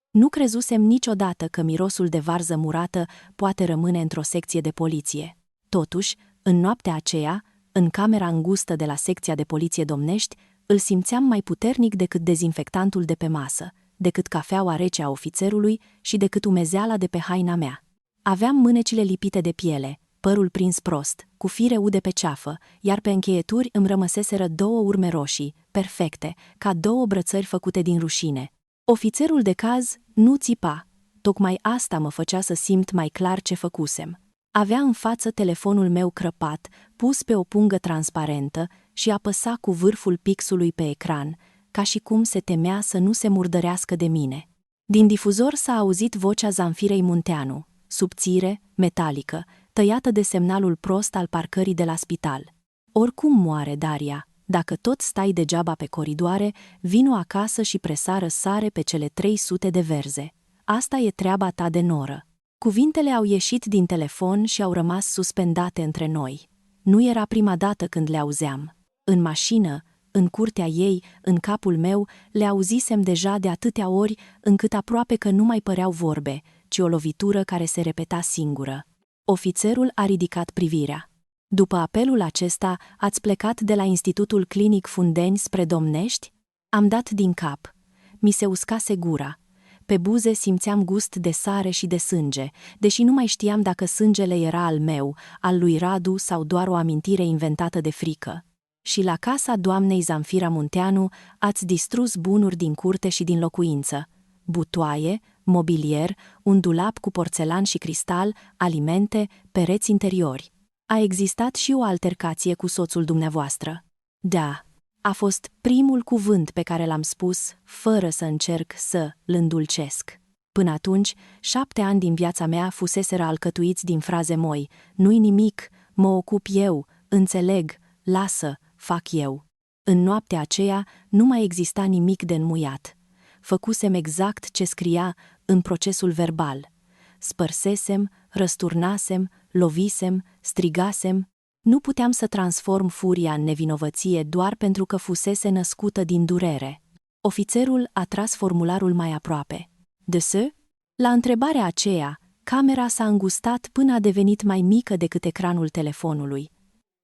Nu crezusem niciodată că mirosul de varză murată poate rămâne într-o secție de poliție. Totuși, în noaptea aceea, în camera îngustă de la secția de poliție Domnești, îl simțeam mai puternic decât dezinfectantul de pe masă, decât cafeaua rece a ofițerului și decât umezeala de pe haina mea. Aveam mânecile lipite de piele, părul prins prost, cu fire ude pe ceafă, iar pe încheieturi îmi rămăseseră 2 urme roșii, perfecte, ca 2 brățări făcute din rușine. Ofițerul de caz nu țipa. Tocmai asta mă făcea să simt mai clar ce făcusem. Avea în față telefonul meu crăpat, pus pe o pungă transparentă și apăsa cu vârful pixului pe ecran, ca și cum se temea să nu se murdărească de mine. Din difuzor s-a auzit vocea Zanfirei Munteanu, subțire, metalică, tăiată de semnalul prost al parcării de la spital. Oricum moare Daria, dacă tot stai degeaba pe coridoare, vino acasă și presară sare pe cele 300 de verze. Asta e treaba ta de noră. Cuvintele au ieșit din telefon și au rămas suspendate între noi. Nu era prima dată când le auzeam. În mașină, în curtea ei, în capul meu, le auzisem deja de atâtea ori, încât aproape că nu mai păreau vorbe, ci o lovitură care se repeta singură. Ofițerul a ridicat privirea. După apelul acesta, ați plecat de la Institutul Clinic Fundeni spre Domnești? Am dat din cap. Mi se uscase gura. Pe buze simțeam gust de sare și de sânge, deși nu mai știam dacă sângele era al meu, al lui Radu sau doar o amintire inventată de frică. Și la casa doamnei Zanfira Munteanu ați distrus bunuri din curte și din locuință. Butoaie, mobilier, un dulap cu porțelan și cristal, alimente, pereți interiori. A existat și o altercație cu soțul dumneavoastră. Da, a fost primul cuvânt pe care l-am spus, fără să încerc să-l îndulcesc. Până atunci, 7 ani din viața mea fuseseră alcătuiți din fraze moi: nu-i nimic, mă ocup eu, înțeleg, lasă, fac eu. În noaptea aceea nu mai exista nimic de înmuiat. Făcusem exact ce scria în procesul verbal. Spărsesem, răsturnasem, lovisem, strigasem. Nu puteam să transform furia în nevinovăție doar pentru că fusese născută din durere. Ofițerul a tras formularul mai aproape. De ce? La întrebarea aceea, camera s-a îngustat până a devenit mai mică decât ecranul telefonului.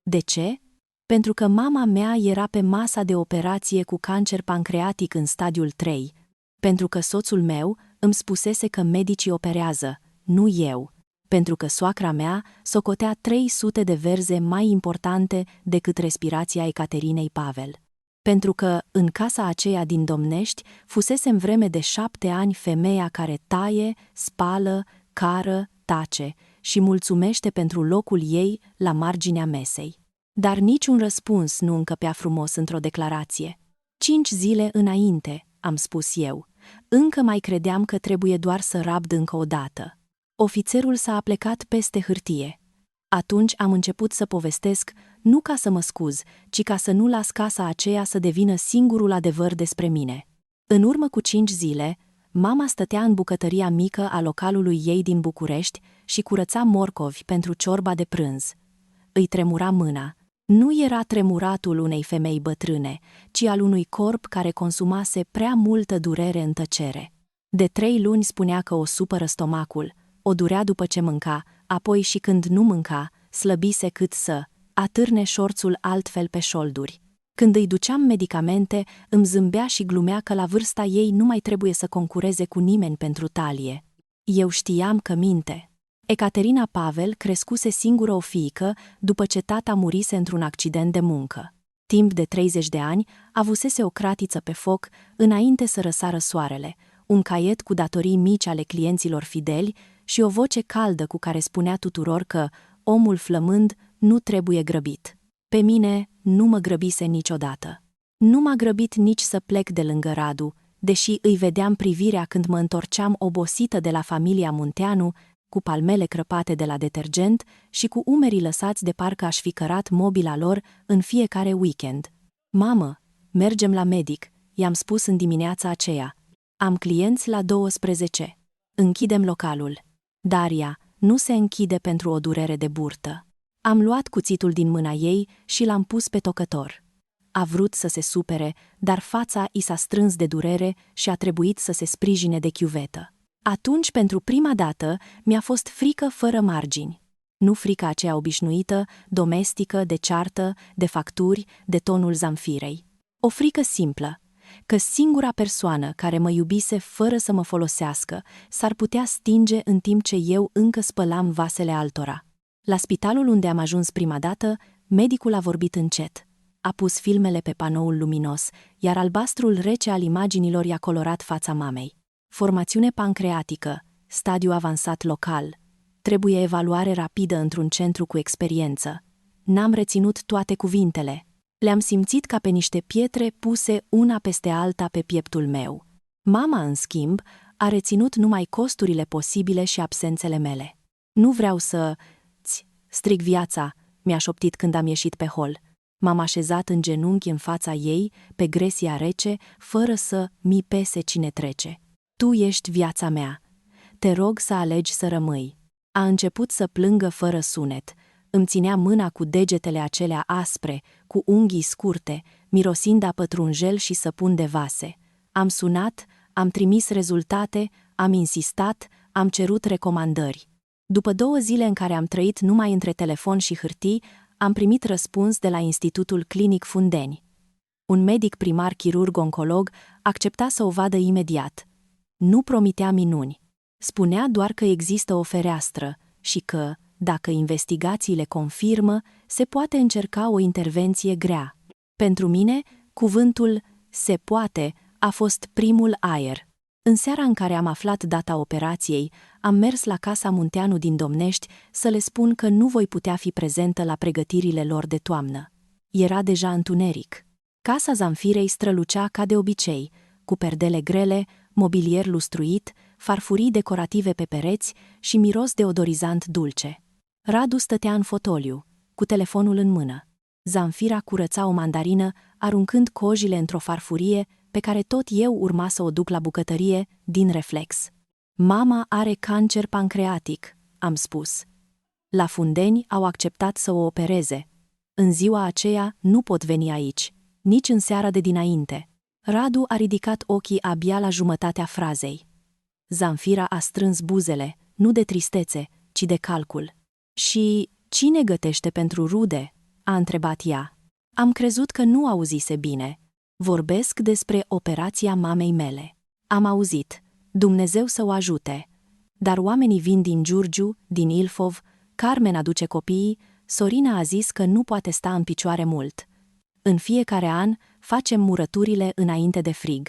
De ce? Pentru că mama mea era pe masa de operație cu cancer pancreatic în stadiul 3. Pentru că soțul meu îmi spusese că medicii operează, nu eu. Pentru că soacra mea socotea 300 de verze mai importante decât respirația Ecaterinei Pavel. Pentru că, în casa aceea din Domnești, fusesem vreme de 7 ani femeia care taie, spală, cară, tace și mulțumește pentru locul ei la marginea mesei. Dar niciun răspuns nu încăpea frumos într-o declarație. 5 zile înainte, am spus eu, încă mai credeam că trebuie doar să rabd încă o dată. Ofițerul s-a aplecat peste hârtie. Atunci am început să povestesc, nu ca să mă scuz, ci ca să nu las casa aceea să devină singurul adevăr despre mine. În urmă cu 5 zile, mama stătea în bucătăria mică a localului ei din București și curăța morcovi pentru ciorba de prânz. Îi tremura mâna. Nu era tremuratul unei femei bătrâne, ci al unui corp care consumase prea multă durere în tăcere. De 3 luni spunea că o supără stomacul, o durea după ce mânca, apoi și când nu mânca, slăbise cât să atârne șorțul altfel pe șolduri. Când îi duceam medicamente, îmi zâmbea și glumea că la vârsta ei nu mai trebuie să concureze cu nimeni pentru talie. Eu știam că minte. Ecaterina Pavel crescuse singură o fiică după ce tata murise într-un accident de muncă. Timp de 30 de ani avusese o cratiță pe foc înainte să răsară soarele, un caiet cu datorii mici ale clienților fideli și o voce caldă cu care spunea tuturor că omul flămând nu trebuie grăbit. Pe mine nu mă grăbise niciodată. Nu m-a grăbit nici să plec de lângă Radu, deși îi vedeam privirea când mă întorceam obosită de la familia Munteanu, cu palmele crăpate de la detergent și cu umerii lăsați de parcă aș fi cărat mobila lor în fiecare weekend. Mamă, mergem la medic, i-am spus în dimineața aceea. Am clienți la 12. Închidem localul. Daria nu se închide pentru o durere de burtă. Am luat cuțitul din mâna ei și l-am pus pe tocător. A vrut să se supere, dar fața i s-a strâns de durere și a trebuit să se sprijine de chiuvetă. Atunci, pentru prima dată, mi-a fost frică fără margini. Nu frica aceea obișnuită, domestică, de ceartă, de facturi, de tonul Zamfirei. O frică simplă, că singura persoană care mă iubise fără să mă folosească s-ar putea stinge în timp ce eu încă spălam vasele altora. La spitalul unde am ajuns prima dată, medicul a vorbit încet. A pus filmele pe panoul luminos, iar albastrul rece al imaginilor i-a colorat fața mamei. Formațiune pancreatică, stadiu avansat local. Trebuie evaluare rapidă într-un centru cu experiență. N-am reținut toate cuvintele. Le-am simțit ca pe niște pietre puse una peste alta pe pieptul meu. Mama, în schimb, a reținut numai costurile posibile și absențele mele. Nu vreau să... strig viața, mi-a șoptit când am ieșit pe hol. M-am așezat în genunchi în fața ei, pe gresia rece, fără să mi pese cine trece. Tu ești viața mea. Te rog să alegi să rămâi. A început să plângă fără sunet. Îmi ținea mâna cu degetele acelea aspre, cu unghii scurte, mirosind a pătrunjel și săpun de vase. Am sunat, am trimis rezultate, am insistat, am cerut recomandări. După 2 zile în care am trăit numai între telefon și hârtii, am primit răspuns de la Institutul Clinic Fundeni. Un medic primar chirurg-oncolog accepta să o vadă imediat. Nu promitea minuni. Spunea doar că există o fereastră și că, dacă investigațiile confirmă, se poate încerca o intervenție grea. Pentru mine, cuvântul "se poate" a fost primul aer. În seara în care am aflat data operației, am mers la Casa Munteanu din Domnești să le spun că nu voi putea fi prezentă la pregătirile lor de toamnă. Era deja întuneric. Casa Zamfirei strălucea ca de obicei, cu perdele grele, mobilier lustruit, farfurii decorative pe pereți și miros deodorizant dulce. Radu stătea în fotoliu, cu telefonul în mână. Zamfira curăța o mandarină, aruncând cojile într-o farfurie pe care tot eu urma să o duc la bucătărie, din reflex. Mama are cancer pancreatic, am spus. La Fundeni au acceptat să o opereze. În ziua aceea nu pot veni aici, nici în seara de dinainte. Radu a ridicat ochii abia la jumătatea frazei. Zamfira a strâns buzele, nu de tristețe, ci de calcul. Și cine gătește pentru rude? A întrebat ea. Am crezut că nu auzise bine. Vorbesc despre operația mamei mele. Am auzit. Dumnezeu să o ajute. Dar oamenii vin din Giurgiu, din Ilfov, Carmen aduce copiii, Sorina a zis că nu poate sta în picioare mult. În fiecare an facem murăturile înainte de frig.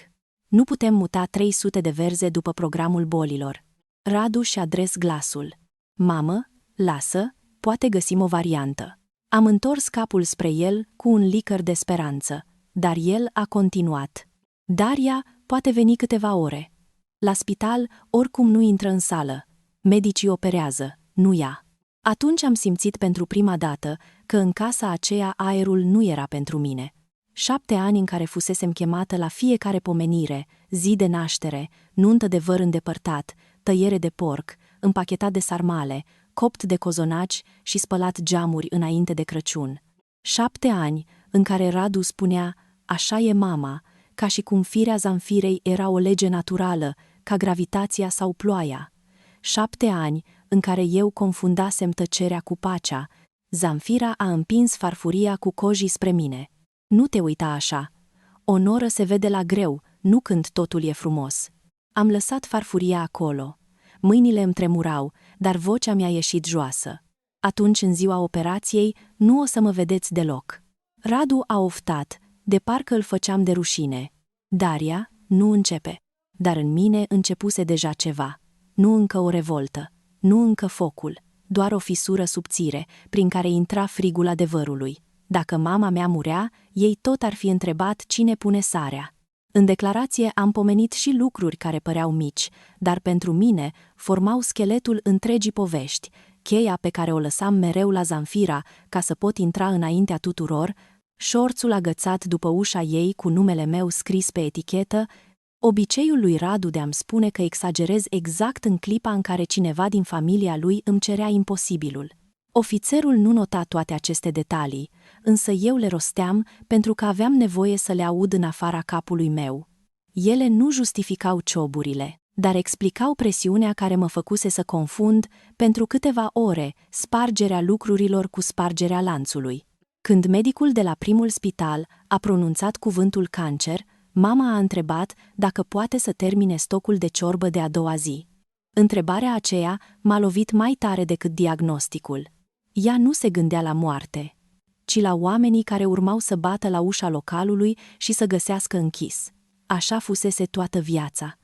Nu putem muta 300 de verze după programul bolilor. Radu și-a dres glasul. Mamă, lasă, poate găsim o variantă. Am întors capul spre el cu un licăr de speranță, dar el a continuat. Daria poate veni câteva ore. La spital oricum nu intră în sală. Medicii operează, nu ea. Atunci am simțit pentru prima dată că în casa aceea aerul nu era pentru mine. 7 ani în care fusesem chemată la fiecare pomenire, zi de naștere, nuntă de văr îndepărtat, tăiere de porc, împachetat de sarmale, copt de cozonaci și spălat geamuri înainte de Crăciun. 7 ani în care Radu spunea, așa e mama, ca și cum firea Zamfirei era o lege naturală, ca gravitația sau ploaia. 7 ani în care eu confundasem tăcerea cu pacea. Zamfira a împins farfuria cu cojii spre mine. Nu te uita așa. O noră se vede la greu, nu când totul e frumos. Am lăsat farfuria acolo. Mâinile îmi tremurau, dar vocea mi-a ieșit joasă. Atunci, în ziua operației, nu o să mă vedeți deloc. Radu a oftat, de parcă îl făceam de rușine. Daria, nu începe. Dar în mine începuse deja ceva. Nu încă o revoltă, nu încă focul, doar o fisură subțire, prin care intra frigul adevărului. Dacă mama mea murea, ei tot ar fi întrebat cine pune sarea. În declarație am pomenit și lucruri care păreau mici, dar pentru mine formau scheletul întregii povești, cheia pe care o lăsam mereu la Zamfira ca să pot intra înaintea tuturor, șorțul agățat după ușa ei cu numele meu scris pe etichetă, obiceiul lui Radu de a-mi spune că exagerez exact în clipa în care cineva din familia lui îmi cerea imposibilul. Ofițerul nu nota toate aceste detalii, însă eu le rosteam pentru că aveam nevoie să le aud în afara capului meu. Ele nu justificau cioburile, dar explicau presiunea care mă făcuse să confund, pentru câteva ore, spargerea lucrurilor cu spargerea lanțului. Când medicul de la primul spital a pronunțat cuvântul cancer, mama a întrebat dacă poate să termine stocul de ciorbă de a doua zi. Întrebarea aceea m-a lovit mai tare decât diagnosticul. Ea nu se gândea la moarte, ci la oamenii care urmau să bată la ușa localului și să găsească închis. Așa fusese toată viața.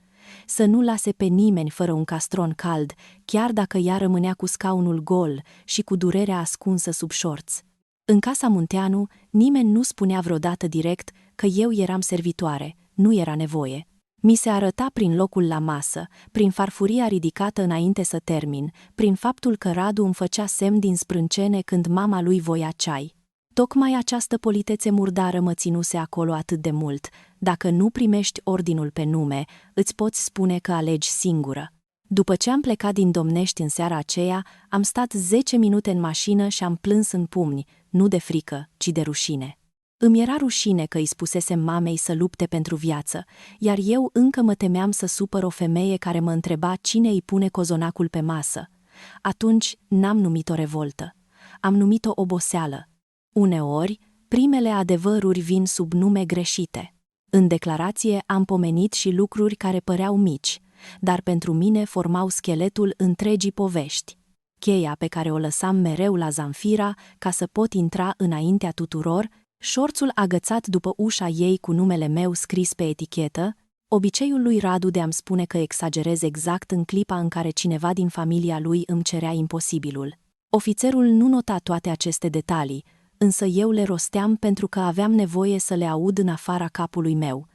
Să nu lase pe nimeni fără un castron cald, chiar dacă ea rămânea cu scaunul gol și cu durerea ascunsă sub șorți. În casa Munteanu, nimeni nu spunea vreodată direct că eu eram servitoare, nu era nevoie. Mi se arăta prin locul la masă, prin farfuria ridicată înainte să termin, prin faptul că Radu îmi făcea semn din sprâncene când mama lui voia ceai. Tocmai această politețe murdară mă ținuse acolo atât de mult. Dacă nu primești ordinul pe nume, îți poți spune că alegi singură. După ce am plecat din Domnești în seara aceea, am stat 10 minute în mașină și am plâns în pumni, nu de frică, ci de rușine. Îmi era rușine că îi spusesem mamei să lupte pentru viață, iar eu încă mă temeam să supăr o femeie care mă întreba cine îi pune cozonacul pe masă. Atunci n-am numit-o revoltă. Am numit-o oboseală. Uneori, primele adevăruri vin sub nume greșite. În declarație am pomenit și lucruri care păreau mici, dar pentru mine formau scheletul întregii povești. Cheia pe care o lăsam mereu la Zanfira ca să pot intra înaintea tuturor, șorțul agățat după ușa ei cu numele meu scris pe etichetă, obiceiul lui Radu de a-mi spune că exagerez exact în clipa în care cineva din familia lui îmi cerea imposibilul. Ofițerul nu nota toate aceste detalii, însă eu le rosteam pentru că aveam nevoie să le aud în afara capului meu.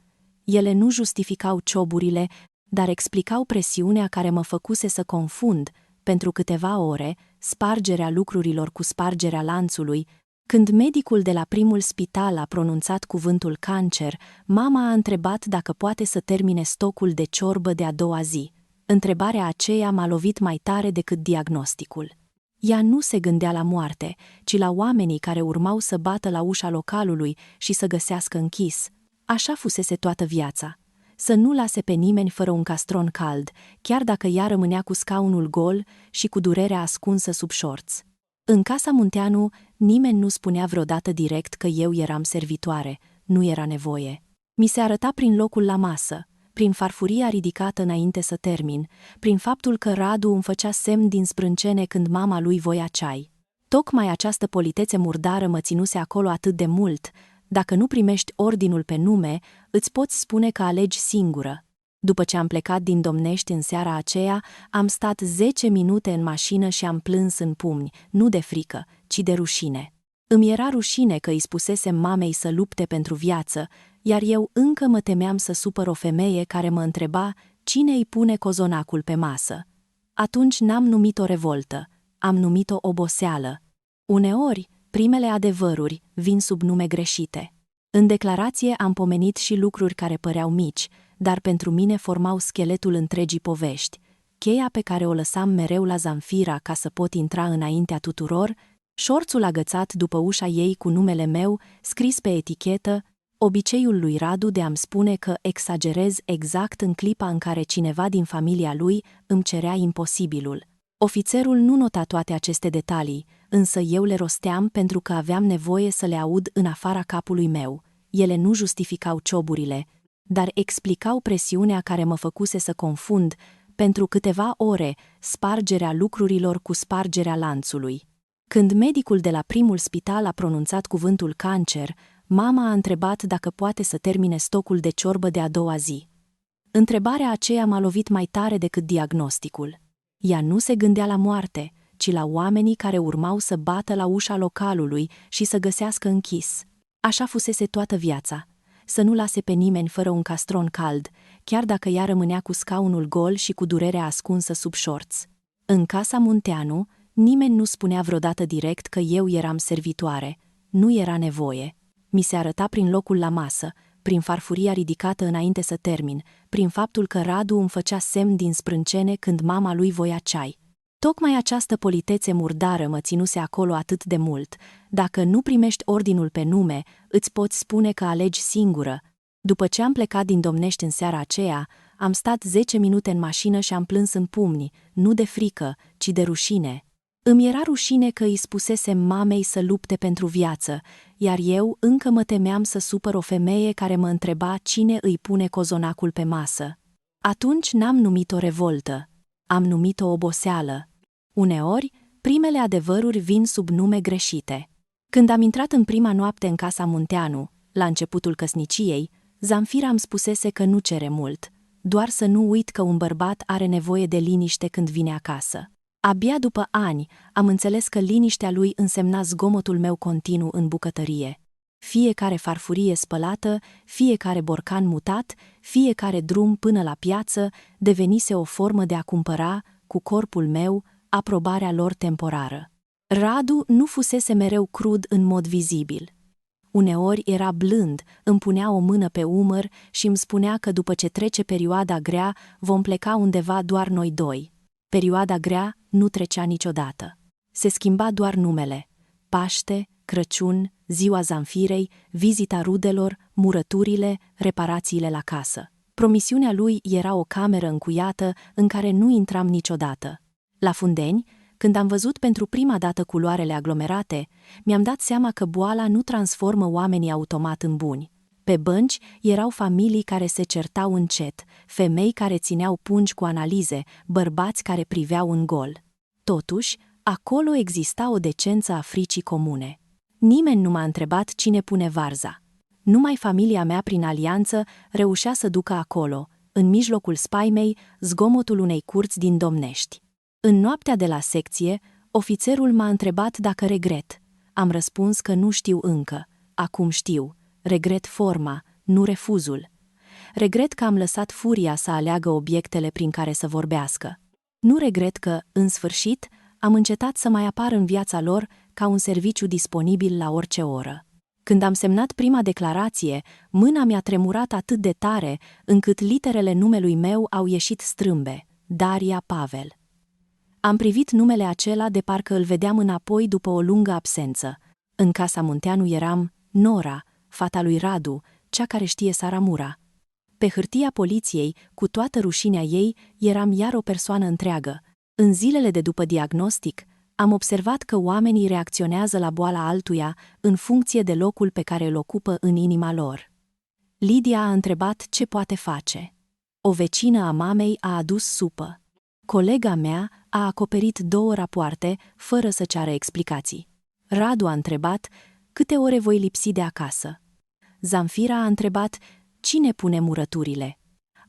Ele nu justificau cioburile, dar explicau presiunea care mă făcuse să confund, pentru câteva ore, spargerea lucrurilor cu spargerea lanțului. Când medicul de la primul spital a pronunțat cuvântul cancer, mama a întrebat dacă poate să termine stocul de ciorbă de a doua zi. Întrebarea aceea m-a lovit mai tare decât diagnosticul. Ea nu se gândea la moarte, ci la oamenii care urmau să bată la ușa localului și să găsească închis. Așa fusese toată viața. Să nu lase pe nimeni fără un castron cald, chiar dacă ea rămânea cu scaunul gol și cu durerea ascunsă sub șorți. În casa Munteanu, nimeni nu spunea vreodată direct că eu eram servitoare, nu era nevoie. Mi se arăta prin locul la masă, prin farfuria ridicată înainte să termin, prin faptul că Radu îmi făcea semn din sprâncene când mama lui voia ceai. Tocmai această politețe murdară mă ținuse acolo atât de mult. Dacă nu primești ordinul pe nume, îți poți spune că alegi singură. După ce am plecat din Domnești în seara aceea, am stat 10 minute în mașină și am plâns în pumni, nu de frică, ci de rușine. Îmi era rușine că îi spusesem mamei să lupte pentru viață, iar eu încă mă temeam să supăr o femeie care mă întreba cine îi pune cozonacul pe masă. Atunci n-am numit-o revoltă, am numit-o oboseală. Uneori, primele adevăruri vin sub nume greșite. În declarație am pomenit și lucruri care păreau mici, dar pentru mine formau scheletul întregii povești. Cheia pe care o lăsam mereu la Zanfira ca să pot intra înaintea tuturor, șorțul agățat după ușa ei cu numele meu, scris pe etichetă, obiceiul lui Radu de a-mi spune că exagerez exact în clipa în care cineva din familia lui îmi cerea imposibilul. Ofițerul nu nota toate aceste detalii, însă eu le rosteam pentru că aveam nevoie să le aud în afara capului meu. Ele nu justificau cioburile, dar explicau presiunea care mă făcuse să confund, pentru câteva ore, spargerea lucrurilor cu spargerea lanțului. Când medicul de la primul spital a pronunțat cuvântul cancer, mama a întrebat dacă poate să termine stocul de ciorbă de a doua zi. Întrebarea aceea m-a lovit mai tare decât diagnosticul. Ea nu se gândea la moarte, ci la oamenii care urmau să bată la ușa localului și să găsească închis. Așa fusese toată viața. Să nu lase pe nimeni fără un castron cald, chiar dacă ea rămânea cu scaunul gol și cu durerea ascunsă sub șorți. În casa Munteanu, nimeni nu spunea vreodată direct că eu eram servitoare, nu era nevoie. Mi se arăta prin locul la masă, prin farfuria ridicată înainte să termin, prin faptul că Radu îmi făcea semn din sprâncene când mama lui voia ceai. Tocmai această politețe murdară mă ținuse acolo atât de mult. Dacă nu primești ordinul pe nume, îți poți spune că alegi singură. După ce am plecat din Domnești în seara aceea, am stat 10 minute în mașină și am plâns în pumni, nu de frică, ci de rușine. Îmi era rușine că îi spusesem mamei să lupte pentru viață, iar eu încă mă temeam să supăr o femeie care mă întreba cine îi pune cozonacul pe masă. Atunci n-am numit-o revoltă, am numit-o oboseală. Uneori, primele adevăruri vin sub nume greșite. Când am intrat în prima noapte în casa Munteanu, la începutul căsniciei, Zamfira îmi spusese că nu cere mult, doar să nu uit că un bărbat are nevoie de liniște când vine acasă. Abia după ani am înțeles că liniștea lui însemna zgomotul meu continuu în bucătărie. Fiecare farfurie spălată, fiecare borcan mutat, fiecare drum până la piață devenise o formă de a cumpăra, cu corpul meu, aprobarea lor temporară. Radu nu fusese mereu crud în mod vizibil. Uneori era blând, îmi punea o mână pe umăr și îmi spunea că după ce trece perioada grea vom pleca undeva doar noi doi. Perioada grea nu trecea niciodată. Se schimba doar numele: Paște, Crăciun, ziua Zamfirei, vizita rudelor, murăturile, reparațiile la casă. Promisiunea lui era o cameră încuiată în care nu intram niciodată. La Fundeni, când am văzut pentru prima dată culoarele aglomerate, mi-am dat seama că boala nu transformă oamenii automat în buni. Pe bănci erau familii care se certau încet, femei care țineau pungi cu analize, bărbați care priveau în gol. Totuși, acolo exista o decență a fricii comune. Nimeni nu m-a întrebat cine pune varza. Numai familia mea, prin alianță, reușea să ducă acolo, în mijlocul spaimei, zgomotul unei curți din Domnești. În noaptea de la secție, ofițerul m-a întrebat dacă regret. Am răspuns că nu știu încă. Acum știu. Regret forma, nu refuzul. Regret că am lăsat furia să aleagă obiectele prin care să vorbească. Nu regret că, în sfârșit, am încetat să mai apar în viața lor ca un serviciu disponibil la orice oră. Când am semnat prima declarație, mâna mi-a tremurat atât de tare încât literele numelui meu au ieșit strâmbe: Daria Pavel. Am privit numele acela de parcă îl vedeam înapoi după o lungă absență. În casa Munteanu eram Nora, fata lui Radu, cea care știe Saramura. Pe hârtia poliției, cu toată rușinea ei, eram iar o persoană întreagă. În zilele de după diagnostic, am observat că oamenii reacționează la boala altuia în funcție de locul pe care îl ocupă în inima lor. Lidia a întrebat ce poate face. O vecină a mamei a adus supă. Colega mea a acoperit 2 rapoarte fără să ceară explicații. Radu a întrebat câte ore voi lipsi de acasă. Zamfira a întrebat cine pune murăturile.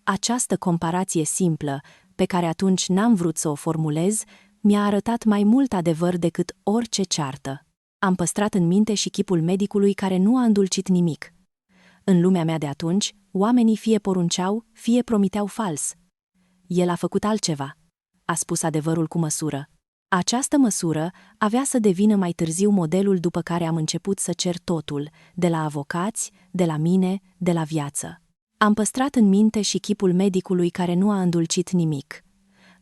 Această comparație simplă, pe care atunci n-am vrut să o formulez, mi-a arătat mai mult adevăr decât orice ceartă. Am păstrat în minte și chipul medicului care nu a îndulcit nimic. În lumea mea de atunci, oamenii fie porunceau, fie promiteau fals. El a făcut altceva. A spus adevărul cu măsură. Această măsură avea să devină mai târziu modelul după care am început să cer totul, de la avocați, de la mine, de la viață. Am păstrat în minte și chipul medicului care nu a îndulcit nimic.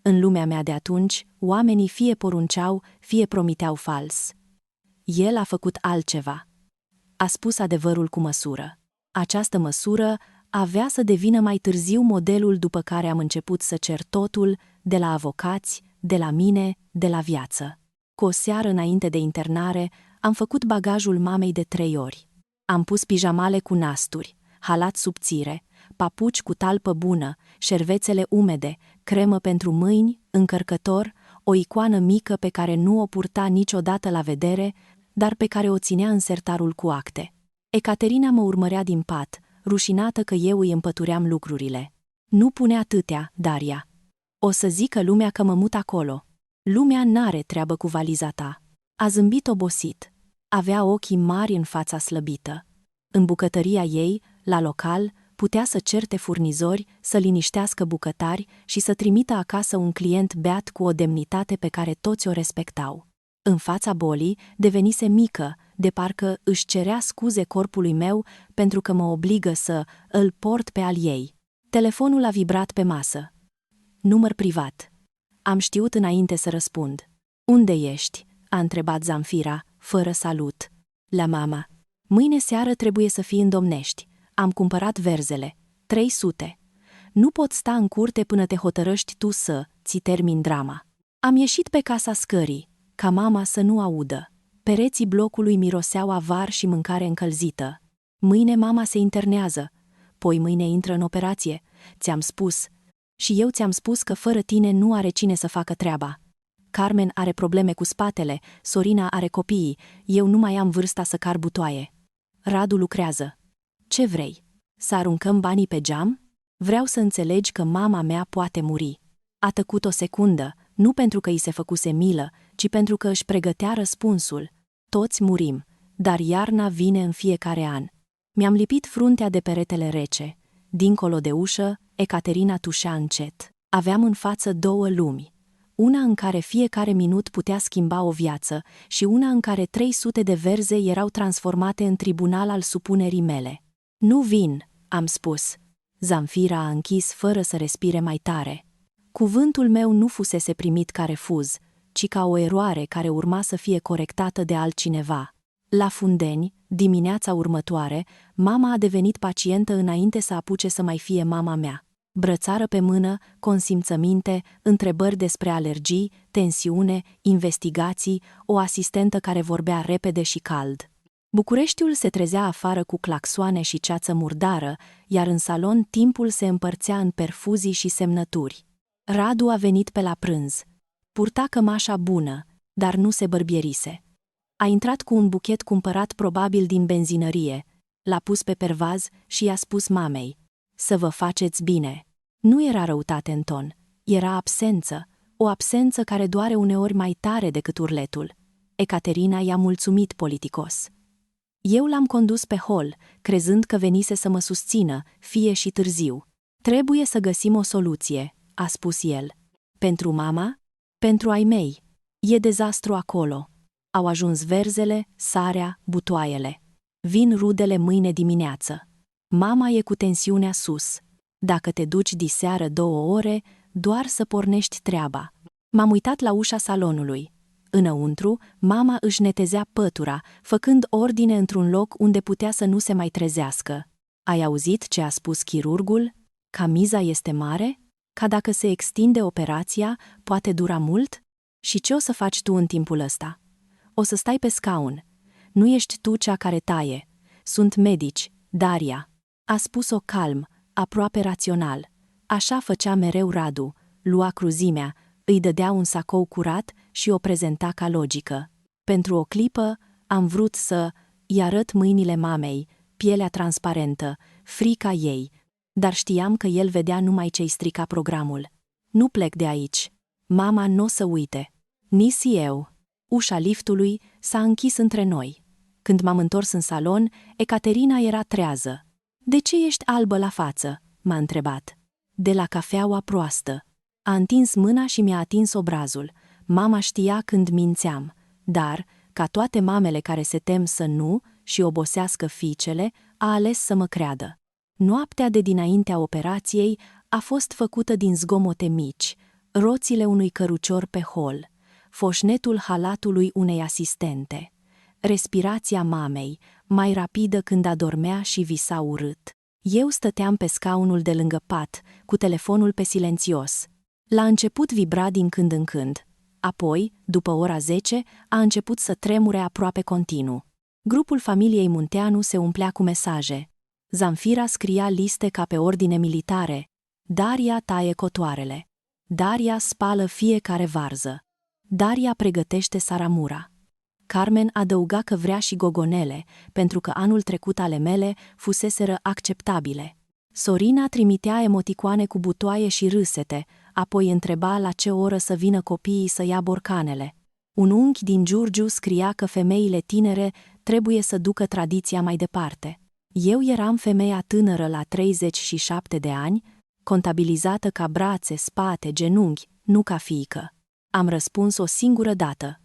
În lumea mea de atunci, oamenii fie porunceau, fie promiteau fals. El a făcut altceva. A spus adevărul cu măsură. Această măsură avea să devină mai târziu modelul după care am început să cer totul, de la avocați, de la mine, de la viață. Cu o seară înainte de internare, am făcut bagajul mamei de 3 ori. Am pus pijamale cu nasturi, halat subțire, papuci cu talpă bună, șervețele umede, cremă pentru mâini, încărcător, o icoană mică pe care nu o purta niciodată la vedere, dar pe care o ținea în sertarul cu acte. Ecaterina mă urmărea din pat, rușinată că eu îi împătuream lucrurile. Nu pune atâtea, Daria. O să zică lumea că mă mut acolo. Lumea n-are treabă cu valiza ta. A zâmbit obosit. Avea ochii mari în fața slăbită. În bucătăria ei, la local, putea să certe furnizori, să liniștească bucătari și să trimită acasă un client beat cu o demnitate pe care toți o respectau. În fața bolii, devenise mică, de parcă își cerea scuze corpului meu pentru că mă obligă să îl port pe al ei. Telefonul a vibrat pe masă. Număr privat. Am știut înainte să răspund. Unde ești? A întrebat Zamfira, fără salut. La mama. Mâine seară trebuie să fii în Domnești. Am cumpărat verzele. 300. Nu pot sta în curte până te hotărăști tu ți termin drama. Am ieșit pe casa scării, ca mama să nu audă. Pereții blocului miroseau avar și mâncare încălzită. Mâine mama se internează. Poi mâine intră în operație. Ți-am spus. Și eu ți-am spus că fără tine nu are cine să facă treaba. Carmen are probleme cu spatele, Sorina are copiii, eu nu mai am vârsta să car butoaie. Radu lucrează. Ce vrei? Să aruncăm banii pe geam? Vreau să înțelegi că mama mea poate muri. A tăcut o secundă, nu pentru că îi se făcuse milă, ci pentru că își pregătea răspunsul. Toți murim, dar iarna vine în fiecare an. Mi-am lipit fruntea de peretele rece. Dincolo de ușă, Ecaterina tușea încet. Aveam în față două lumi. Una în care fiecare minut putea schimba o viață și una în care 300 de verze erau transformate în tribunal al supunerii mele. Nu vin, am spus. Zamfira a închis fără să respire mai tare. Cuvântul meu nu fusese primit ca refuz, ci ca o eroare care urma să fie corectată de altcineva. La Fundeni, dimineața următoare, mama a devenit pacientă înainte să apuce să mai fie mama mea. Brățară pe mână, consimțăminte, întrebări despre alergii, tensiune, investigații, o asistentă care vorbea repede și cald. Bucureștiul se trezea afară cu claxoane și ceață murdară, iar în salon timpul se împărțea în perfuzii și semnături. Radu a venit pe la prânz. Purta cămașa bună, dar nu se bărbierise. A intrat cu un buchet cumpărat probabil din benzinărie, l-a pus pe pervaz și i-a spus mamei: să vă faceți bine. Nu era răutate în ton, era absență, o absență care doare uneori mai tare decât urletul. Ecaterina i-a mulțumit politicos. Eu l-am condus pe hol, crezând că venise să mă susțină, fie și târziu. Trebuie să găsim o soluție, a spus el. Pentru mama? Pentru ai mei. E dezastru acolo. Au ajuns verzele, sarea, butoaiele. Vin rudele mâine dimineață. Mama e cu tensiunea sus. Dacă te duci diseară 2 ore, doar să pornești treaba. M-am uitat la ușa salonului. Înăuntru, mama își netezea pătura, făcând ordine într-un loc unde putea să nu se mai trezească. Ai auzit ce a spus chirurgul? Camiza este mare? Ca dacă se extinde operația, poate dura mult? Și ce o să faci tu în timpul ăsta? O să stai pe scaun. Nu ești tu cea care taie. Sunt medici, Daria. A spus-o calm, aproape rațional. Așa făcea mereu Radu, lua cruzimea, îi dădea un sacou curat și o prezenta ca logică. Pentru o clipă am vrut să-i arăt mâinile mamei, pielea transparentă, frica ei, dar știam că el vedea numai ce-i strica programul. Nu plec de aici. Mama n-o să uite. Nici eu. Ușa liftului s-a închis între noi. Când m-am întors în salon, Ecaterina era trează. De ce ești albă la față?" m-a întrebat. De la cafeaua proastă. A întins mâna și mi-a atins obrazul. Mama știa când mințeam, dar, ca toate mamele care se tem să nu și obosească fiicele, a ales să mă creadă. Noaptea de dinaintea operației a fost făcută din zgomote mici, roțile unui cărucior pe hol, foșnetul halatului unei asistente, respirația mamei, mai rapidă când adormea și visa urât. Eu stăteam pe scaunul de lângă pat, cu telefonul pe silențios. La început vibra din când în când. Apoi, după ora 10, a început să tremure aproape continuu. Grupul familiei Munteanu se umplea cu mesaje. Zamfira scria liste ca pe ordine militare. Daria taie cotoarele. Daria spală fiecare varză. Daria pregătește saramura. Carmen adăuga că vrea și gogonele, pentru că anul trecut ale mele fuseseră acceptabile. Sorina trimitea emoticoane cu butoaie și râsete, apoi întreba la ce oră să vină copiii să ia borcanele. Un unchi din Giurgiu scria că femeile tinere trebuie să ducă tradiția mai departe. Eu eram femeia tânără la 37 de ani, contabilizată ca brațe, spate, genunchi, nu ca fiică. Am răspuns o singură dată.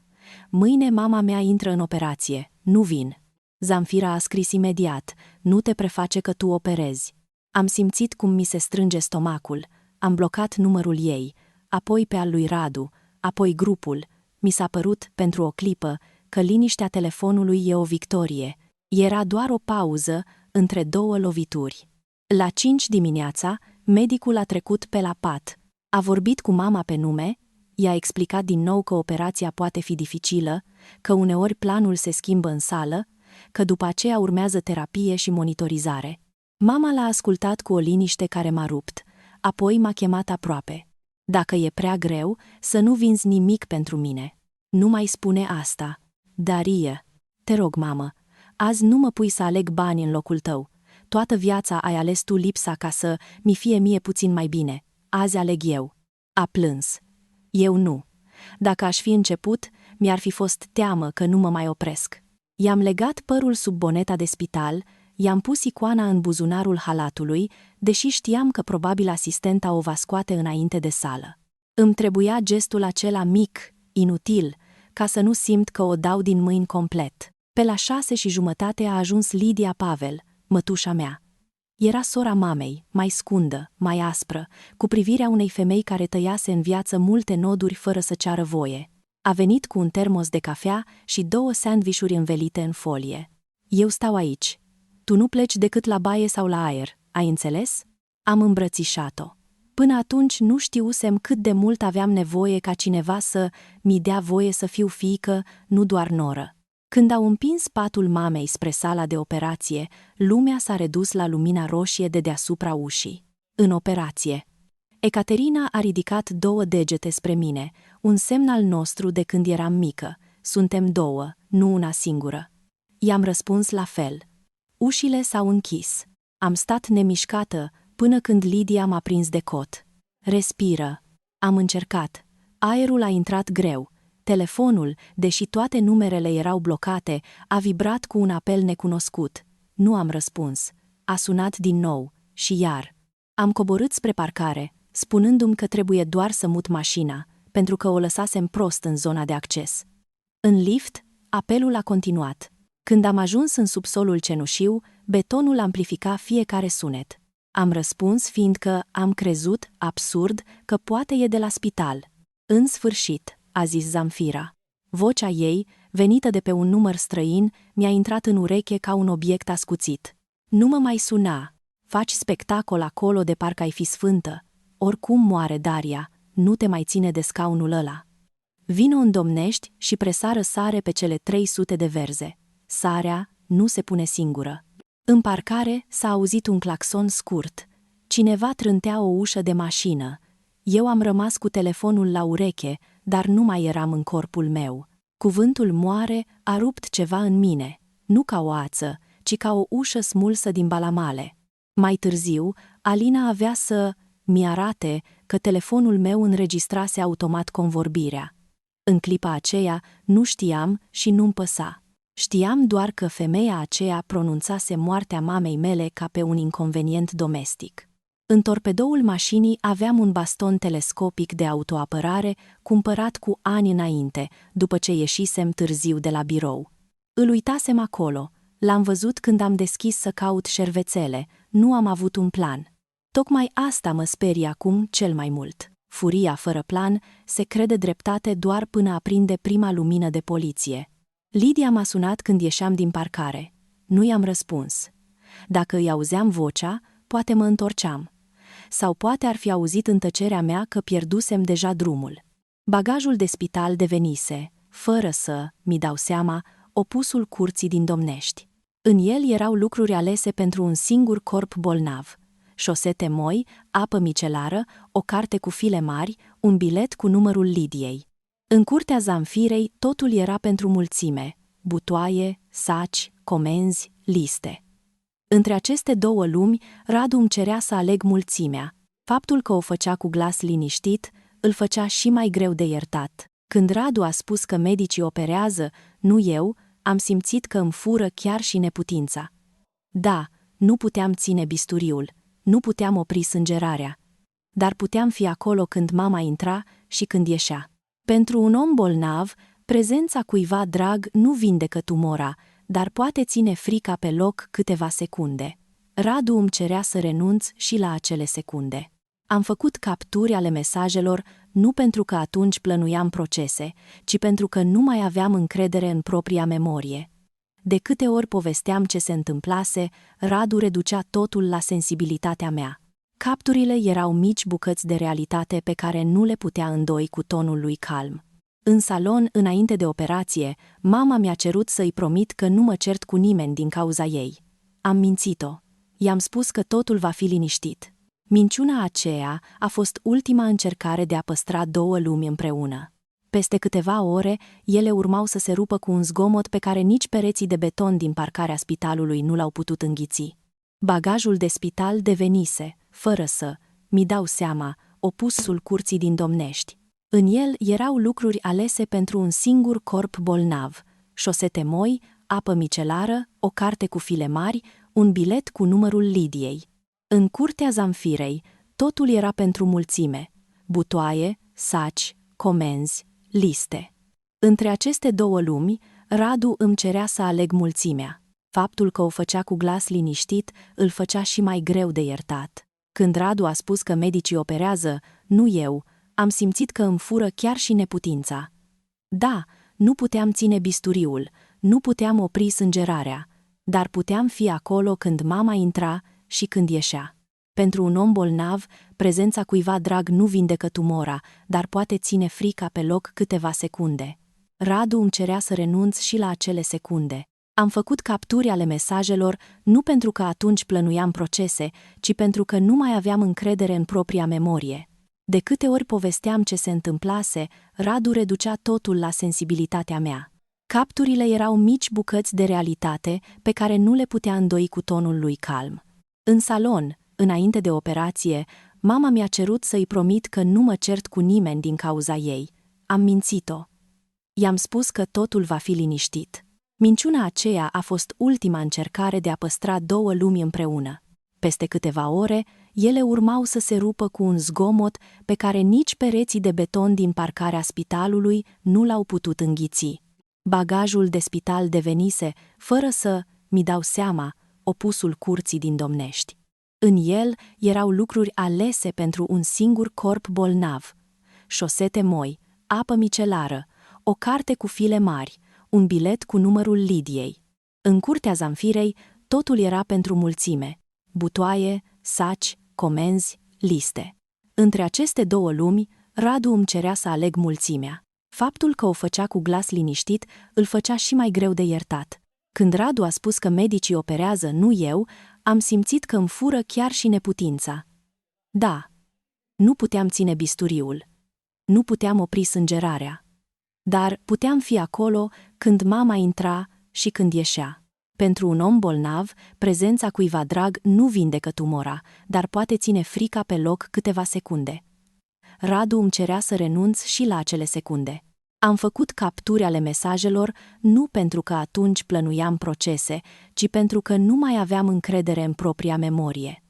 Mâine mama mea intră în operație, nu vin. Zamfira a scris imediat, nu te preface că tu operezi. Am simțit cum mi se strânge stomacul, am blocat numărul ei, apoi pe al lui Radu, apoi grupul. Mi s-a părut, pentru o clipă, că liniștea telefonului e o victorie. Era doar o pauză între două lovituri. La 5 dimineața, medicul a trecut pe la pat. A vorbit cu mama pe nume, i-a explicat din nou că operația poate fi dificilă, că uneori planul se schimbă în sală, că după aceea urmează terapie și monitorizare. Mama l-a ascultat cu o liniște care m-a rupt, apoi m-a chemat aproape. Dacă e prea greu, să nu vinzi nimic pentru mine. Nu mai spune asta. Darie, te rog, mamă, azi nu mă pui să aleg bani în locul tău. Toată viața ai ales tu lipsa ca să mi fie mie puțin mai bine. Azi aleg eu. A plâns. Eu nu. Dacă aș fi început, mi-ar fi fost teamă că nu mă mai opresc. I-am legat părul sub boneta de spital, i-am pus icoana în buzunarul halatului, deși știam că probabil asistenta o va scoate înainte de sală. Îmi trebuia gestul acela mic, inutil, ca să nu simt că o dau din mâini complet. Pe la 6:30 a ajuns Lidia Pavel, mătușa mea. Era sora mamei, mai scundă, mai aspră, cu privirea unei femei care tăiase în viață multe noduri fără să ceară voie. A venit cu un termos de cafea și 2 sandvișuri învelite în folie. Eu stau aici. Tu nu pleci decât la baie sau la aer, ai înțeles? Am îmbrățișat-o. Până atunci nu știusem cât de mult aveam nevoie ca cineva să mi dea voie să fiu fiică, nu doar noră. Când au împins patul mamei spre sala de operație, lumea s-a redus la lumina roșie de deasupra ușii. În operație. Ecaterina a ridicat 2 degete spre mine, un semn al nostru de când eram mică. Suntem 2, nu una singură. I-am răspuns la fel. Ușile s-au închis. Am stat nemișcată până când Lidia m-a prins de cot. Respiră. Am încercat. Aerul a intrat greu. Telefonul, deși toate numerele erau blocate, a vibrat cu un apel necunoscut. Nu am răspuns. A sunat din nou. Și iar. Am coborât spre parcare, spunându-mi că trebuie doar să mut mașina, pentru că o lăsasem prost în zona de acces. În lift, apelul a continuat. Când am ajuns în subsolul cenușiu, betonul amplifica fiecare sunet. Am răspuns fiindcă am crezut, absurd, că poate e de la spital. În sfârșit, a zis Zamfira. Vocea ei, venită de pe un număr străin, mi-a intrat în ureche ca un obiect ascuțit. Nu mă mai suna. Faci spectacol acolo de parcă ai fi sfântă. Oricum moare Daria, nu te mai ține de scaunul ăla. Vino în Domnești și presară sare pe cele 300 de verze. Sarea nu se pune singură. În parcare s-a auzit un claxon scurt. Cineva trântea o ușă de mașină. Eu am rămas cu telefonul la ureche, dar nu mai eram în corpul meu. Cuvântul moare a rupt ceva în mine, nu ca o ață, ci ca o ușă smulsă din balamale. Mai târziu, Alina avea să mi arate că telefonul meu înregistrase automat convorbirea. În clipa aceea nu știam și nu-mi păsa. Știam doar că femeia aceea pronunțase moartea mamei mele ca pe un inconvenient domestic. În torpedoul mașinii aveam un baston telescopic de autoapărare cumpărat cu ani înainte, după ce ieșisem târziu de la birou. Îl uitasem acolo, l-am văzut când am deschis să caut șervețele, nu am avut un plan. Tocmai asta mă sperie acum cel mai mult. Furia fără plan se crede dreptate doar până aprinde prima lumină de poliție. Lidia m-a sunat când ieșeam din parcare. Nu i-am răspuns. Dacă îi auzeam vocea, poate mă întorceam. Sau poate ar fi auzit în tăcerea mea că pierdusem deja drumul. Bagajul de spital devenise, fără să mi dau seama, opusul curții din Domnești. În el erau lucruri alese pentru un singur corp bolnav. Șosete moi, apă micelară, o carte cu file mari, un bilet cu numărul Lidiei. În curtea Zamfirei totul era pentru mulțime, butoaie, saci, comenzi, liste. Între aceste 2 lumi, Radu îmi cerea să aleg mulțimea. Faptul că o făcea cu glas liniștit îl făcea și mai greu de iertat. Când Radu a spus că medicii operează, nu eu, am simțit că îmi fură chiar și neputința. Da, nu puteam ține bisturiul, nu puteam opri sângerarea, dar puteam fi acolo când mama intra și când ieșea. Pentru un om bolnav, prezența cuiva drag nu vindecă tumora, dar poate ține frica pe loc câteva secunde. Radu îmi cerea să renunț și la acele secunde. Am făcut capturi ale mesajelor nu pentru că atunci plănuiam procese, ci pentru că nu mai aveam încredere în propria memorie. De câte ori povesteam ce se întâmplase, Radu reducea totul la sensibilitatea mea. Capturile erau mici bucăți de realitate pe care nu le putea îndoi cu tonul lui calm. În salon, înainte de operație, mama mi-a cerut să-i promit că nu mă cert cu nimeni din cauza ei. Am mințit-o. I-am spus că totul va fi liniștit. Minciuna aceea a fost ultima încercare de a păstra două lumi împreună. Peste câteva ore, ele urmau să se rupă cu un zgomot pe care nici pereții de beton din parcarea spitalului nu l-au putut înghiți. Bagajul de spital devenise, fără să mi dau seama, opusul curții din Domnești. În el erau lucruri alese pentru un singur corp bolnav: șosete moi, apă micelară, o carte cu file mari, un bilet cu numărul Lidiei. În curtea Zamfirei, totul era pentru mulțime: butoaie, saci, comenzi, liste. Între aceste două lumi, Radu îmi cerea să aleg mulțimea. Faptul că o făcea cu glas liniștit îl făcea și mai greu de iertat. Când Radu a spus că medicii operează, nu eu, am simțit că îmi fură chiar și neputința. Da, nu puteam ține bisturiul, nu puteam opri sângerarea, dar puteam fi acolo când mama intra și când ieșea. Pentru un om bolnav, prezența cuiva drag nu vindecă tumora, dar poate ține frica pe loc câteva secunde. Radu îmi cerea să renunț și la acele secunde. Am făcut capturi ale mesajelor nu pentru că atunci plănuiam procese, ci pentru că nu mai aveam încredere în propria memorie. De câte ori povesteam ce se întâmplase, Radu reducea totul la sensibilitatea mea. Capturile erau mici bucăți de realitate pe care nu le putea îndoi cu tonul lui calm. În salon, înainte de operație, mama mi-a cerut să-i promit că nu mă cert cu nimeni din cauza ei. Am mințit-o. I-am spus că totul va fi liniștit. Minciuna aceea a fost ultima încercare de a păstra două lumi împreună. Peste câteva ore, ele urmau să se rupă cu un zgomot pe care nici pereții de beton din parcarea spitalului nu l-au putut înghiți. Bagajul de spital devenise, fără să mi dau seama, opusul curții din Domnești. În el erau lucruri alese pentru un singur corp bolnav: șosete moi, apă micelară, o carte cu file mari, un bilet cu numărul Lidiei. În curtea Zamfirei, totul era pentru mulțime: butoaie, saci, comenzi, liste. Între aceste două lumi, Radu îmi cerea să aleg mulțimea. Faptul că o făcea cu glas liniștit îl făcea și mai greu de iertat. Când Radu a spus că medicii operează, nu eu, am simțit că îmi fură chiar și neputința. Da, nu puteam ține bisturiul, nu puteam opri sângerarea, dar puteam fi acolo când mama intra și când ieșea. Pentru un om bolnav, prezența cuiva drag nu vindecă tumora, dar poate ține frica pe loc câteva secunde. Radu îmi cerea să renunț și la acele secunde. Am făcut capturi ale mesajelor nu pentru că atunci plănuiam procese, ci pentru că nu mai aveam încredere în propria memorie.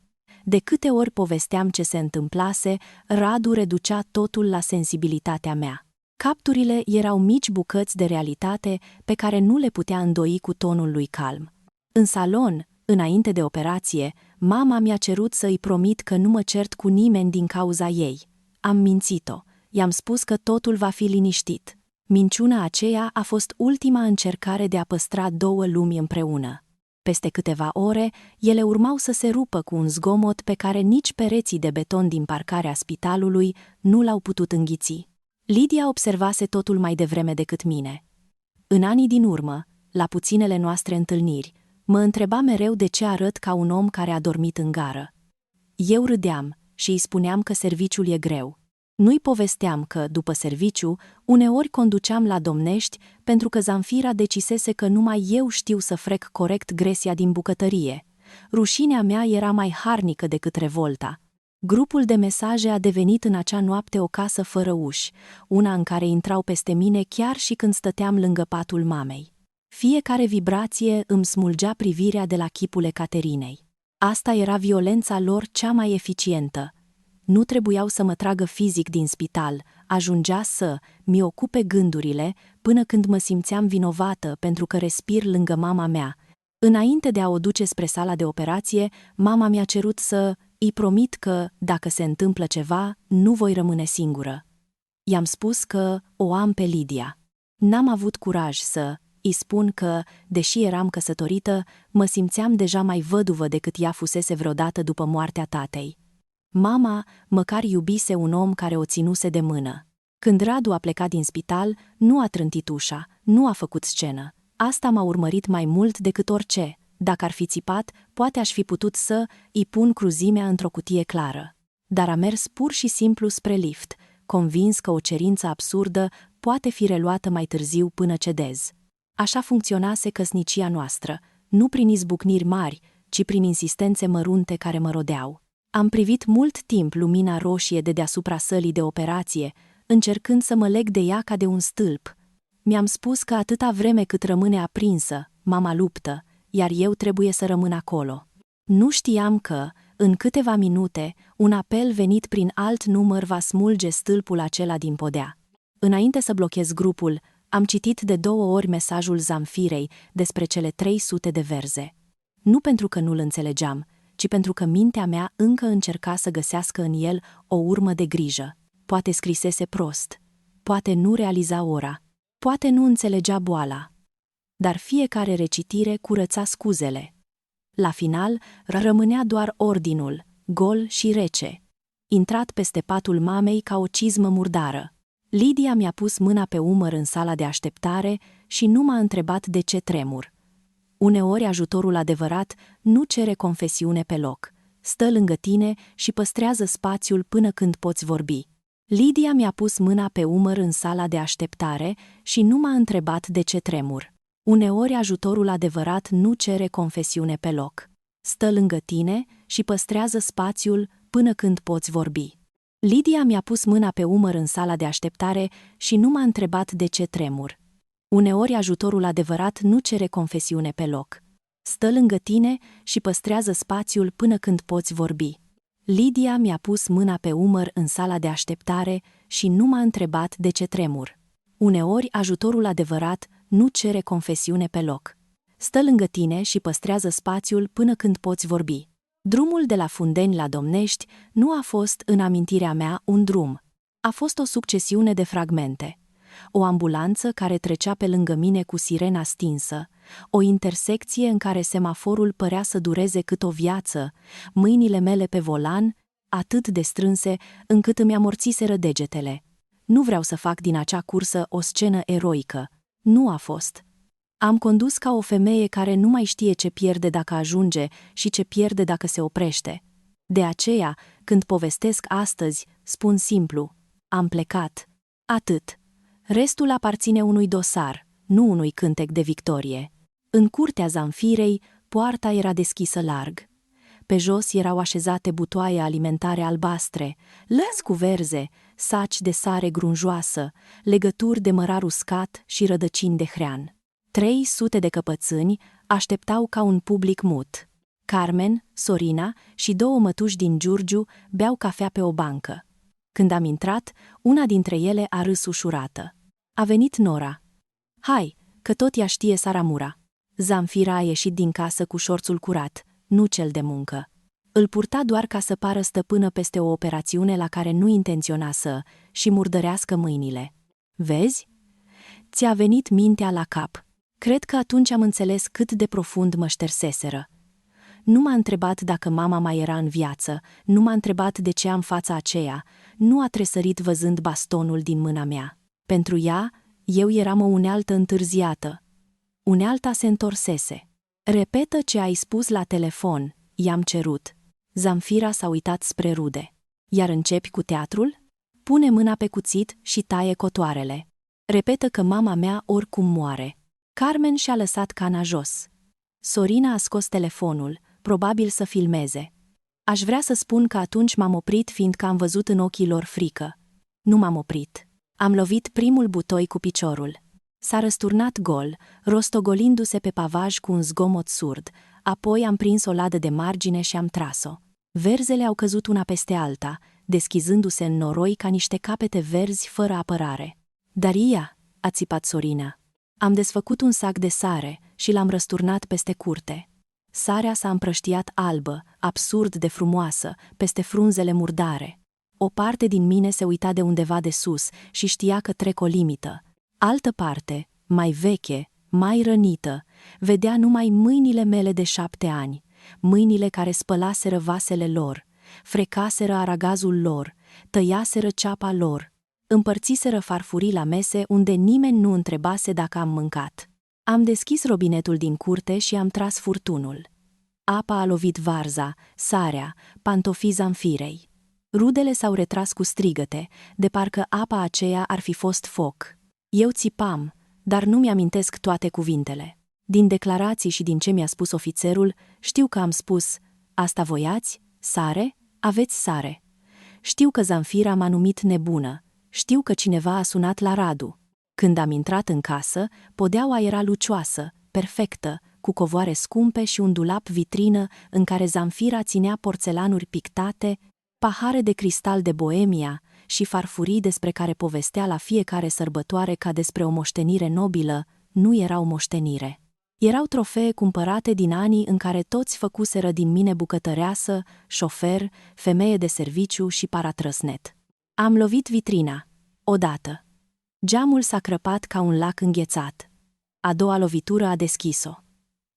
De câte ori povesteam ce se întâmplase, Radu reducea totul la sensibilitatea mea. Capturile erau mici bucăți de realitate pe care nu le putea îndoi cu tonul lui calm. În salon, înainte de operație, mama mi-a cerut să-i promit că nu mă cert cu nimeni din cauza ei. Am mințit-o. I-am spus că totul va fi liniștit. Minciuna aceea a fost ultima încercare de a păstra două lumi împreună. Peste câteva ore, ele urmau să se rupă cu un zgomot pe care nici pereții de beton din parcarea spitalului nu l-au putut înghiți. Lidia observase totul mai devreme decât mine. În anii din urmă, la puținele noastre întâlniri, mă întreba mereu de ce arăt ca un om care a dormit în gară. Eu râdeam și îi spuneam că serviciul e greu. Nu-i povesteam că, după serviciu, uneori conduceam la Domnești pentru că Zamfira decisese că numai eu știu să frec corect gresia din bucătărie. Rușinea mea era mai harnică decât revolta. Grupul de mesaje a devenit în acea noapte o casă fără uși, una în care intrau peste mine chiar și când stăteam lângă patul mamei. Fiecare vibrație îmi smulgea privirea de la chipul Ecaterinei. Asta era violența lor cea mai eficientă. Nu trebuiau să mă tragă fizic din spital, ajungea să mi ocupe gândurile până când mă simțeam vinovată pentru că respir lângă mama mea. Înainte de a o duce spre sala de operație, mama mi-a cerut să Îi promit că, dacă se întâmplă ceva, nu voi rămâne singură. I-am spus că o am pe Lidia. N-am avut curaj să îi spun că, deși eram căsătorită, mă simțeam deja mai văduvă decât ea fusese vreodată după moartea tatei. Mama măcar iubise un om care o ținuse de mână. Când Radu a plecat din spital, nu a trântit ușa, nu a făcut scenă. Asta m-a urmărit mai mult decât orice. Dacă ar fi țipat, poate aș fi putut să îi pun cruzimea într-o cutie clară. Dar a mers pur și simplu spre lift, convins că o cerință absurdă poate fi reluată mai târziu până cedez. Așa funcționase căsnicia noastră, nu prin izbucniri mari, ci prin insistențe mărunte care mă rodeau. Am privit mult timp lumina roșie de deasupra sălii de operație, încercând să mă leg de ea ca de un stâlp. Mi-am spus că atâta vreme cât rămâne aprinsă, mama luptă, iar eu trebuie să rămân acolo. Nu știam că, în câteva minute, un apel venit prin alt număr va smulge stâlpul acela din podea. Înainte să blochez grupul, am citit de 2 ori mesajul Zamfirei despre cele 300 de verze. Nu pentru că nu-l înțelegeam, ci pentru că mintea mea încă încerca să găsească în el o urmă de grijă. Poate scrisese prost, poate nu realiza ora, poate nu înțelegea boala. Dar fiecare recitire curăța scuzele. La final, rămânea doar ordinul, gol și rece, intrat peste patul mamei ca o cizmă murdară. Lidia mi-a pus mâna pe umăr în sala de așteptare și nu m-a întrebat de ce tremur. Uneori ajutorul adevărat nu cere confesiune pe loc, stă lângă tine și păstrează spațiul până când poți vorbi. Lidia mi-a pus mâna pe umăr în sala de așteptare și nu m-a întrebat de ce tremur. Uneori ajutorul adevărat nu cere confesiune pe loc, stă lângă tine și păstrează spațiul până când poți vorbi. Lidia mi-a pus mâna pe umăr în sala de așteptare și nu m-a întrebat de ce tremur. Uneori ajutorul adevărat nu cere confesiune pe loc, stă lângă tine și păstrează spațiul până când poți vorbi. Lidia mi-a pus mâna pe umăr în sala de așteptare și nu m-a întrebat de ce tremur. Uneori ajutorul adevărat nu cere confesiune pe loc, stă lângă tine și păstrează spațiul până când poți vorbi. Drumul de la Fundeni la Domnești nu a fost în amintirea mea un drum. A fost o succesiune de fragmente. O ambulanță care trecea pe lângă mine cu sirena stinsă, o intersecție în care semaforul părea să dureze cât o viață, mâinile mele pe volan, atât de strânse încât îmi amorțiseră degetele. Nu vreau să fac din acea cursă o scenă eroică. Nu a fost. Am condus ca o femeie care nu mai știe ce pierde dacă ajunge și ce pierde dacă se oprește. De aceea, când povestesc astăzi, spun simplu: am plecat. Atât. Restul aparține unui dosar, nu unui cântec de victorie. În curtea Zamfirei, poarta era deschisă larg. Pe jos erau așezate butoaie alimentare albastre, lăzi cu verze, saci de sare grunjoasă, legături de mărar uscat și rădăcini de hrean. 300 de căpățâni așteptau ca un public mut. Carmen, Sorina și 2 mătuși din Giurgiu beau cafea pe o bancă. Când am intrat, una dintre ele a râs ușurată. A venit Nora. Hai, că tot ea știe Saramura. Zamfira a ieșit din casă cu șorțul curat, nu cel de muncă. Îl purta doar ca să pară stăpână peste o operațiune la care nu intenționa să și murdărească mâinile. Vezi? Ți-a venit mintea la cap. Cred că atunci am înțeles cât de profund mă șterseseră. Nu m-a întrebat dacă mama mai era în viață, nu m-a întrebat de ce am fața aceea, nu a tresărit văzând bastonul din mâna mea. Pentru ea, eu eram o unealtă întârziată. Unealta se întorsese. Repetă ce ai spus la telefon, i-am cerut. Zamfira s-a uitat spre rude. Iar începi cu teatrul? Pune mâna pe cuțit și taie cotoarele. Repetă că mama mea oricum moare. Carmen și-a lăsat cana jos. Sorina a scos telefonul, probabil să filmeze. Aș vrea să spun că atunci m-am oprit fiindcă am văzut în ochii lor frică. Nu m-am oprit. Am lovit primul butoi cu piciorul. S-a răsturnat gol, rostogolindu-se pe pavaj cu un zgomot surd, apoi am prins o ladă de margine și am tras-o. Verzele au căzut una peste alta, deschizându-se în noroi ca niște capete verzi fără apărare. Daria, a țipat Sorina. Am desfăcut un sac de sare și l-am răsturnat peste curte. Sarea s-a împrăștiat albă, absurd de frumoasă, peste frunzele murdare. O parte din mine se uita de undeva de sus și știa că trec o limită. Altă parte, mai veche, mai rănită, vedea numai mâinile mele de 7 ani, mâinile care spălaseră vasele lor, frecaseră aragazul lor, tăiaseră ceapa lor, împărțiseră farfurii la mese unde nimeni nu întrebase dacă am mâncat. Am deschis robinetul din curte și am tras furtunul. Apa a lovit varza, sarea, pantofii Zamfirei. Rudele s-au retras cu strigăte, de parcă apa aceea ar fi fost foc. Eu țipam, dar nu mi-amintesc toate cuvintele. Din declarații și din ce mi-a spus ofițerul, știu că am spus: "Asta voiați? Sare? Aveți sare." Știu că Zamfira m-a numit nebună. Știu că cineva a sunat la Radu. Când am intrat în casă, podeaua era lucioasă, perfectă, cu covoare scumpe și un dulap vitrină în care Zamfira ținea porțelanuri pictate, pahare de cristal de Boemia și farfurii despre care povestea la fiecare sărbătoare ca despre o moștenire nobilă. Nu erau moștenire. Erau trofee cumpărate din anii în care toți făcuseră din mine bucătăreasă, șofer, femeie de serviciu și paratrăsnet. Am lovit vitrina. Odată. Geamul s-a crăpat ca un lac înghețat. A doua lovitură a deschis-o.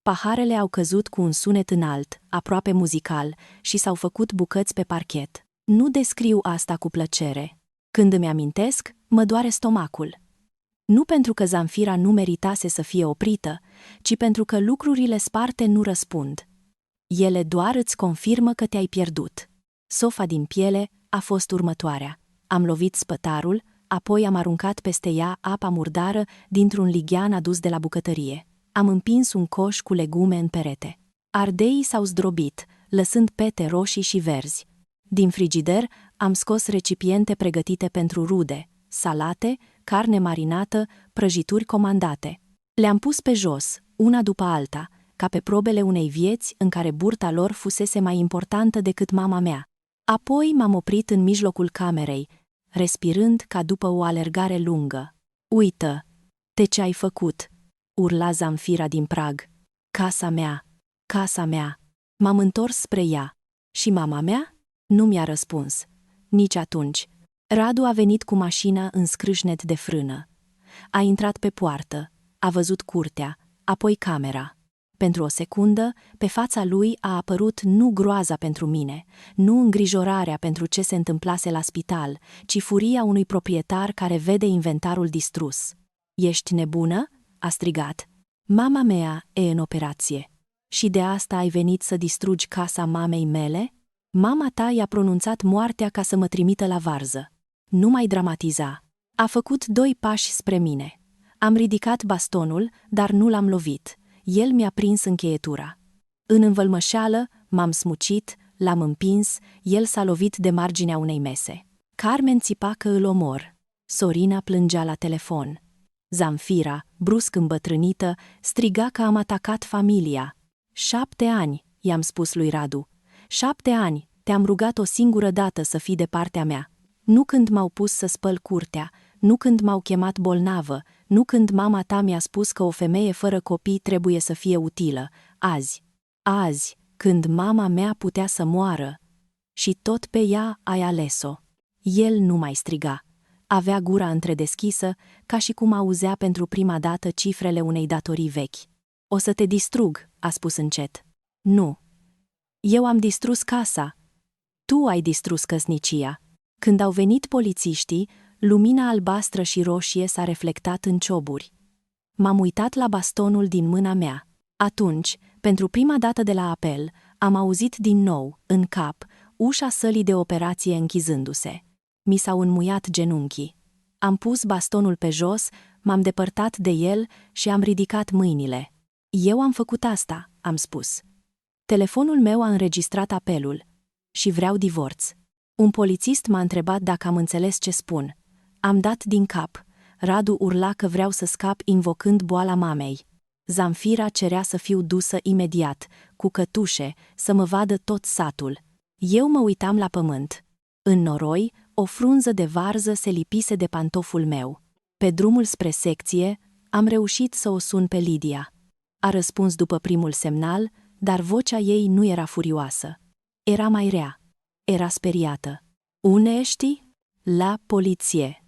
Paharele au căzut cu un sunet înalt, aproape muzical, și s-au făcut bucăți pe parchet. Nu descriu asta cu plăcere. Când îmi amintesc, mă doare stomacul. Nu pentru că Zamfira nu meritase să fie oprită, ci pentru că lucrurile sparte nu răspund. Ele doar îți confirmă că te-ai pierdut. Sofa din piele a fost următoarea. Am lovit spătarul, apoi am aruncat peste ea apa murdară dintr-un lighean adus de la bucătărie. Am împins un coș cu legume în perete. Ardeii s-au zdrobit, lăsând pete roșii și verzi. Din frigider am scos recipiente pregătite pentru rude, salate, carne marinată, prăjituri comandate. Le-am pus pe jos, una după alta, ca pe probele unei vieți în care burta lor fusese mai importantă decât mama mea. Apoi m-am oprit în mijlocul camerei, respirând ca după o alergare lungă. "Uită! Ce ai făcut?" urla Zamfira din prag. "Casa mea! Casa mea!" M-am întors spre ea. "Și mama mea?" Nu mi-a răspuns. Nici atunci. Radu a venit cu mașina în scrâșnet de frână. A intrat pe poartă, a văzut curtea, apoi camera. Pentru o secundă, pe fața lui a apărut nu groaza pentru mine, nu îngrijorarea pentru ce se întâmplase la spital, ci furia unui proprietar care vede inventarul distrus. "Ești nebună?" a strigat. "Mama mea e în operație. Și de asta ai venit să distrugi casa mamei mele? Mama ta i-a pronunțat moartea ca să mă trimită la varză." Nu mai dramatiza. A făcut 2 pași spre mine. Am ridicat bastonul, dar nu l-am lovit. El mi-a prins încheietura. În învălmășeală, m-am smucit, l-am împins, el s-a lovit de marginea unei mese. Carmen țipa că îl omor. Sorina plângea la telefon. Zamfira, brusc îmbătrânită, striga că am atacat familia. 7 ani, i-am spus lui Radu. 7 ani, te-am rugat o singură dată să fii de partea mea. Nu când m-au pus să spăl curtea, nu când m-au chemat bolnavă, nu când mama ta mi-a spus că o femeie fără copii trebuie să fie utilă. Azi, când mama mea putea să moară. Și tot pe ea ai ales-o." El nu mai striga. Avea gura întredeschisă, ca și cum auzea pentru prima dată cifrele unei datorii vechi. "O să te distrug," a spus încet. "Nu. Eu am distrus casa. Tu ai distrus căsnicia." Când au venit polițiștii, lumina albastră și roșie s-a reflectat în cioburi. M-am uitat la bastonul din mâna mea. Atunci, pentru prima dată de la apel, am auzit din nou, în cap, ușa sălii de operație închizându-se. Mi s-au înmuiat genunchii. Am pus bastonul pe jos, m-am depărtat de el și am ridicat mâinile. "Eu am făcut asta," am spus. Telefonul meu a înregistrat apelul. "Și vreau divorț." Un polițist m-a întrebat dacă am înțeles ce spun. Am dat din cap. Radu urla că vreau să scap invocând boala mamei. Zamfira cerea să fiu dusă imediat, cu cătușe, să mă vadă tot satul. Eu mă uitam la pământ. În noroi, o frunză de varză se lipise de pantoful meu. Pe drumul spre secție, am reușit să o sun pe Lidia. A răspuns după primul semnal, dar vocea ei nu era furioasă. Era mai rea. Era speriată. Une ești? La poliție.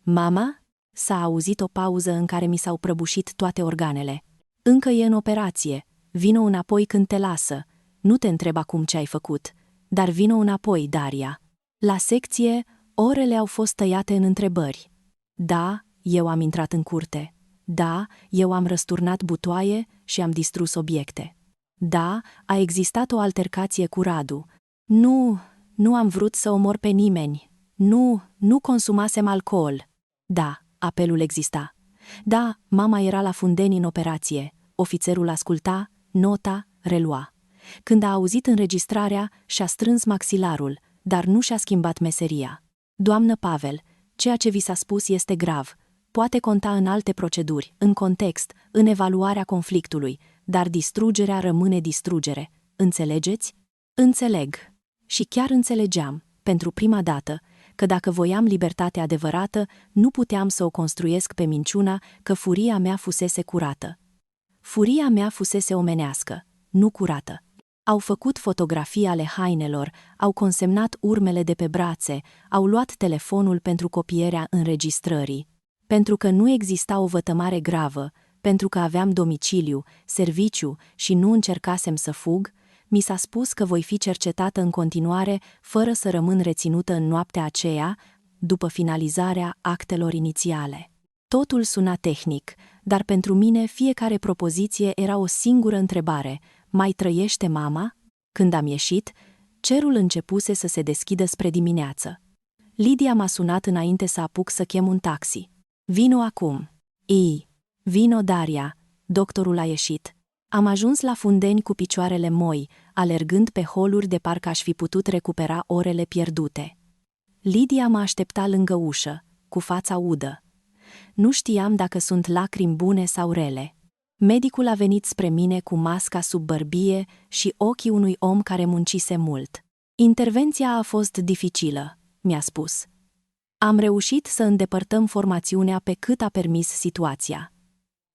Mama? S-a auzit o pauză în care mi s-au prăbușit toate organele. Încă e în operație. Vino înapoi când te lasă. Nu te întreb acum ce ai făcut. Dar vino înapoi, Daria. La secție, orele au fost tăiate în întrebări. Da, eu am intrat în curte. Da, eu am răsturnat butoaie și am distrus obiecte. Da, a existat o altercație cu Radu. Nu am vrut să omor pe nimeni. Nu consumasem alcool. Da, apelul exista. Da, mama era la Fundeni în operație. Ofițerul asculta, nota, relua. Când a auzit înregistrarea, și-a strâns maxilarul, dar nu și-a schimbat meseria. Doamnă Pavel, ceea ce vi s-a spus este grav. Poate conta în alte proceduri, în context, în evaluarea conflictului, dar distrugerea rămâne distrugere. Înțelegeți? Înțeleg. Și chiar înțelegeam, pentru prima dată, că dacă voiam libertate adevărată, nu puteam să o construiesc pe minciuna că furia mea fusese curată. Furia mea fusese omenească, nu curată. Au făcut fotografii ale hainelor, au consemnat urmele de pe brațe, au luat telefonul pentru copierea înregistrării. Pentru că nu exista o vătămare gravă, pentru că aveam domiciliu, serviciu și nu încercasem să fug, mi s-a spus că voi fi cercetată în continuare fără să rămân reținută în noaptea aceea, după finalizarea actelor inițiale. Totul suna tehnic, dar pentru mine fiecare propoziție era o singură întrebare: mai trăiește mama? Când am ieșit, cerul începuse să se deschidă spre dimineață. Lidia m-a sunat înainte să apuc să chem un taxi. Vino acum. Vino, Daria. Doctorul a ieșit. Am ajuns la Fundeni cu picioarele moi, alergând pe holuri de parcă aș fi putut recupera orele pierdute. Lidia mă aștepta lângă ușă, cu fața udă. Nu știam dacă sunt lacrimi bune sau rele. Medicul a venit spre mine cu masca sub bărbie și ochii unui om care muncise mult. Intervenția a fost dificilă, mi-a spus. Am reușit să îndepărtăm formațiunea pe cât a permis situația.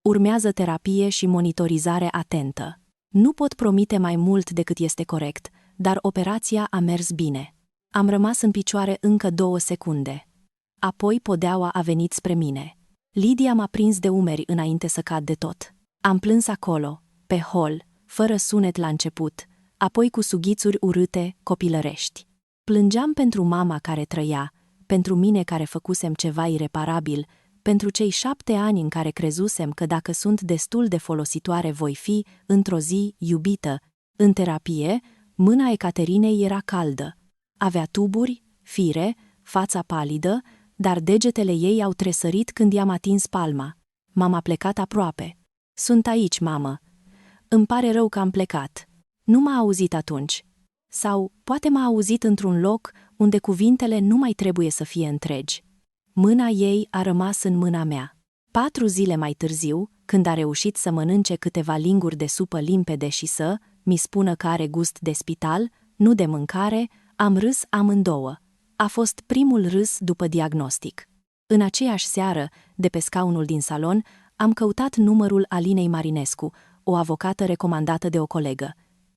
Urmează terapie și monitorizare atentă. Nu pot promite mai mult decât este corect, dar operația a mers bine. Am rămas în picioare încă 2 secunde. Apoi podeaua a venit spre mine. Lidia m-a prins de umeri înainte să cad de tot. Am plâns acolo, pe hol, fără sunet la început, apoi cu sughițuri urâte, copilărești. Plângeam pentru mama care trăia, pentru mine care făcusem ceva ireparabil, pentru cei 7 ani în care crezusem că dacă sunt destul de folositoare voi fi, într-o zi, iubită. În terapie, mâna Ecaterinei era caldă. Avea tuburi, fire, fața palidă, dar degetele ei au tresărit când i-am atins palma. M-am plecat aproape. Sunt aici, mamă. Îmi pare rău că am plecat. Nu m-a auzit atunci. Sau poate m-a auzit într-un loc unde cuvintele nu mai trebuie să fie întregi. Mâna ei a rămas în mâna mea. 4 zile mai târziu, când a reușit să mănânce câteva linguri de supă limpede și să mi spună că are gust de spital, nu de mâncare, am râs amândouă. A fost primul râs după diagnostic. În aceeași seară, de pe scaunul din salon, am căutat numărul Alinei Marinescu, o avocată recomandată de o colegă.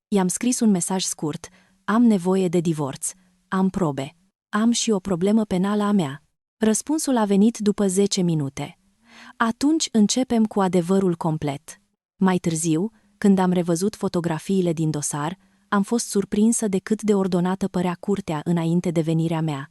I-am scris un mesaj scurt: am nevoie de divorț, am probe, am și o problemă penală a mea. Răspunsul a venit după 10 minute. Atunci începem cu adevărul complet. Mai târziu, când am revăzut fotografiile din dosar, am fost surprinsă de cât de ordonată părea curtea înainte de venirea mea.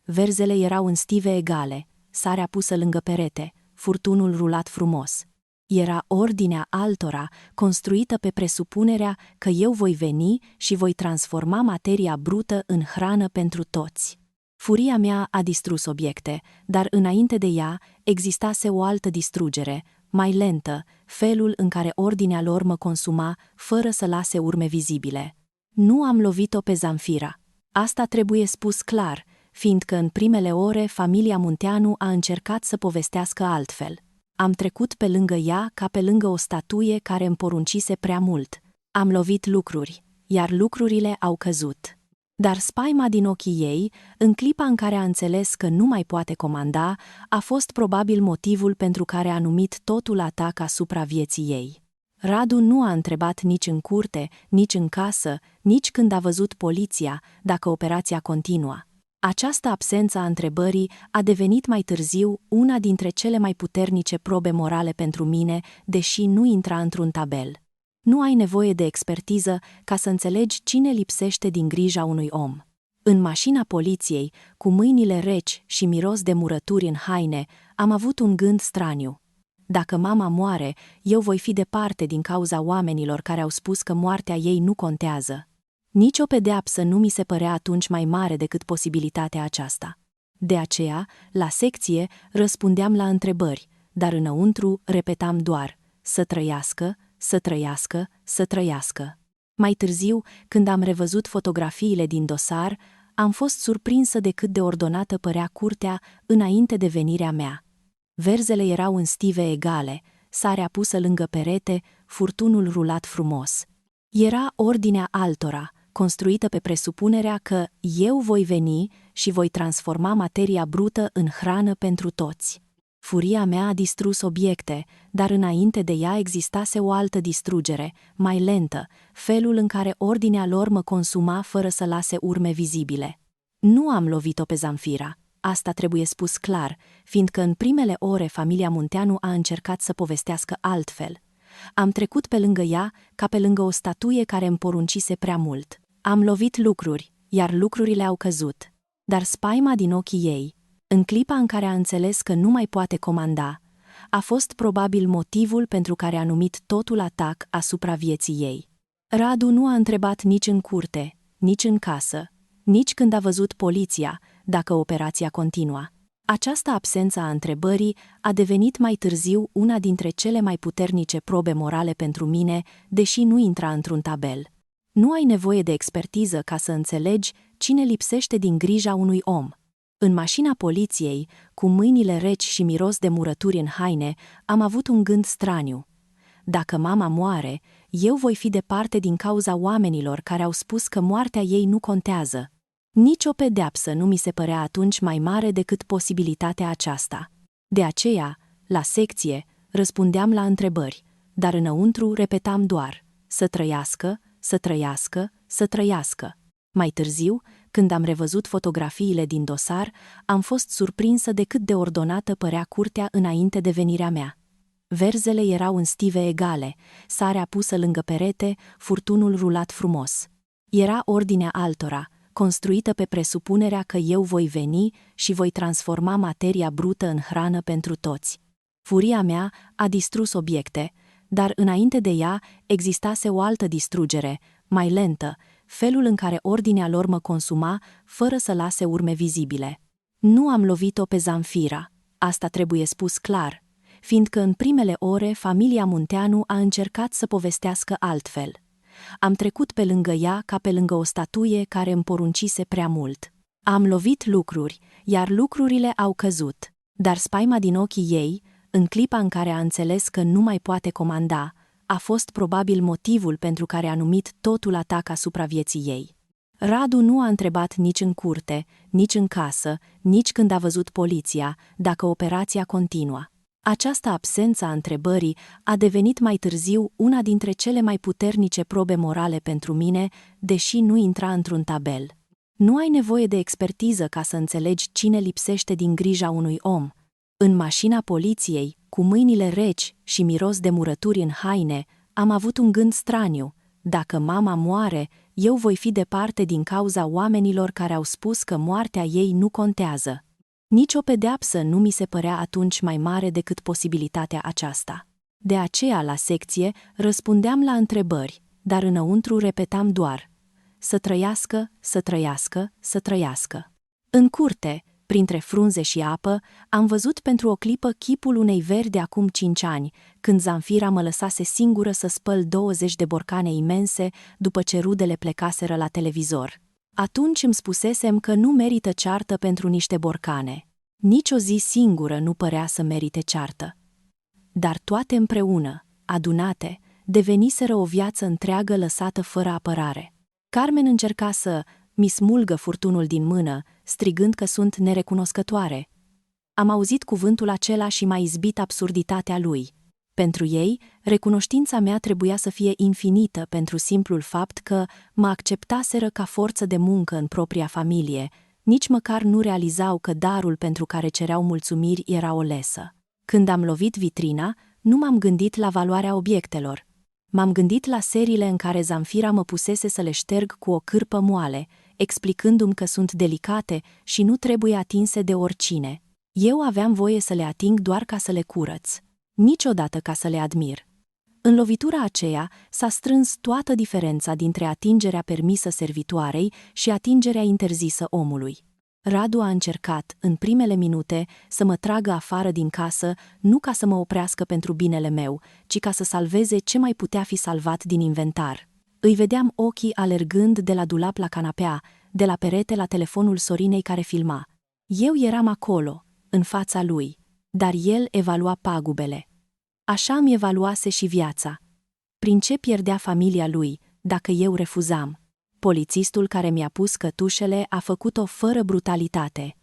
Verzele erau în stive egale, sarea pusă lângă perete, furtunul rulat frumos. Era ordinea altora, construită pe presupunerea că eu voi veni și voi transforma materia brută în hrană pentru toți. Furia mea a distrus obiecte, dar înainte de ea existase o altă distrugere, mai lentă, felul în care ordinea lor mă consuma fără să lase urme vizibile. Nu am lovit-o pe Zamfira. Asta trebuie spus clar, fiindcă în primele ore familia Munteanu a încercat să povestească altfel. Am trecut pe lângă ea ca pe lângă o statuie care îmi poruncise prea mult. Am lovit lucruri, iar lucrurile au căzut. Dar spaima din ochii ei, în clipa în care a înțeles că nu mai poate comanda, a fost probabil motivul pentru care a numit totul atac asupra vieții ei. Radu nu a întrebat nici în curte, nici în casă, nici când a văzut poliția, dacă operația continua. Această absență a întrebării a devenit mai târziu una dintre cele mai puternice probe morale pentru mine, deși nu intra într-un tabel. Nu ai nevoie de expertiză ca să înțelegi cine lipsește din grija unui om. În mașina poliției, cu mâinile reci și miros de murături în haine, am avut un gând straniu. Dacă mama moare, eu voi fi departe din cauza oamenilor care au spus că moartea ei nu contează. Nici o pedeapsă nu mi se părea atunci mai mare decât posibilitatea aceasta. De aceea, la secție, răspundeam la întrebări, dar înăuntru repetam doar: să trăiască, să trăiască, să trăiască. Mai târziu, când am revăzut fotografiile din dosar, am fost surprinsă de cât de ordonată părea curtea înainte de venirea mea. Verzele erau în stive egale, sarea pusă lângă perete, furtunul rulat frumos. Era ordinea altora, construită pe presupunerea că eu voi veni și voi transforma materia brută în hrană pentru toți. Furia mea a distrus obiecte, dar înainte de ea existase o altă distrugere, mai lentă, felul în care ordinea lor mă consuma fără să lase urme vizibile. Nu am lovit-o pe Zamfira, asta trebuie spus clar, fiindcă în primele ore familia Munteanu a încercat să povestească altfel. Am trecut pe lângă ea ca pe lângă o statuie care îmi poruncise prea mult. Am lovit lucruri, iar lucrurile au căzut. Dar spaima din ochii ei, în clipa în care a înțeles că nu mai poate comanda, a fost probabil motivul pentru care a numit totul atac asupra vieții ei. Radu nu a întrebat nici în curte, nici în casă, nici când a văzut poliția, dacă operația continua. Această absență a întrebării a devenit mai târziu una dintre cele mai puternice probe morale pentru mine, deși nu intra într-un tabel. Nu ai nevoie de expertiză ca să înțelegi cine lipsește din grija unui om. În mașina poliției, cu mâinile reci și miros de murături în haine, am avut un gând straniu. Dacă mama moare, eu voi fi departe din cauza oamenilor care au spus că moartea ei nu contează. Nici o pedeapsă nu mi se părea atunci mai mare decât posibilitatea aceasta. De aceea, la secție, răspundeam la întrebări, dar înăuntru repetam doar: să trăiască, să trăiască, să trăiască. Mai târziu, când am revăzut fotografiile din dosar, am fost surprinsă de cât de ordonată părea curtea înainte de venirea mea. Verzele erau în stive egale, sarea pusă lângă perete, furtunul rulat frumos. Era ordinea altora, construită pe presupunerea că eu voi veni și voi transforma materia brută în hrană pentru toți. Furia mea a distrus obiecte, dar înainte de ea existase o altă distrugere, mai lentă, felul în care ordinea lor mă consuma fără să lase urme vizibile. Nu am lovit-o pe Zamfira, asta trebuie spus clar, fiindcă în primele ore familia Munteanu a încercat să povestească altfel. Am trecut pe lângă ea ca pe lângă o statuie care îmi poruncise prea mult. Am lovit lucruri, iar lucrurile au căzut, dar spaima din ochii ei, în clipa în care a înțeles că nu mai poate comanda, a fost probabil motivul pentru care a numit totul atac asupra vieții ei. Radu nu a întrebat nici în curte, nici în casă, nici când a văzut poliția, dacă operația continua. Această absență a întrebării a devenit mai târziu una dintre cele mai puternice probe morale pentru mine, deși nu intra într-un tabel. Nu ai nevoie de expertiză ca să înțelegi cine lipsește din grija unui om. În mașina poliției, cu mâinile reci și miros de murături în haine, am avut un gând straniu. Dacă mama moare, eu voi fi departe din cauza oamenilor care au spus că moartea ei nu contează. Nici o pedeapsă nu mi se părea atunci mai mare decât posibilitatea aceasta. De aceea, la secție, răspundeam la întrebări, dar înăuntru repetam doar: să trăiască, să trăiască, să trăiască. În curte, printre frunze și apă, am văzut pentru o clipă chipul unei veri de acum 5 ani, când Zamfira mă lăsase singură să spăl 20 de borcane imense după ce rudele plecaseră la televizor. Atunci îmi spusesem că nu merită ceartă pentru niște borcane. Nici o zi singură nu părea să merite ceartă. Dar toate împreună, adunate, deveniseră o viață întreagă lăsată fără apărare. Carmen încerca să mi smulgă furtunul din mână, strigând că sunt nerecunoscătoare. Am auzit cuvântul acela și m-a izbit absurditatea lui. Pentru ei, recunoștința mea trebuia să fie infinită pentru simplul fapt că mă acceptaseră ca forță de muncă în propria familie, nici măcar nu realizau că darul pentru care cereau mulțumiri era o lesă. Când am lovit vitrina, nu m-am gândit la valoarea obiectelor. M-am gândit la seriile în care Zamfira mă pusese să le șterg cu o cârpă moale, explicându-mi că sunt delicate și nu trebuie atinse de oricine. Eu aveam voie să le ating doar ca să le curăț, niciodată ca să le admir. În lovitura aceea s-a strâns toată diferența dintre atingerea permisă servitoarei și atingerea interzisă omului. Radu a încercat, în primele minute, să mă tragă afară din casă, nu ca să mă oprească pentru binele meu, ci ca să salveze ce mai putea fi salvat din inventar. Îi vedeam ochii alergând de la dulap la canapea, de la perete la telefonul Sorinei care filma. Eu eram acolo, în fața lui, dar el evalua pagubele. Așa îmi evaluase și viața. Prin ce pierdea familia lui, dacă eu refuzam? Polițistul care mi-a pus cătușele a făcut-o fără brutalitate.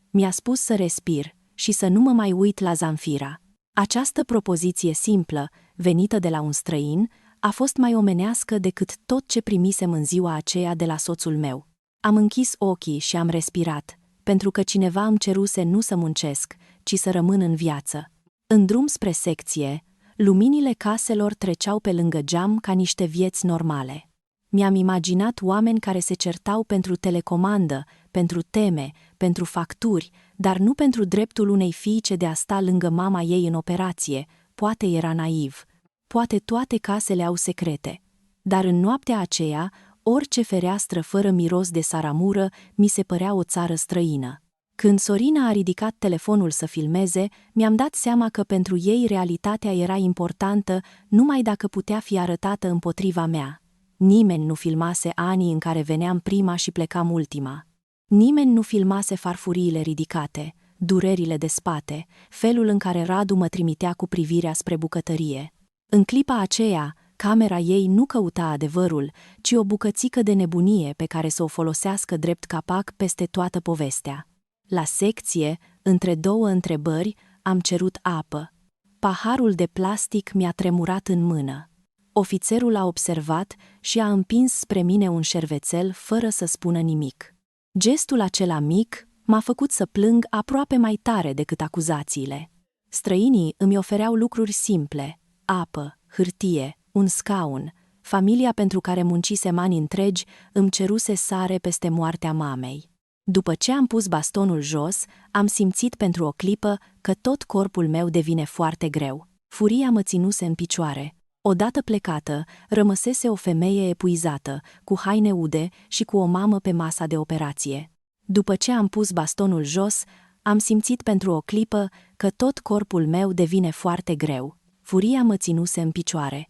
Mi-a spus să respir și să nu mă mai uit la Zamfira. Această propoziție simplă, venită de la un străin, a fost mai omenească decât tot ce primisem în ziua aceea de la soțul meu. Am închis ochii și am respirat, pentru că cineva îmi ceruse nu să muncesc, ci să rămân în viață. În drum spre secție, luminile caselor treceau pe lângă geam ca niște vieți normale. Mi-am imaginat oameni care se certau pentru telecomandă, pentru teme, pentru facturi, dar nu pentru dreptul unei fiice de a sta lângă mama ei în operație. Poate era naiv. Poate toate casele au secrete. Dar în noaptea aceea, orice fereastră fără miros de saramură mi se părea o țară străină. Când Sorina a ridicat telefonul să filmeze, mi-am dat seama că pentru ei realitatea era importantă numai dacă putea fi arătată împotriva mea. Nimeni nu filmase anii în care veneam prima și plecam ultima. Nimeni nu filmase farfuriile ridicate, durerile de spate, felul în care Radu mă trimitea cu privirea spre bucătărie. În clipa aceea, camera ei nu căuta adevărul, ci o bucățică de nebunie pe care să o folosească drept capac peste toată povestea. La secție, între două întrebări, am cerut apă. Paharul de plastic mi-a tremurat în mână. Ofițerul a observat și a împins spre mine un șervețel fără să spună nimic. Gestul acela mic m-a făcut să plâng aproape mai tare decât acuzațiile. Străinii îmi ofereau lucruri simple: apă, hârtie, un scaun. Familia pentru care muncisem ani întregi îmi ceruse sare peste moartea mamei. După ce am pus bastonul jos, am simțit pentru o clipă că tot corpul meu devine foarte greu. Furia mă ținuse în picioare. Odată plecată, rămăsese o femeie epuizată, cu haine ude și cu o mamă pe masa de operație. După ce am pus bastonul jos, am simțit pentru o clipă că tot corpul meu devine foarte greu. Furia mă ținuse în picioare.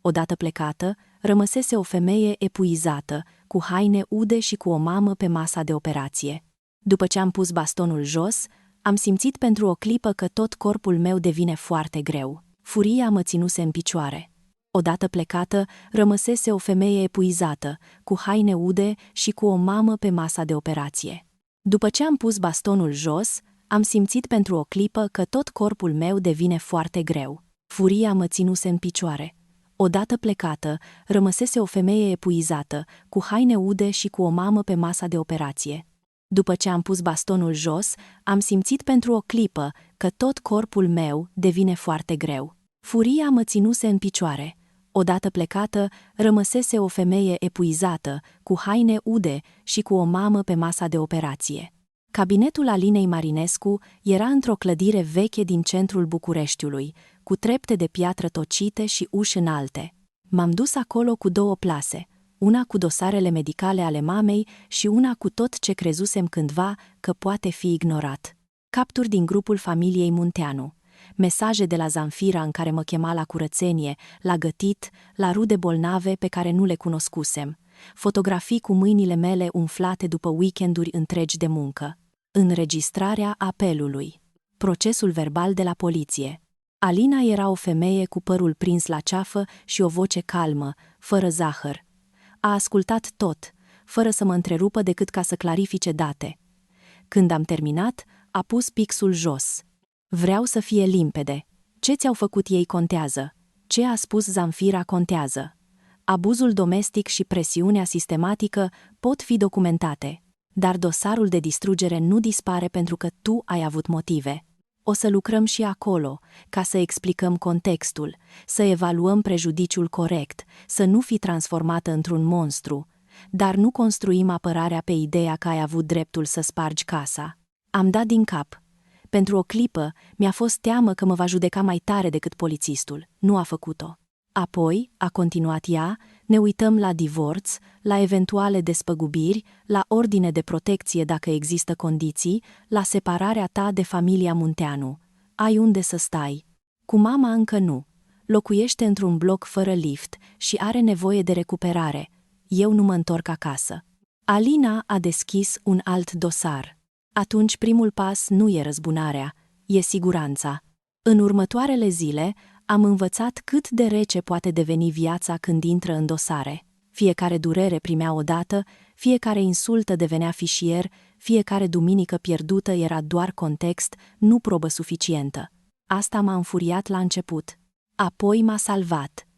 Odată plecată, rămăsese o femeie epuizată, cu haine ude și cu o mamă pe masa de operație. După ce am pus bastonul jos, am simțit pentru o clipă că tot corpul meu devine foarte greu. Furia mă ținuse în picioare. Odată plecată, rămăsese o femeie epuizată, cu haine ude și cu o mamă pe masa de operație. După ce am pus bastonul jos, am simțit pentru o clipă că tot corpul meu devine foarte greu. Furia mă ținuse în picioare. Odată plecată, rămăsese o femeie epuizată, cu haine ude și cu o mamă pe masa de operație. După ce am pus bastonul jos, am simțit pentru o clipă că tot corpul meu devine foarte greu. Furia mă ținuse în picioare. Odată plecată, rămăsese o femeie epuizată, cu haine ude și cu o mamă pe masa de operație. Cabinetul Alinei Marinescu era într-o clădire veche din centrul Bucureștiului, cu trepte de piatră tocite și uși înalte. M-am dus acolo cu două plase, una cu dosarele medicale ale mamei și una cu tot ce crezusem cândva că poate fi ignorat. Capturi din grupul familiei Munteanu, mesaje de la Zamfira în care mă chema la curățenie, la gătit, la rude bolnave pe care nu le cunoscusem, fotografii cu mâinile mele umflate după weekenduri întregi de muncă, înregistrarea apelului, procesul verbal de la poliție. Alina era o femeie cu părul prins la ceafă și o voce calmă, fără zahăr. A ascultat tot, fără să mă întrerupă decât ca să clarifice date. Când am terminat, a pus pixul jos. Vreau să fie limpede. Ce ți-au făcut ei contează. Ce a spus Zamfira contează. Abuzul domestic și presiunea sistematică pot fi documentate, dar dosarul de distrugere nu dispare pentru că tu ai avut motive. O să lucrăm și acolo, ca să explicăm contextul, să evaluăm prejudiciul corect, să nu fi transformată într-un monstru, dar nu construim apărarea pe ideea că ai avut dreptul să spargi casa. Am dat din cap. Pentru o clipă, mi-a fost teamă că mă va judeca mai tare decât polițistul. Nu a făcut-o. Apoi, a continuat ea, ne uităm la divorț, la eventuale despăgubiri, la ordine de protecție dacă există condiții, la separarea ta de familia Munteanu. Ai unde să stai. Cu mama încă nu. Locuiește într-un bloc fără lift și are nevoie de recuperare. Eu nu mă întorc acasă. Alina a deschis un alt dosar. Atunci primul pas nu e răzbunarea, e siguranța. În următoarele zile am învățat cât de rece poate deveni viața când intră în dosare. Fiecare durere primea odată, fiecare insultă devenea fișier, fiecare duminică pierdută era doar context, nu probă suficientă. Asta m-a înfuriat la început. Apoi m-a salvat.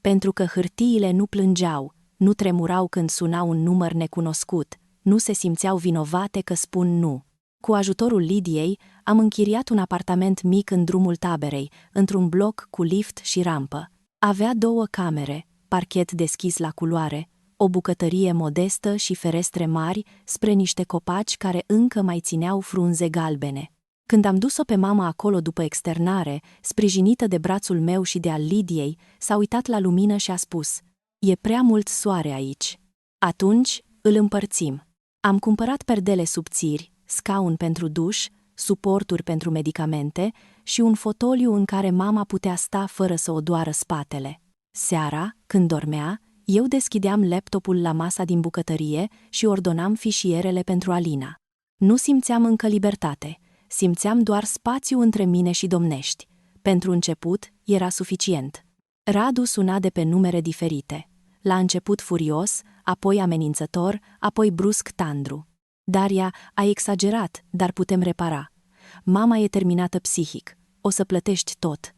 Pentru că hârtiile nu plângeau, nu tremurau când suna un număr necunoscut, nu se simțeau vinovate că spun nu. Cu ajutorul Lidiei, am închiriat un apartament mic în drumul taberei, într-un bloc cu lift și rampă. Avea 2 camere, parchet deschis la culoare, o bucătărie modestă și ferestre mari spre niște copaci care încă mai țineau frunze galbene. Când am dus-o pe mama acolo după externare, sprijinită de brațul meu și de al Lidiei, s-a uitat la lumină și a spus: "E prea mult soare aici." Atunci îl împărțim. Am cumpărat perdele subțiri, scaun pentru duș, suporturi pentru medicamente și un fotoliu în care mama putea sta fără să o doară spatele. Seara, când dormea, eu deschideam laptopul la masa din bucătărie și ordonam fișierele pentru Alina. Nu simțeam încă libertate, simțeam doar spațiu între mine și Domnești. Pentru început, era suficient. Radu suna de pe numere diferite. La început furios, apoi amenințător, apoi brusc tandru. "Daria, ai exagerat, dar putem repara. Mama e terminată psihic. O să plătești tot.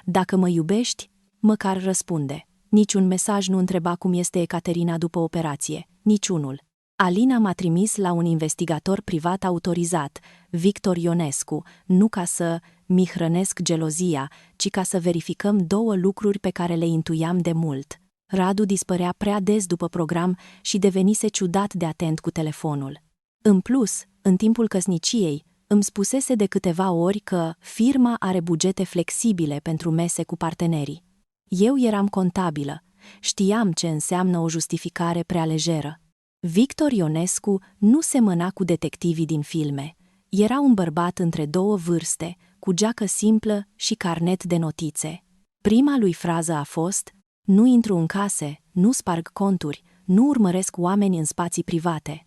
Dacă mă iubești, măcar răspunde." Niciun mesaj nu întreba cum este Ecaterina după operație. Niciunul. Alina m-a trimis la un investigator privat autorizat, Victor Ionescu, nu ca să mi hrănesc gelozia, ci ca să verificăm 2 lucruri pe care le intuiam de mult. Radu dispărea prea des după program și devenise ciudat de atent cu telefonul. În plus, în timpul căsniciei, îmi spusese de câteva ori că firma are bugete flexibile pentru mese cu partenerii. Eu eram contabilă, știam ce înseamnă o justificare prea lejeră. Victor Ionescu nu semăna cu detectivii din filme. Era un bărbat între 2 vârste, cu geacă simplă și carnet de notițe. Prima lui frază a fost: "Nu intru în case, nu sparg conturi, nu urmăresc oameni în spații private.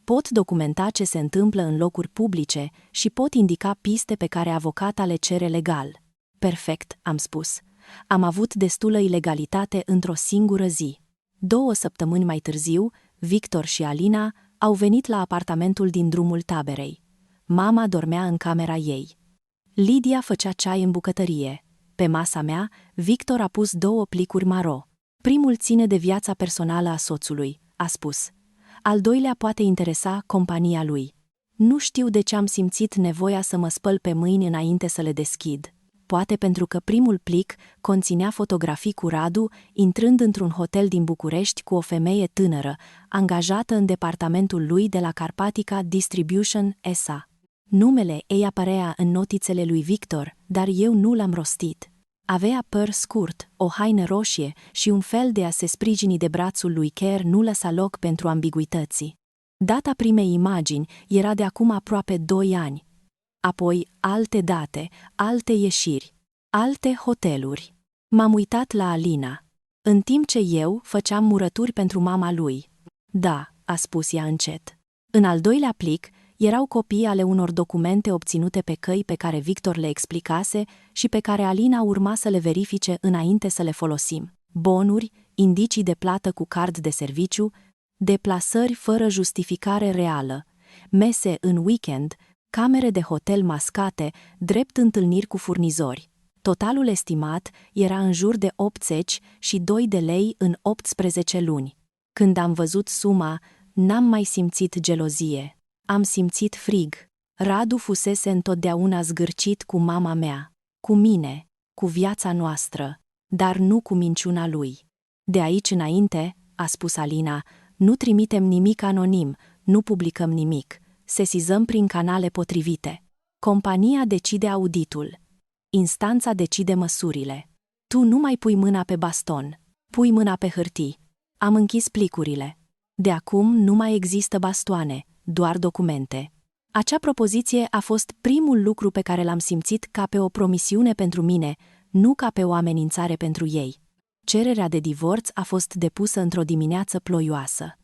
Pot documenta ce se întâmplă în locuri publice și pot indica piste pe care avocata le cere legal." "Perfect," am spus. Am avut destulă ilegalitate într-o singură zi. 2 săptămâni mai târziu, Victor și Alina au venit la apartamentul din drumul taberei. Mama dormea în camera ei. Lidia făcea ceai în bucătărie. Pe masa mea, Victor a pus 2 plicuri maro. "Primul ține de viața personală a soțului," a spus. "Al doilea poate interesa compania lui." Nu știu de ce am simțit nevoia să mă spăl pe mâini înainte să le deschid. Poate pentru că primul plic conținea fotografii cu Radu intrând într-un hotel din București cu o femeie tânără, angajată în departamentul lui de la Carpatica Distribution S.A. Numele ei apărea în notițele lui Victor, dar eu nu l-am rostit. Avea păr scurt, o haină roșie și un fel de a se sprijini de brațul lui Kerr nu lăsa loc pentru ambiguității. Data primei imagini era de acum aproape 2 ani. Apoi alte date, alte ieșiri, alte hoteluri. M-am uitat la Alina, în timp ce eu făceam murături pentru mama lui. "Da," a spus ea încet. În al doilea plic erau copii ale unor documente obținute pe căi pe care Victor le explicase și pe care Alina urma să le verifice înainte să le folosim. Bonuri, indicii de plată cu card de serviciu, deplasări fără justificare reală, mese în weekend, camere de hotel mascate, drept întâlniri cu furnizori. Totalul estimat era în jur de 82 de lei în 18 luni. Când am văzut suma, n-am mai simțit gelozie. Am simțit frig. Radu fusese întotdeauna zgârcit cu mama mea, cu mine, cu viața noastră, dar nu cu minciuna lui. De aici înainte, a spus Alina, nu trimitem nimic anonim, nu publicăm nimic, sesizăm prin canale potrivite. Compania decide auditul. Instanța decide măsurile. Tu nu mai pui mâna pe baston, pui mâna pe hârtii. Am închis plicurile. De acum nu mai există bastoane, doar documente. Acea propoziție a fost primul lucru pe care l-am simțit ca pe o promisiune pentru mine, nu ca pe o amenințare pentru ei. Cererea de divorț a fost depusă într-o dimineață ploioasă.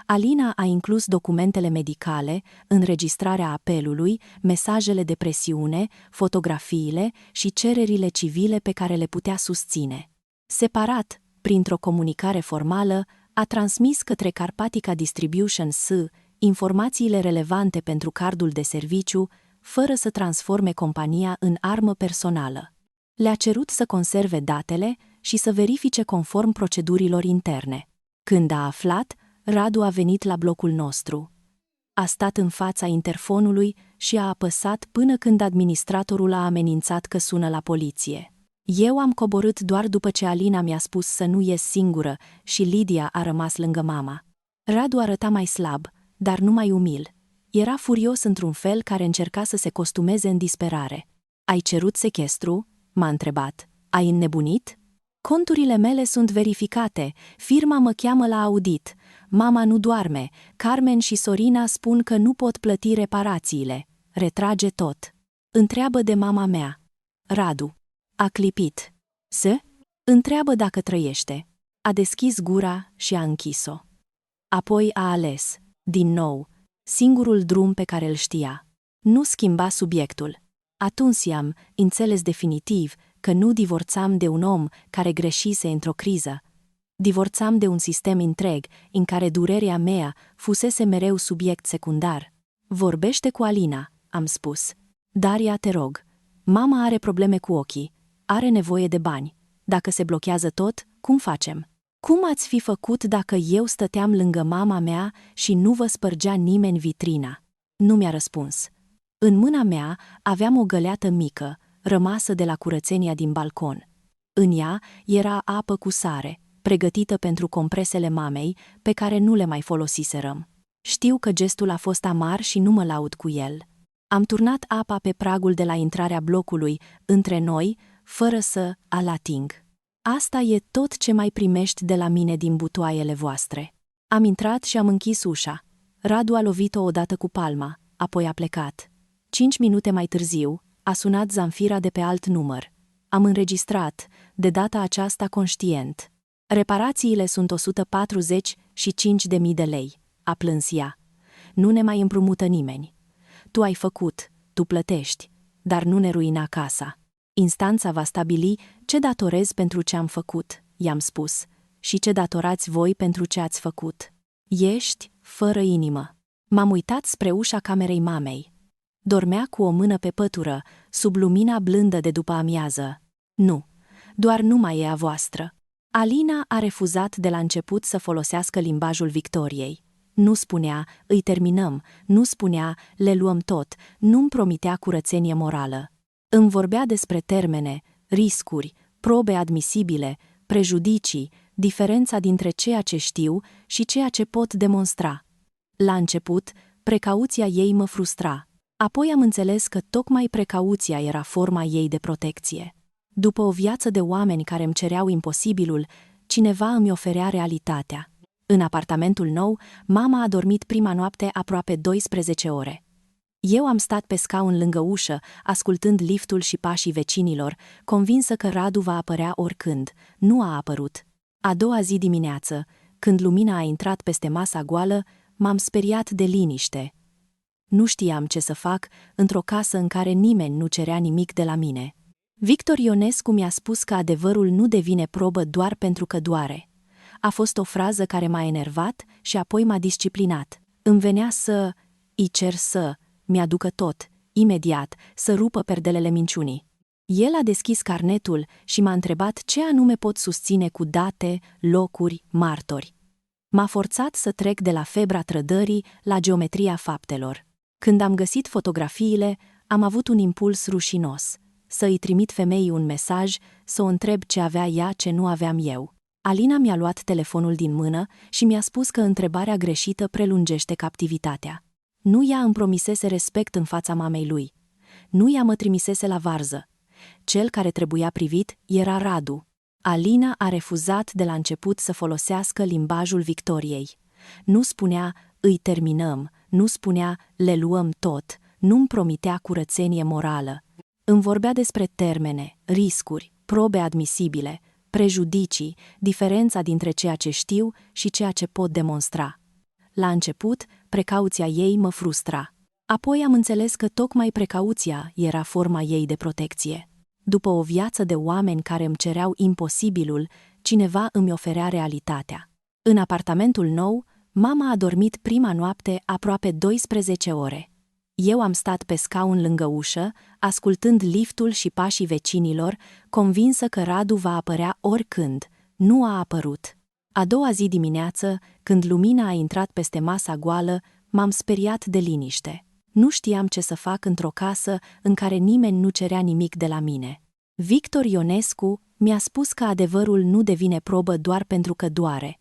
Alina a inclus documentele medicale, înregistrarea apelului, mesajele de presiune, fotografiile și cererile civile pe care le putea susține. Separat, printr-o comunicare formală, a transmis către Carpatica Distribution S. informațiile relevante pentru cardul de serviciu, fără să transforme compania în armă personală. Le-a cerut să conserve datele și să verifice conform procedurilor interne. Când a aflat, Radu a venit la blocul nostru. A stat în fața interfonului și a apăsat până când administratorul a amenințat că sună la poliție. Eu am coborât doar după ce Alina mi-a spus să nu ies singură și Lidia a rămas lângă mama. Radu arăta mai slab, dar nu mai umil. Era furios într-un fel care încerca să se costumeze în disperare. Ai cerut sechestru?" m-a întrebat. Ai înnebunit? Conturile mele sunt verificate, firma mă cheamă la audit. Mama nu doarme, Carmen și Sorina spun că nu pot plăti reparațiile. Retrage tot. Întreabă de mama mea. Radu. A clipit. Întreabă dacă trăiește. A deschis gura și a închis-o. Apoi a ales, din nou, singurul drum pe care îl știa. Nu schimba subiectul. Atunci am înțeles definitiv că nu divorțam de un om care greșise într-o criză. Divorțam de un sistem întreg în care durerea mea fusese mereu subiect secundar. Vorbește cu Alina, am spus. Daria, te rog. Mama are probleme cu ochii. Are nevoie de bani. Dacă se blochează tot, cum facem? Cum ați fi făcut dacă eu stăteam lângă mama mea și nu vă spărgea nimeni vitrina? Nu mi-a răspuns. În mâna mea aveam o găleată mică, rămasă de la curățenia din balcon. În ea era apă cu sare, pregătită pentru compresele mamei, pe care nu le mai folosiserăm. Știu că gestul a fost amar și nu mă laud cu el. Am turnat apa pe pragul de la intrarea blocului, între noi, fără să îl ating. Asta e tot ce mai primești de la mine din butoaiele voastre. Am intrat și am închis ușa. Radu a lovit-o odată cu palma, apoi a plecat. 5 minute mai târziu, a sunat Zanfira de pe alt număr. Am înregistrat, de data aceasta conștient. Reparațiile sunt 145.000 de lei, a plâns ea. Nu ne mai împrumută nimeni. Tu ai făcut, tu plătești, dar nu ne ruina casa. Instanța va stabili ce datorez pentru ce am făcut, i-am spus, și ce datorați voi pentru ce ați făcut. Ești fără inimă. M-am uitat spre ușa camerei mamei. Dormea cu o mână pe pătură, sub lumina blândă de după amiază. Nu, doar nu mai e a voastră. Alina a refuzat de la început să folosească limbajul victoriei. Nu spunea, îi terminăm, nu spunea, le luăm tot, nu-mi promitea curățenie morală. Îmi vorbea despre termene, riscuri, probe admisibile, prejudicii, diferența dintre ceea ce știu și ceea ce pot demonstra. La început, precauția ei mă frustra. Apoi am înțeles că tocmai precauția era forma ei de protecție. După o viață de oameni care îmi cereau imposibilul, cineva îmi oferea realitatea. În apartamentul nou, mama a dormit prima noapte aproape 12 ore. Eu am stat pe scaun lângă ușă, ascultând liftul și pașii vecinilor, convinsă că Radu va apărea oricând. Nu a apărut. A doua zi dimineață, când lumina a intrat peste masa goală, m-am speriat de liniște. Nu știam ce să fac într-o casă în care nimeni nu cerea nimic de la mine. Victor Ionescu mi-a spus că adevărul nu devine probă doar pentru că doare. A fost o frază care m-a enervat și apoi m-a disciplinat. Îmi venea îi cer să mi-aducă tot, imediat, să rupă perdelele minciunii. El a deschis carnetul și m-a întrebat ce anume pot susține cu date, locuri, martori. M-a forțat să trec de la febra trădării la geometria faptelor. Când am găsit fotografiile, am avut un impuls rușinos. Să îi trimit femeii un mesaj, să o întreb ce avea ea ce nu aveam eu. Alina mi-a luat telefonul din mână și mi-a spus că întrebarea greșită prelungește captivitatea. Nu ea îmi promisese respect în fața mamei lui. Nu ea mă trimisese la varză. Cel care trebuia privit era Radu. Alina a refuzat de la început să folosească limbajul victoriei. Nu spunea, îi terminăm, nu spunea, le luăm tot, nu-mi promitea curățenie morală. Îmi vorbea despre termene, riscuri, probe admisibile, prejudicii, diferența dintre ceea ce știu și ceea ce pot demonstra. La început, precauția ei mă frustra. Apoi am înțeles că tocmai precauția era forma ei de protecție. După o viață de oameni care îmi cereau imposibilul, cineva îmi oferea realitatea. În apartamentul nou, mama a dormit prima noapte aproape 12 ore. Eu am stat pe scaun lângă ușă, ascultând liftul și pașii vecinilor, convinsă că Radu va apărea oricând. Nu a apărut. A doua zi dimineață, când lumina a intrat peste masa goală, m-am speriat de liniște. Nu știam ce să fac într-o casă în care nimeni nu cerea nimic de la mine. Victor Ionescu mi-a spus că adevărul nu devine probă doar pentru că doare.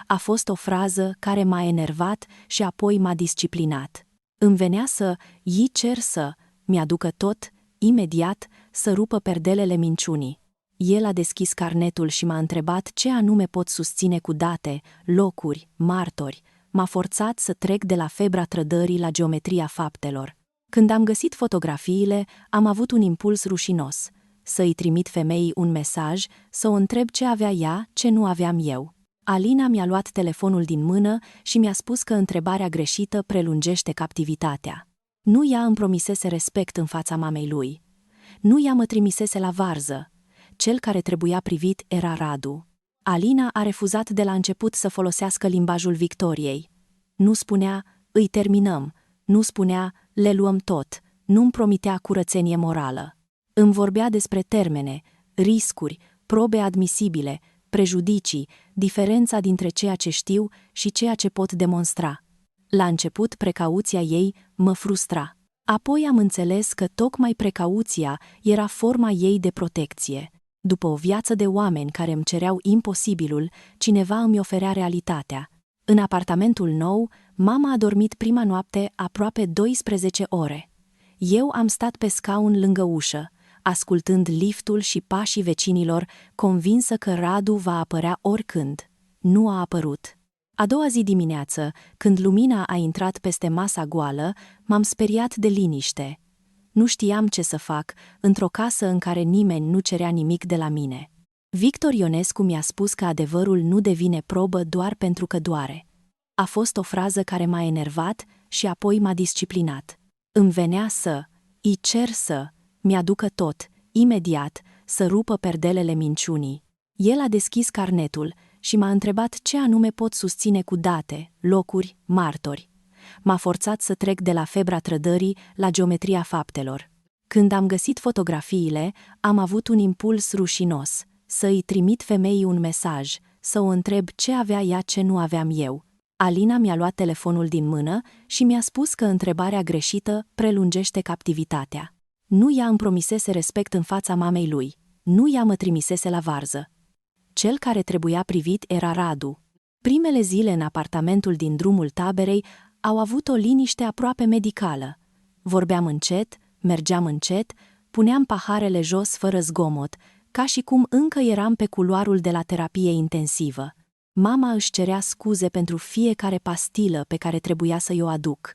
A fost o frază care m-a enervat și apoi m-a disciplinat. Îmi venea îi cer să mi-aducă tot, imediat, să rupă perdelele minciunii. El a deschis carnetul și m-a întrebat ce anume pot susține cu date, locuri, martori. M-a forțat să trec de la febra trădării la geometria faptelor. Când am găsit fotografiile, am avut un impuls rușinos. Să îi trimit femeii un mesaj, să o întreb ce avea ea, ce nu aveam eu. Alina mi-a luat telefonul din mână și mi-a spus că întrebarea greșită prelungește captivitatea. Nu ea îmi promisese respect în fața mamei lui. Nu ea mă trimisese la varză. Cel care trebuia privit era Radu. Alina a refuzat de la început să folosească limbajul victoriei. Nu spunea, îi terminăm, nu spunea, le luăm tot, nu-mi promitea curățenie morală. Îmi vorbea despre termene, riscuri, probe admisibile, prejudicii, diferența dintre ceea ce știu și ceea ce pot demonstra. La început, precauția ei mă frustra. Apoi am înțeles că tocmai precauția era forma ei de protecție. După o viață de oameni care îmi cereau imposibilul, cineva îmi oferea realitatea. În apartamentul nou, mama a dormit prima noapte aproape 12 ore. Eu am stat pe scaun lângă ușă, ascultând liftul și pașii vecinilor, convinsă că Radu va apărea oricând. Nu a apărut. A doua zi dimineață, când lumina a intrat peste masa goală, m-am speriat de liniște. Nu știam ce să fac într-o casă în care nimeni nu cerea nimic de la mine. Victor Ionescu mi-a spus că adevărul nu devine probă doar pentru că doare. A fost o frază care m-a enervat și apoi m-a disciplinat. Îmi venea îi cer să mi-aducă tot, imediat, să rupă perdelele minciunii. El a deschis carnetul și m-a întrebat ce anume pot susține cu date, locuri, martori. M-a forțat să trec de la febra trădării la geometria faptelor. Când am găsit fotografiile, am avut un impuls rușinos, să îi trimit femeii un mesaj, să o întreb ce avea ea ce nu aveam eu. Alina mi-a luat telefonul din mână și mi-a spus că întrebarea greșită prelungește captivitatea. Nu ea îmi promisese respect în fața mamei lui, nu ea mă trimisese la varză. Cel care trebuia privit era Radu. Primele zile în apartamentul din drumul taberei au avut o liniște aproape medicală. Vorbeam încet, mergeam încet, puneam paharele jos fără zgomot, ca și cum încă eram pe culoarul de la terapie intensivă. Mama își cerea scuze pentru fiecare pastilă pe care trebuia să-i o aduc.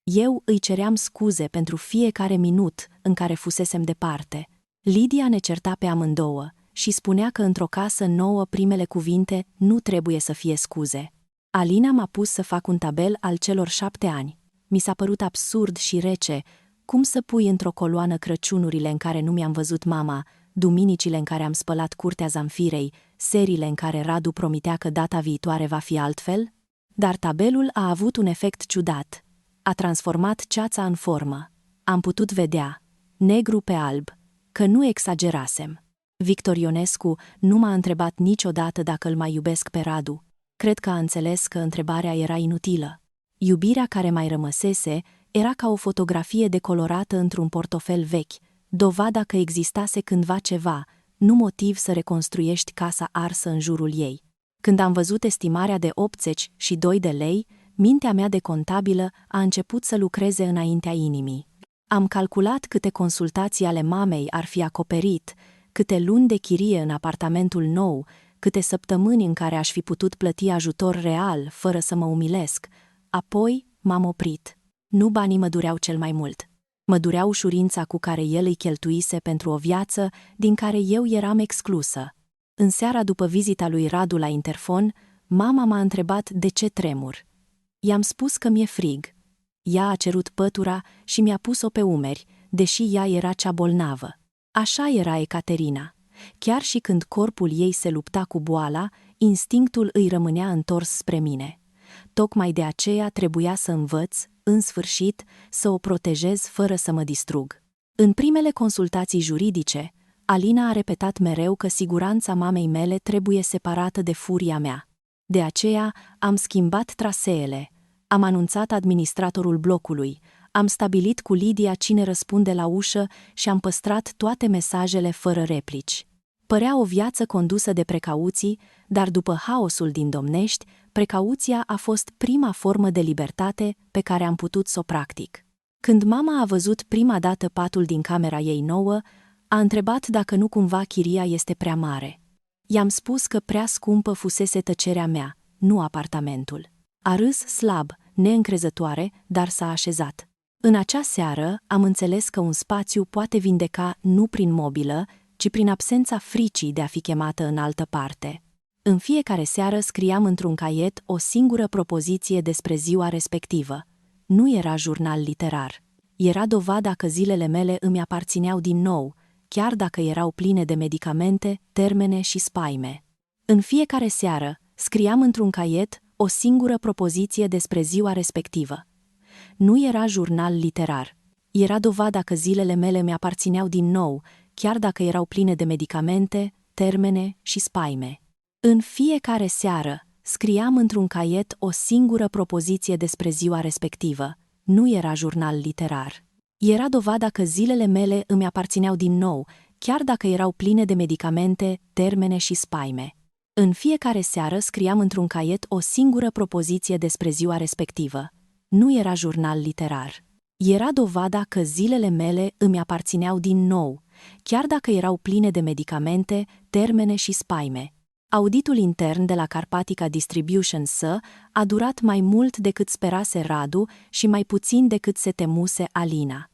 Eu îi ceream scuze pentru fiecare minut în care fusesem departe. Lidia ne certa pe amândouă și spunea că într-o casă nouă primele cuvinte nu trebuie să fie scuze. Alina m-a pus să fac un tabel al celor 7 ani. Mi s-a părut absurd și rece. Cum să pui într-o coloană Crăciunurile în care nu mi-am văzut mama, duminicile în care am spălat curtea Zamfirei, seriile în care Radu promitea că data viitoare va fi altfel? Dar tabelul a avut un efect ciudat. A transformat ceața în formă. Am putut vedea, negru pe alb, că nu exagerasem. Victor Ionescu nu m-a întrebat niciodată dacă îl mai iubesc pe Radu. Cred că a înțeles că întrebarea era inutilă. Iubirea care mai rămăsese era ca o fotografie decolorată într-un portofel vechi, dovada că existase cândva ceva, nu motiv să reconstruiești casa arsă în jurul ei. Când am văzut estimarea de 82 de lei, mintea mea de contabilă a început să lucreze înaintea inimii. Am calculat câte consultații ale mamei ar fi acoperit, câte luni de chirie în apartamentul nou, câte săptămâni în care aș fi putut plăti ajutor real, fără să mă umilesc. Apoi m-am oprit. Nu banii mă dureau cel mai mult. Mă durea ușurința cu care el îi cheltuise pentru o viață din care eu eram exclusă. În seara după vizita lui Radu la interfon, mama m-a întrebat de ce tremur. I-am spus că mi-e frig. Ea a cerut pătura și mi-a pus-o pe umeri, deși ea era cea bolnavă. Așa era Ecaterina. Chiar și când corpul ei se lupta cu boala, instinctul îi rămânea întors spre mine. Tocmai de aceea trebuia să învăț, în sfârșit, să o protejez fără să mă distrug. În primele consultații juridice, Alina a repetat mereu că siguranța mamei mele trebuie separată de furia mea. De aceea am schimbat traseele, am anunțat administratorul blocului, am stabilit cu Lidia cine răspunde la ușă și am păstrat toate mesajele fără replici. Părea o viață condusă de precauții, dar după haosul din Domnești, precauția a fost prima formă de libertate pe care am putut să o practic. Când mama a văzut prima dată patul din camera ei nouă, a întrebat dacă nu cumva chiria este prea mare. I-am spus că prea scumpă fusese tăcerea mea, nu apartamentul. A râs slab, neîncrezătoare, dar s-a așezat. În acea seară am înțeles că un spațiu poate vindeca nu prin mobilă, ci prin absența fricii de a fi chemată în altă parte. În fiecare seară scriam într-un caiet o singură propoziție despre ziua respectivă. Nu era jurnal literar. Era dovada că zilele mele îmi aparțineau din nou, chiar dacă erau pline de medicamente, termene și spaime. În fiecare seară scriam într-un caiet o singură propoziție despre ziua respectivă. Nu era jurnal literar. Era dovada că zilele mele mi-aparțineau din nou, chiar dacă erau pline de medicamente, termene și spaime. În fiecare seară scriam într-un caiet o singură propoziție despre ziua respectivă. Nu era jurnal literar. Era dovada că zilele mele îmi aparțineau din nou, chiar dacă erau pline de medicamente, termene și spaime. În fiecare seară scriam într-un caiet o singură propoziție despre ziua respectivă. Nu era jurnal literar. Era dovada că zilele mele îmi aparțineau din nou, chiar dacă erau pline de medicamente, termene și spaime. Auditul intern de la Carpatica Distribution S a durat mai mult decât sperase Radu și mai puțin decât se temuse Alina.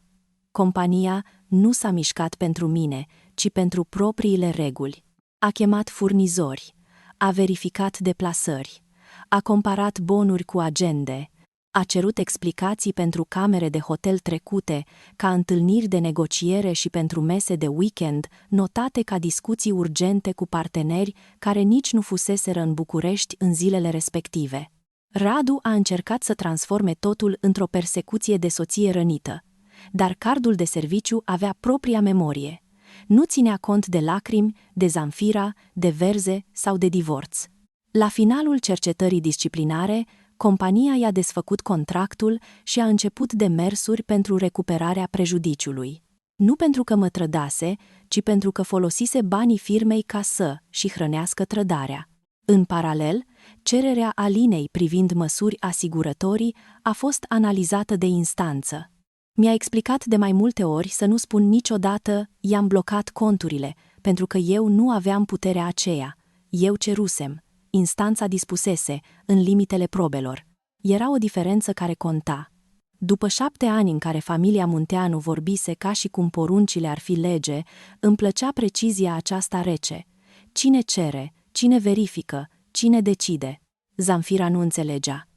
Compania nu s-a mișcat pentru mine, ci pentru propriile reguli. A chemat furnizori, a verificat deplasări, a comparat bonuri cu agende, a cerut explicații pentru camere de hotel trecute, ca întâlniri de negociere și pentru mese de weekend, notate ca discuții urgente cu parteneri care nici nu fuseseră în București în zilele respective. Radu a încercat să transforme totul într-o persecuție de soție rănită, dar cardul de serviciu avea propria memorie. Nu ținea cont de lacrimi, de Zamfira, de verze sau de divorț. La finalul cercetării disciplinare, compania i-a desfăcut contractul și a început demersuri pentru recuperarea prejudiciului. Nu pentru că mă trădase, ci pentru că folosise banii firmei ca să și hrănească trădarea. În paralel, cererea Alinei privind măsuri asigurătorii a fost analizată de instanță. Mi-a explicat de mai multe ori să nu spun niciodată i-am blocat conturile, pentru că eu nu aveam puterea aceea. Eu cerusem. Instanța dispusese, în limitele probelor. Era o diferență care conta. După 7 ani în care familia Munteanu vorbise ca și cum poruncile ar fi lege, îmi plăcea precizia aceasta rece. Cine cere, cine verifică, cine decide? Zamfira nu înțelegea.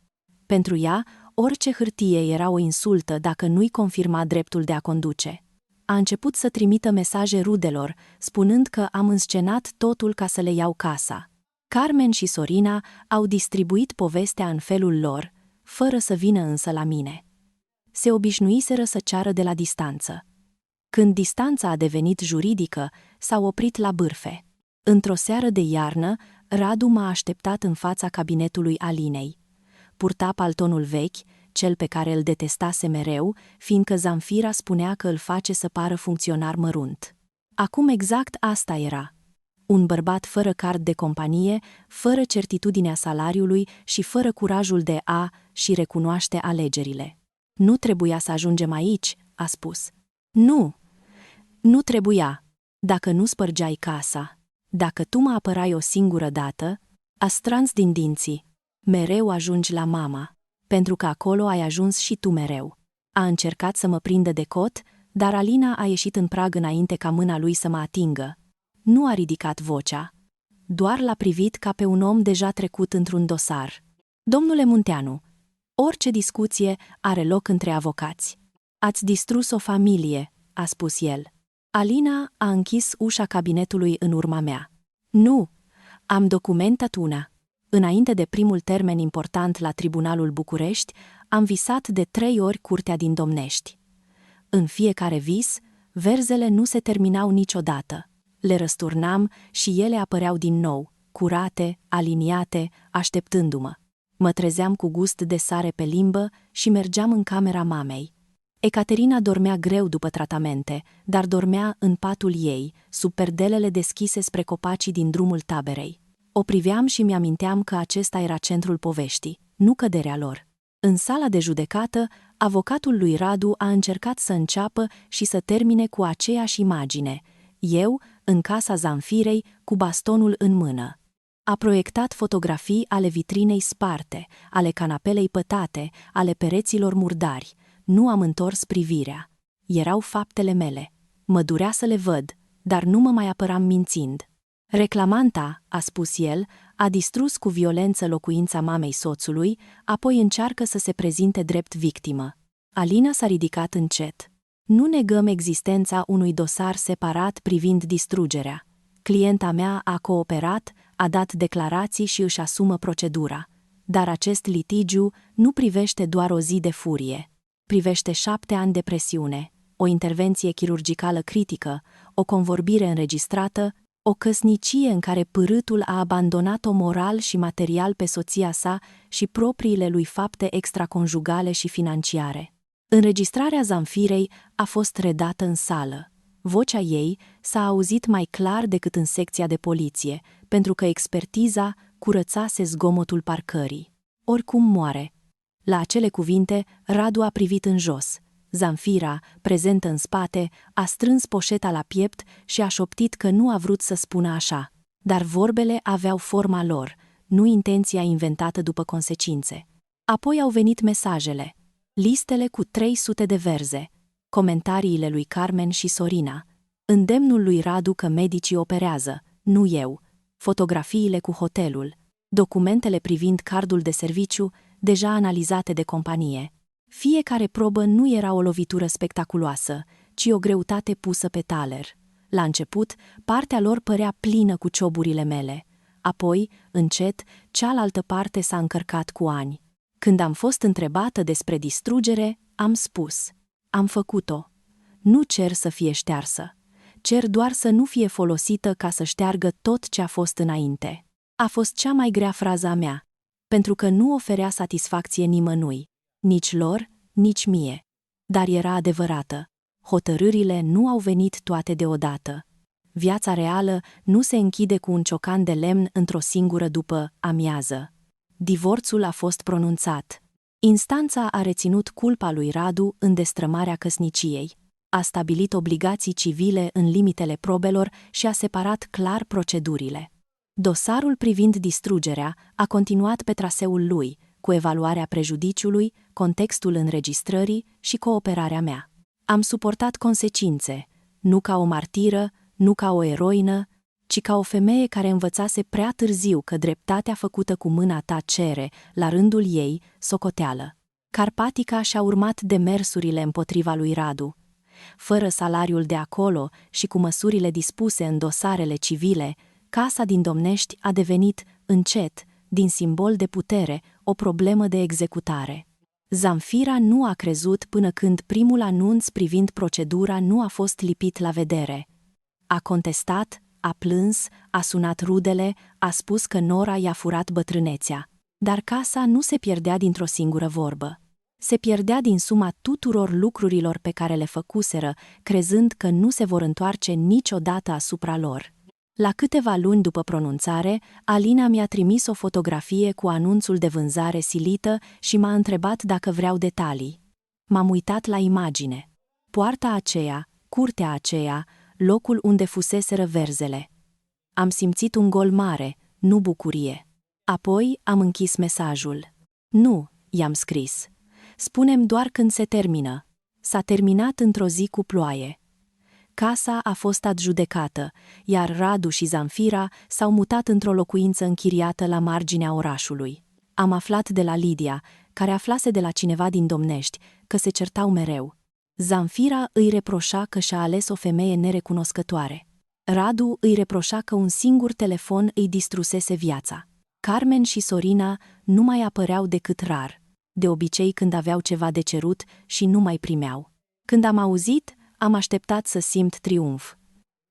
Pentru ea, orice hârtie era o insultă dacă nu-i confirma dreptul de a conduce. A început să trimită mesaje rudelor, spunând că am înscenat totul ca să le iau casa. Carmen și Sorina au distribuit povestea în felul lor, fără să vină însă la mine. Se obișnuiseră să ceară de la distanță. Când distanța a devenit juridică, s-au oprit la bârfe. Într-o seară de iarnă, Radu m-a așteptat în fața cabinetului Alinei. Purta paltonul vechi, cel pe care îl detestase mereu, fiindcă Zamfira spunea că îl face să pară funcționar mărunt. Acum exact asta era. Un bărbat fără card de companie, fără certitudinea salariului și fără curajul de a și recunoaște alegerile. Nu trebuia să ajungem aici, a spus. Nu trebuia. Dacă nu spărgeai casa, dacă tu mă apărai o singură dată, a strâns din dinții. Mereu ajungi la mama, pentru că acolo ai ajuns și tu mereu. A încercat să mă prindă de cot, dar Alina a ieșit în prag înainte ca mâna lui să mă atingă. Nu a ridicat vocea, doar l-a privit ca pe un om deja trecut într-un dosar. Domnule Munteanu, orice discuție are loc între avocați. Ați distrus o familie, a spus el. Alina a închis ușa cabinetului în urma mea. Nu, am documentat una. Înainte de primul termen important la Tribunalul București, am visat de 3 ori curtea din Domnești. În fiecare vis, verzele nu se terminau niciodată. Le răsturnam și ele apăreau din nou, curate, aliniate, așteptându-mă. Mă trezeam cu gust de sare pe limbă și mergeam în camera mamei. Ecaterina dormea greu după tratamente, dar dormea în patul ei, sub perdelele deschise spre copacii din drumul taberei. O priveam și mi-aminteam că acesta era centrul poveștii, nu căderea lor. În sala de judecată, avocatul lui Radu a încercat să înceapă și să termine cu aceeași imagine. Eu, în casa Zamfirei, cu bastonul în mână. A proiectat fotografii ale vitrinei sparte, ale canapelei pătate, ale pereților murdari. Nu am întors privirea. Erau faptele mele. Mă durea să le văd, dar nu mă mai apăram mințind. Reclamanta, a spus el, a distrus cu violență locuința mamei soțului, apoi încearcă să se prezinte drept victimă. Alina s-a ridicat încet. Nu negăm existența unui dosar separat privind distrugerea. Clienta mea a cooperat, a dat declarații și își asumă procedura. Dar acest litigiu nu privește doar o zi de furie. Privește 7 ani de presiune, o intervenție chirurgicală critică, o convorbire înregistrată, o căsnicie în care pârâtul a abandonat-o moral și material pe soția sa și propriile lui fapte extraconjugale și financiare. Înregistrarea Zamfirei a fost redată în sală. Vocea ei s-a auzit mai clar decât în secția de poliție, pentru că expertiza curățase zgomotul parcării. Oricum moare. La acele cuvinte, Radu a privit în jos. Zamfira, prezentă în spate, a strâns poșeta la piept și a șoptit că nu a vrut să spună așa. Dar vorbele aveau forma lor, nu intenția inventată după consecințe. Apoi au venit mesajele, listele cu 300 de verze, comentariile lui Carmen și Sorina, îndemnul lui Radu că medicii operează, nu eu, fotografiile cu hotelul, documentele privind cardul de serviciu, deja analizate de companie. Fiecare probă nu era o lovitură spectaculoasă, ci o greutate pusă pe taler. La început, partea lor părea plină cu cioburile mele. Apoi, încet, cealaltă parte s-a încărcat cu ani. Când am fost întrebată despre distrugere, am spus: am făcut-o. Nu cer să fie ștearsă. Cer doar să nu fie folosită ca să șteargă tot ce a fost înainte. A fost cea mai grea frază a mea, pentru că nu oferea satisfacție nimănui, nici lor, nici mie. Dar era adevărată. Hotărârile nu au venit toate deodată. Viața reală nu se închide cu un ciocan de lemn într-o singură după amiază. Divorțul a fost pronunțat. Instanța a reținut culpa lui Radu în destrămarea căsniciei. A stabilit obligații civile în limitele probelor și a separat clar procedurile. Dosarul privind distrugerea a continuat pe traseul lui, cu evaluarea prejudiciului, contextul înregistrării și cooperarea mea. Am suportat consecințe, nu ca o martiră, nu ca o eroină, ci ca o femeie care învățase prea târziu că dreptatea făcută cu mâna ta cere, la rândul ei, socoteală. Carpatica și-a urmat demersurile împotriva lui Radu. Fără salariul de acolo și cu măsurile dispuse în dosarele civile, casa din Domnești a devenit, încet, din simbol de putere, o problemă de executare. Zamfira nu a crezut până când primul anunț privind procedura nu a fost lipit la vedere. A contestat, a plâns, a sunat rudele, a spus că Nora i-a furat bătrânețea. Dar casa nu se pierdea dintr-o singură vorbă. Se pierdea din suma tuturor lucrurilor pe care le făcuseră, crezând că nu se vor întoarce niciodată asupra lor. La câteva luni după pronunțare, Alina mi-a trimis o fotografie cu anunțul de vânzare silită și m-a întrebat dacă vreau detalii. M-am uitat la imagine. Poarta aceea, curtea aceea, locul unde fuseseră verzele. Am simțit un gol mare, nu bucurie. Apoi am închis mesajul. Nu, i-am scris. Spune-mi doar când se termină. S-a terminat într-o zi cu ploaie. Casa a fost adjudecată, iar Radu și Zamfira s-au mutat într-o locuință închiriată la marginea orașului. Am aflat de la Lidia, care aflase de la cineva din Domnești, că se certau mereu. Zamfira îi reproșa că și-a ales o femeie nerecunoscătoare. Radu îi reproșa că un singur telefon îi distrusese viața. Carmen și Sorina nu mai apăreau decât rar, de obicei când aveau ceva de cerut și nu mai primeau. Când am auzit, am așteptat să simt triumf.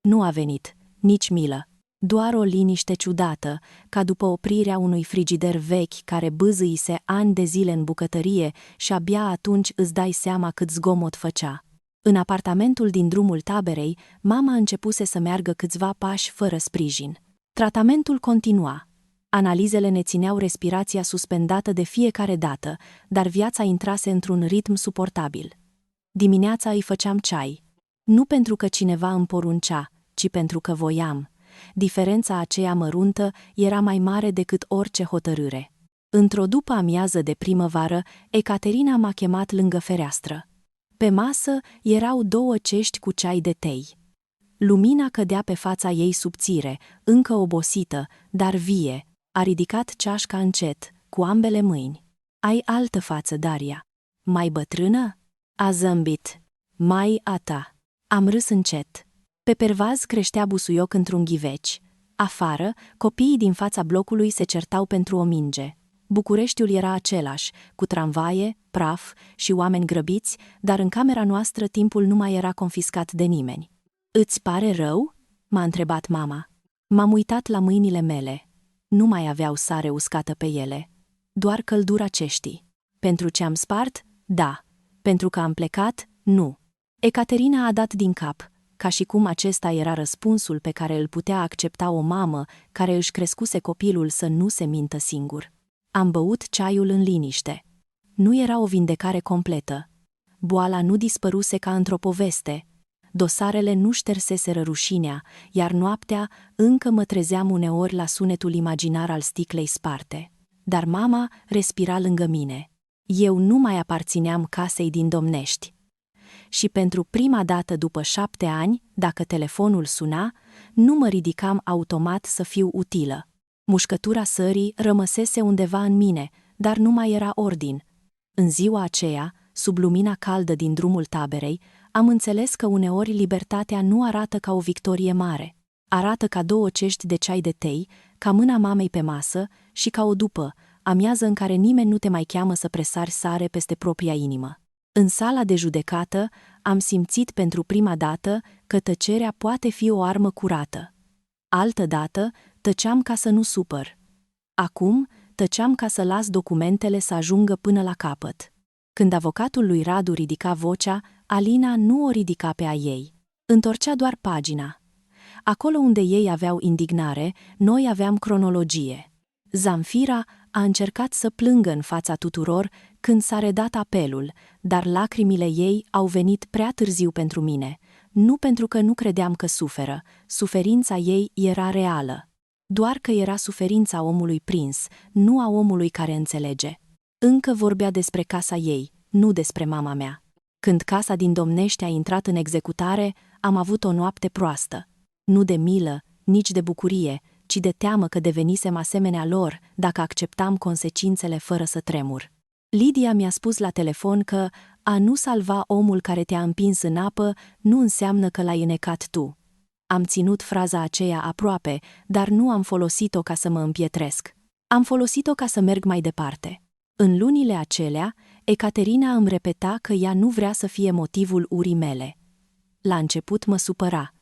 Nu a venit, nici milă, doar o liniște ciudată, ca după oprirea unui frigider vechi care bâzâise ani de zile în bucătărie și abia atunci îți dai seama cât zgomot făcea. În apartamentul din drumul taberei, mama începuse să meargă câțiva pași fără sprijin. Tratamentul continua. Analizele ne țineau respirația suspendată de fiecare dată, dar viața intrase într-un ritm suportabil. Dimineața îi făceam ceai. Nu pentru că cineva îmi poruncea, ci pentru că voiam. Diferența aceea măruntă era mai mare decât orice hotărâre. Într-o după-amiază de primăvară, Ecaterina m-a chemat lângă fereastră. Pe masă erau 2 cești cu ceai de tei. Lumina cădea pe fața ei subțire, încă obosită, dar vie. A ridicat ceașca încet, cu ambele mâini. Ai altă față, Daria. Mai bătrână? A zâmbit. Mai a ta. Am râs încet. Pe pervaz creștea busuioc într-un ghiveci. Afară, copiii din fața blocului se certau pentru o minge. Bucureștiul era același, cu tramvaie, praf și oameni grăbiți, dar în camera noastră timpul nu mai era confiscat de nimeni. Îți pare rău? M-a întrebat mama. M-am uitat la mâinile mele. Nu mai aveau sare uscată pe ele. Doar căldura ceștii. Pentru ce am spart? Da. Pentru că am plecat? Nu. Ecaterina a dat din cap, ca și cum acesta era răspunsul pe care îl putea accepta o mamă care își crescuse copilul să nu se mintă singur. Am băut ceaiul în liniște. Nu era o vindecare completă. Boala nu dispăruse ca într-o poveste. Dosarele nu șterseseră rușinea, iar noaptea încă mă trezeam uneori la sunetul imaginar al sticlei sparte. Dar mama respira lângă mine. Eu nu mai aparțineam casei din Domnești. Și pentru prima dată după 7 ani, dacă telefonul suna, nu mă ridicam automat să fiu utilă. Mușcătura sării rămăsese undeva în mine, dar nu mai era ordin. În ziua aceea, sub lumina caldă din drumul taberei, am înțeles că uneori libertatea nu arată ca o victorie mare. Arată ca 2 cești de ceai de tei, ca mâna mamei pe masă și ca o după, amiază în care nimeni nu te mai cheamă să presari sare peste propria inimă. În sala de judecată am simțit pentru prima dată că tăcerea poate fi o armă curată. Altădată tăceam ca să nu supăr. Acum tăceam ca să las documentele să ajungă până la capăt. Când avocatul lui Radu ridica vocea, Alina nu o ridica pe a ei. Întorcea doar pagina. Acolo unde ei aveau indignare, noi aveam cronologie. Zamfira a încercat să plângă în fața tuturor când s-a redat apelul, dar lacrimile ei au venit prea târziu pentru mine. Nu pentru că nu credeam că suferă, suferința ei era reală. Doar că era suferința omului prins, nu a omului care înțelege. Încă vorbea despre casa ei, nu despre mama mea. Când casa din Domnești a intrat în executare, am avut o noapte proastă. Nu de milă, nici de bucurie, ci de teamă că devenisem asemenea lor dacă acceptam consecințele fără să tremur. Lidia mi-a spus la telefon că a nu salva omul care te-a împins în apă nu înseamnă că l-ai înecat tu. Am ținut fraza aceea aproape, dar nu am folosit-o ca să mă împietresc. Am folosit-o ca să merg mai departe. În lunile acelea, Ecaterina îmi repeta că ea nu vrea să fie motivul urii mele. La început mă supăra.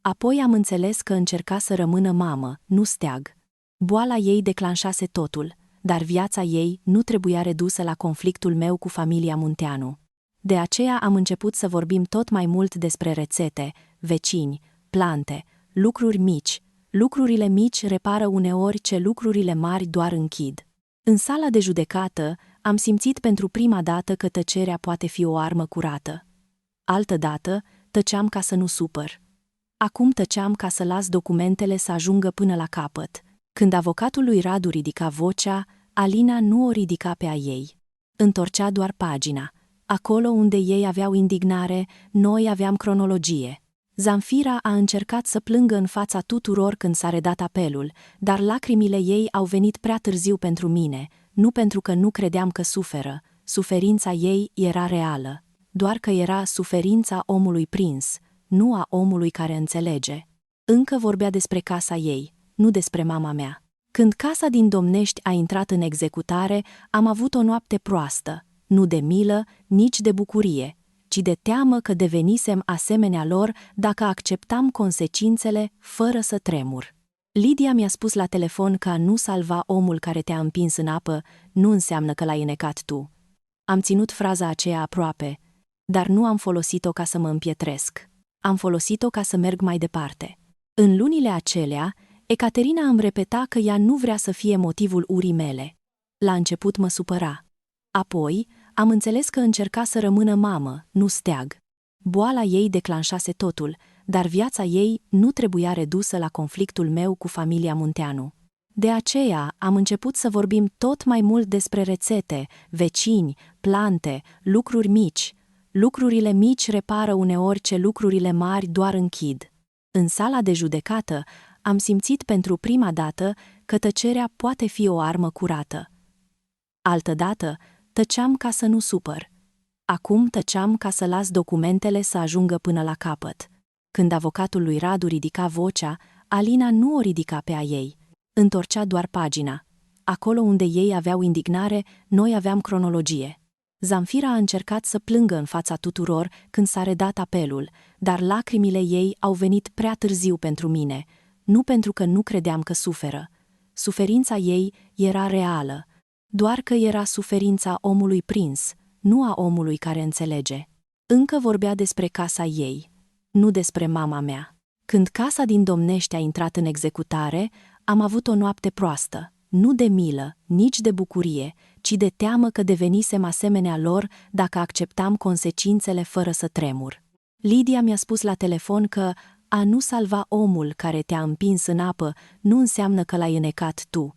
Apoi am înțeles că încerca să rămână mamă, nu steag. Boala ei declanșase totul, dar viața ei nu trebuia redusă la conflictul meu cu familia Munteanu. De aceea am început să vorbim tot mai mult despre rețete, vecini, plante, lucruri mici. Lucrurile mici repară uneori ce lucrurile mari doar închid. În sala de judecată am simțit pentru prima dată că tăcerea poate fi o armă curată. Altădată tăceam ca să nu supăr. Acum tăceam ca să las documentele să ajungă până la capăt. Când avocatul lui Radu ridica vocea, Alina nu o ridica pe a ei. Întorcea doar pagina. Acolo unde ei aveau indignare, noi aveam cronologie. Zanfira a încercat să plângă în fața tuturor când s-a redat apelul, dar lacrimile ei au venit prea târziu pentru mine, nu pentru că nu credeam că suferă. Suferința ei era reală, doar că era suferința omului prins, nu a omului care înțelege. Încă vorbea despre casa ei, nu despre mama mea. Când casa din Domnești a intrat în executare, am avut o noapte proastă, nu de milă, nici de bucurie, ci de teamă că devenisem asemenea lor dacă acceptam consecințele fără să tremur. Lidia mi-a spus la telefon că a nu salva omul care te-a împins în apă nu înseamnă că l-ai înecat tu. Am ținut fraza aceea aproape, dar nu am folosit-o ca să mă împietresc. Am folosit-o ca să merg mai departe. În lunile acelea, Ecaterina îmi repeta că ea nu vrea să fie motivul urii mele. La început mă supăra. Apoi, am înțeles că încerca să rămână mamă, nu steag. Boala ei declanșase totul, dar viața ei nu trebuia redusă la conflictul meu cu familia Munteanu. De aceea am început să vorbim tot mai mult despre rețete, vecini, plante, lucruri mici. Lucrurile mici repară uneori ce lucrurile mari doar închid. În sala de judecată am simțit pentru prima dată că tăcerea poate fi o armă curată. Altădată tăceam ca să nu supăr. Acum tăceam ca să las documentele să ajungă până la capăt. Când avocatul lui Radu ridica vocea, Alina nu o ridica pe a ei. Întorcea doar pagina. Acolo unde ei aveau indignare, noi aveam cronologie. Zanfira a încercat să plângă în fața tuturor când s-a redat apelul, dar lacrimile ei au venit prea târziu pentru mine, nu pentru că nu credeam că suferă. Suferința ei era reală, doar că era suferința omului prins, nu a omului care înțelege. Încă vorbea despre casa ei, nu despre mama mea. Când casa din Domnești a intrat în executare, am avut o noapte proastă, nu de milă, nici de bucurie, ci de teamă că devenisem asemenea lor dacă acceptam consecințele fără să tremur. Lidia mi-a spus la telefon că a nu salva omul care te-a împins în apă nu înseamnă că l-ai înecat tu.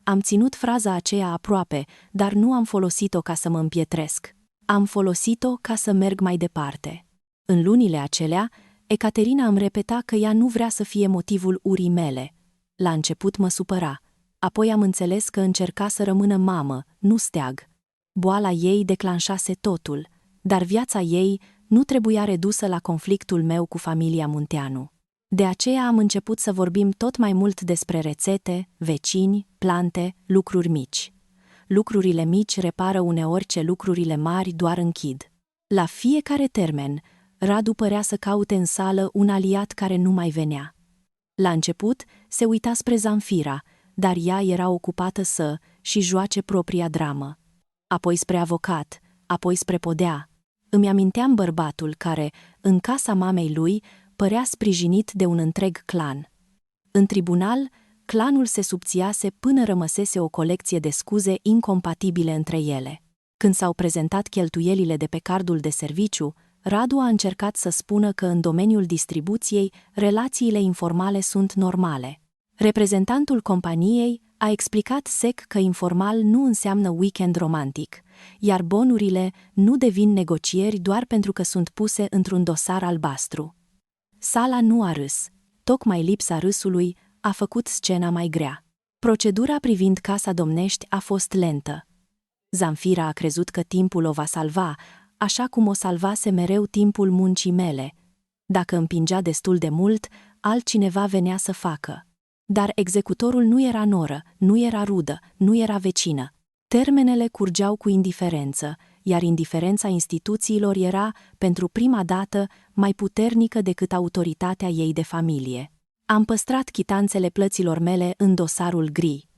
Am ținut fraza aceea aproape, dar nu am folosit-o ca să mă împietresc. Am folosit-o ca să merg mai departe. În lunile acelea, Ecaterina îmi repeta că ea nu vrea să fie motivul urii mele. La început mă supăra. Apoi am înțeles că încerca să rămână mamă, nu steag. Boala ei declanșase totul, dar viața ei nu trebuia redusă la conflictul meu cu familia Munteanu. De aceea am început să vorbim tot mai mult despre rețete, vecini, plante, lucruri mici. Lucrurile mici repară uneori ce lucrurile mari doar închid. La fiecare termen, Radu părea să caute în sală un aliat care nu mai venea. La început se uita spre Zanfira, dar ea era ocupată și joace propria dramă. Apoi spre avocat, apoi spre podea. Îmi aminteam bărbatul care, în casa mamei lui, părea sprijinit de un întreg clan. În tribunal, clanul se subțiase până rămăsese o colecție de scuze incompatibile între ele. Când s-au prezentat cheltuielile de pe cardul de serviciu, Radu a încercat să spună că în domeniul distribuției relațiile informale sunt normale. Reprezentantul companiei a explicat sec că informal nu înseamnă weekend romantic, iar bonurile nu devin negocieri doar pentru că sunt puse într-un dosar albastru. Sala nu a râs. Tocmai lipsa râsului a făcut scena mai grea. Procedura privind casa Domnești a fost lentă. Zanfira a crezut că timpul o va salva, așa cum o salvase mereu timpul muncii mele. Dacă împingea destul de mult, altcineva venea să facă. Dar executorul nu era noră, nu era rudă, nu era vecină. Termenele curgeau cu indiferență, iar indiferența instituțiilor era, pentru prima dată, mai puternică decât autoritatea ei de familie. Am păstrat chitanțele plăților mele în dosarul gri.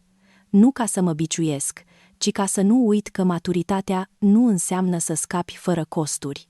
Nu ca să mă biciuiesc, ci ca să nu uit că maturitatea nu înseamnă să scapi fără costuri.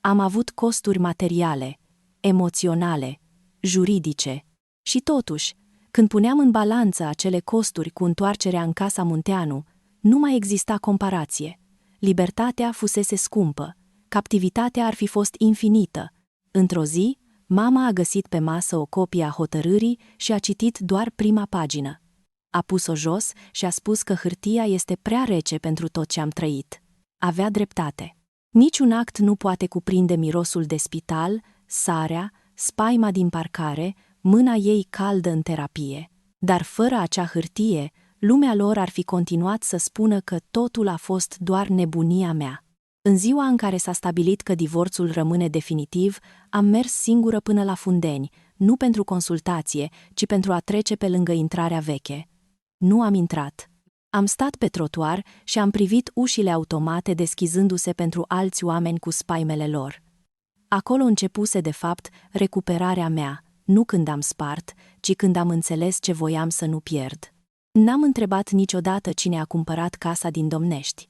Am avut costuri materiale, emoționale, juridice. Și totuși, când puneam în balanță acele costuri cu întoarcerea în casa Munteanu, nu mai exista comparație. Libertatea fusese scumpă, captivitatea ar fi fost infinită. Într-o zi, mama a găsit pe masă o copie a hotărârii și a citit doar prima pagină. A pus-o jos și a spus că hârtia este prea rece pentru tot ce am trăit. Avea dreptate. Niciun act nu poate cuprinde mirosul de spital, sarea, spaima din parcare, mâna ei caldă în terapie. Dar fără acea hârtie, lumea lor ar fi continuat să spună că totul a fost doar nebunia mea. În ziua în care s-a stabilit că divorțul rămâne definitiv, am mers singură până la Fundeni, nu pentru consultație, ci pentru a trece pe lângă intrarea veche. Nu am intrat. Am stat pe trotuar și am privit ușile automate deschizându-se pentru alți oameni cu spaimele lor. Acolo începuse, de fapt, recuperarea mea, nu când am spart, ci când am înțeles ce voiam să nu pierd. N-am întrebat niciodată cine a cumpărat casa din Domnești.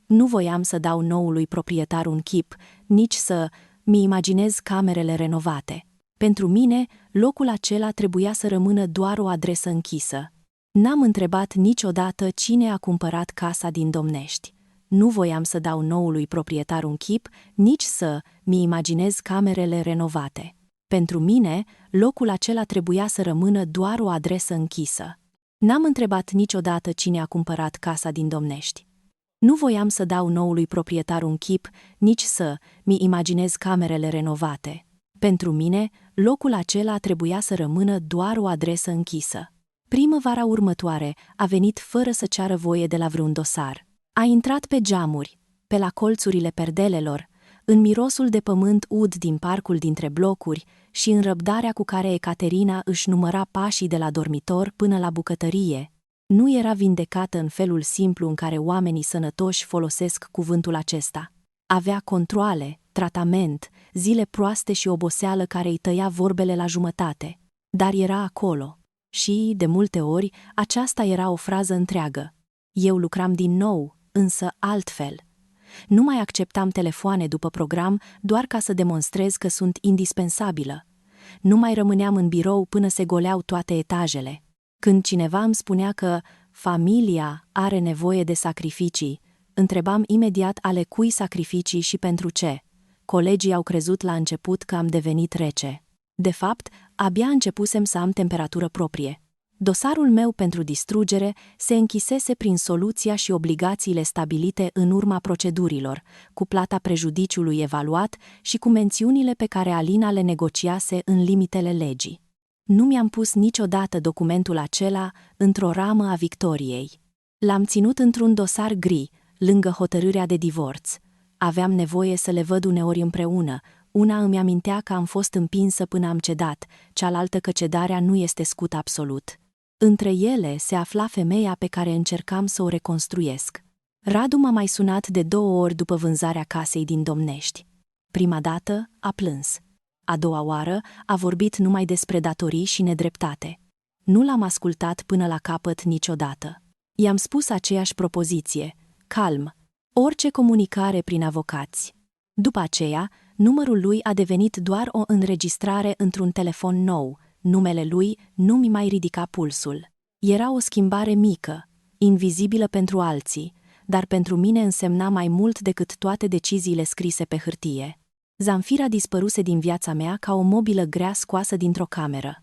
Nu voiam să dau noului proprietar un chip, nici să mi imaginez camerele renovate. Pentru mine, locul acela trebuia să rămână doar o adresă închisă. N-am întrebat niciodată cine a cumpărat casa din Domnești. Nu voiam să dau noului proprietar un chip, nici să mi imaginez camerele renovate. Pentru mine, locul acela trebuia să rămână doar o adresă închisă. N-am întrebat niciodată cine a cumpărat casa din Domnești. Nu voiam să dau noului proprietar un chip, nici să mi imaginez camerele renovate. Pentru mine, locul acela trebuia să rămână doar o adresă închisă. Primăvara următoare a venit fără să ceară voie de la vreun dosar. A intrat pe geamuri, pe la colțurile perdelelor, în mirosul de pământ ud din parcul dintre blocuri și în răbdarea cu care Ecaterina își număra pașii de la dormitor până la bucătărie. Nu era vindecată în felul simplu în care oamenii sănătoși folosesc cuvântul acesta. Avea controale, tratament, zile proaste și oboseală care îi tăia vorbele la jumătate. Dar era acolo. Și, de multe ori, aceasta era o frază întreagă. Eu lucram din nou, însă altfel. Nu mai acceptam telefoane după program doar ca să demonstrez că sunt indispensabilă. Nu mai rămâneam în birou până se goleau toate etajele. Când cineva îmi spunea că familia are nevoie de sacrificii, întrebam imediat ale cui sacrificii și pentru ce. Colegii au crezut la început că am devenit rece. De fapt, abia începusem să am temperatură proprie. Dosarul meu pentru distrugere se închisese prin soluția și obligațiile stabilite în urma procedurilor, cu plata prejudiciului evaluat și cu mențiunile pe care Alina le negociase în limitele legii. Nu mi-am pus niciodată documentul acela într-o ramă a victoriei. L-am ținut într-un dosar gri, lângă hotărârea de divorț. Aveam nevoie să le văd uneori împreună. Una îmi amintea că am fost împinsă până am cedat, cealaltă că cedarea nu este scut absolut. Între ele se afla femeia pe care încercam să o reconstruiesc. Radu m-a mai sunat de 2 ori după vânzarea casei din Domnești. Prima dată a plâns. A doua oară a vorbit numai despre datorii și nedreptate. Nu l-am ascultat până la capăt niciodată. I-am spus aceeași propoziție, calm, orice comunicare prin avocați. După aceea, numărul lui a devenit doar o înregistrare într-un telefon nou. Numele lui nu mi mai ridica pulsul. Era o schimbare mică, invizibilă pentru alții, dar pentru mine însemna mai mult decât toate deciziile scrise pe hârtie. Zanfira dispăruse din viața mea ca o mobilă grea scoasă dintr-o cameră.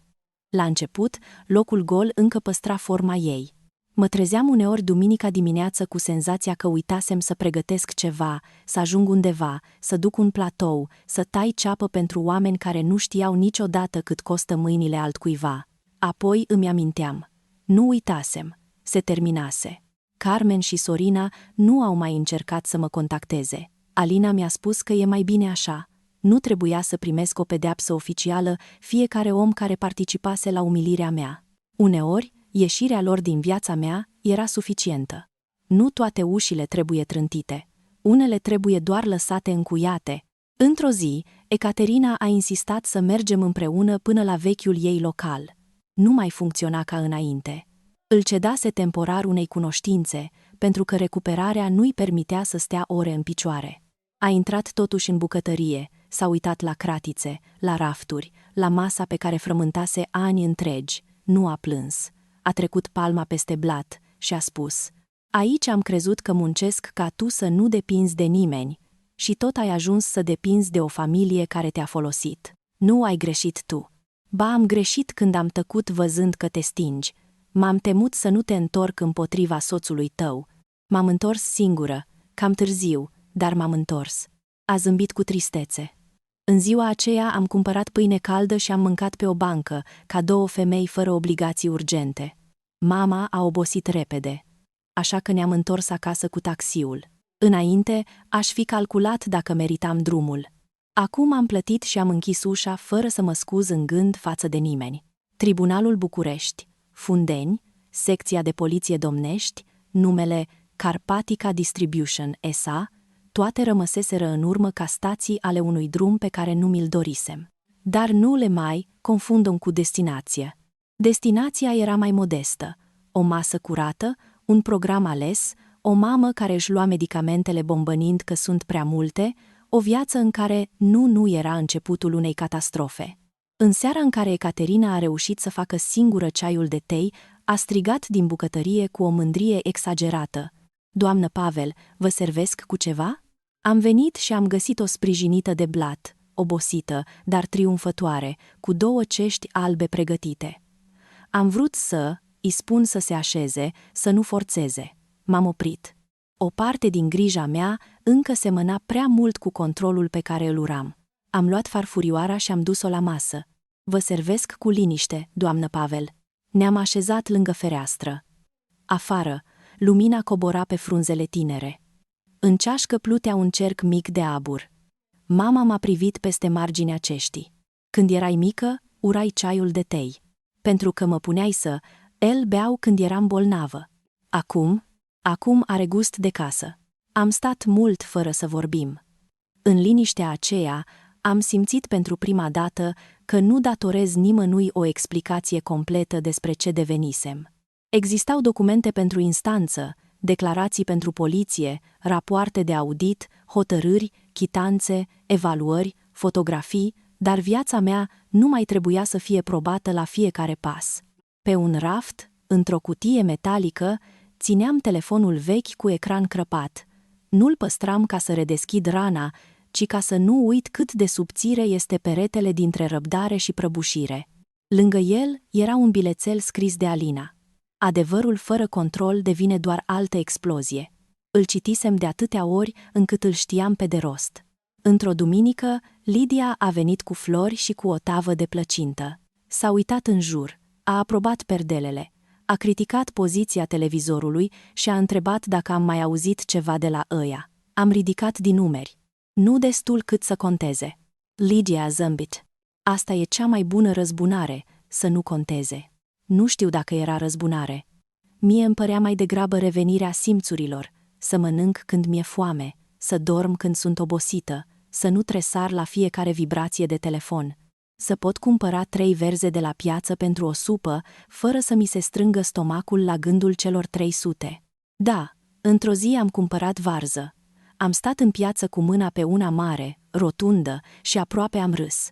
La început, locul gol încă păstra forma ei. Mă trezeam uneori duminica dimineață cu senzația că uitasem să pregătesc ceva, să ajung undeva, să duc un platou, să tai ceapă pentru oameni care nu știau niciodată cât costă mâinile altcuiva. Apoi îmi aminteam. Nu uitasem. Se terminase. Carmen și Sorina nu au mai încercat să mă contacteze. Alina mi-a spus că e mai bine așa. Nu trebuia să primesc o pedeapsă oficială fiecare om care participase la umilirea mea. Uneori, ieșirea lor din viața mea era suficientă. Nu toate ușile trebuie trântite. Unele trebuie doar lăsate încuiate. Într-o zi, Ecaterina a insistat să mergem împreună până la vechiul ei local. Nu mai funcționa ca înainte. Îl cedase temporar unei cunoștințe, pentru că recuperarea nu-i permitea să stea ore în picioare. A intrat totuși în bucătărie, s-a uitat la cratițe, la rafturi, la masa pe care frământase ani întregi. Nu a plâns. A trecut palma peste blat și a spus: "Aici am crezut că muncesc ca tu să nu depinzi de nimeni și tot ai ajuns să depinzi de o familie care te-a folosit. Nu ai greșit tu. Ba, am greșit când am tăcut văzând că te stingi. M-am temut să nu te întorc împotriva soțului tău. M-am întors singură, cam târziu, dar m-am întors." A zâmbit cu tristețe. "În ziua aceea am cumpărat pâine caldă și am mâncat pe o bancă, ca două femei fără obligații urgente. Mama a obosit repede, așa că ne-am întors acasă cu taxiul. Înainte, aș fi calculat dacă meritam drumul. Acum am plătit și am închis ușa fără să mă scuz în gând față de nimeni. Tribunalul București, Fundeni, Secția de Poliție Domnești, numele Carpatica Distribution S.A., toate rămăseseră în urmă ca stații ale unui drum pe care nu mi-l dorisem. Dar nu le mai confundăm cu destinație. Destinația era mai modestă: o masă curată, un program ales, o mamă care își lua medicamentele bombănind că sunt prea multe, o viață în care nu era începutul unei catastrofe. În seara în care Ecaterina a reușit să facă singură ceaiul de tei, a strigat din bucătărie cu o mândrie exagerată: "Doamnă Pavel, vă servesc cu ceva?" Am venit și am găsit-o sprijinită de blat, obosită, dar triumfătoare, cu două cești albe pregătite. Am vrut îi spun să se așeze, să nu forțeze. M-am oprit. O parte din grija mea încă semăna prea mult cu controlul pe care îl uram. Am luat farfurioara și am dus-o la masă. "Vă servesc cu liniște, doamnă Pavel." Ne-am așezat lângă fereastră. Afară, lumina cobora pe frunzele tinere. În ceașcă plutea un cerc mic de abur. Mama m-a privit peste marginea ceștii. "Când erai mică, urai ceaiul de tei. Pentru că mă puneai el beau când eram bolnavă. Acum are gust de casă." Am stat mult fără să vorbim. În liniștea aceea, am simțit pentru prima dată că nu datorez nimănui o explicație completă despre ce devenisem. Existau documente pentru instanță, declarații pentru poliție, rapoarte de audit, hotărâri, chitanțe, evaluări, fotografii, dar viața mea nu mai trebuia să fie probată la fiecare pas. Pe un raft, într-o cutie metalică, țineam telefonul vechi cu ecran crăpat. Nu-l păstram ca să redeschid rana, ci ca să nu uit cât de subțire este peretele dintre răbdare și prăbușire. Lângă el era un bilețel scris de Alina: "Adevărul fără control devine doar altă explozie." Îl citisem de atâtea ori încât îl știam pe de rost. Într-o duminică, Lidia a venit cu flori și cu o tavă de plăcintă. S-a uitat în jur, a aprobat perdelele, a criticat poziția televizorului și a întrebat dacă am mai auzit ceva de la ăia. Am ridicat din numeri. Nu destul cât să conteze. Lidia a zâmbit. "Asta e cea mai bună răzbunare, să nu conteze." Nu știu dacă era răzbunare. Mie îmi părea mai degrabă revenirea simțurilor, să mănânc când mi-e foame, să dorm când sunt obosită, să nu tresar la fiecare vibrație de telefon, să pot cumpăra 3 verze de la piață pentru o supă, fără să mi se strângă stomacul la gândul celor 300. Da, într-o zi am cumpărat varză. Am stat în piață cu mâna pe una mare, rotundă, și aproape am râs.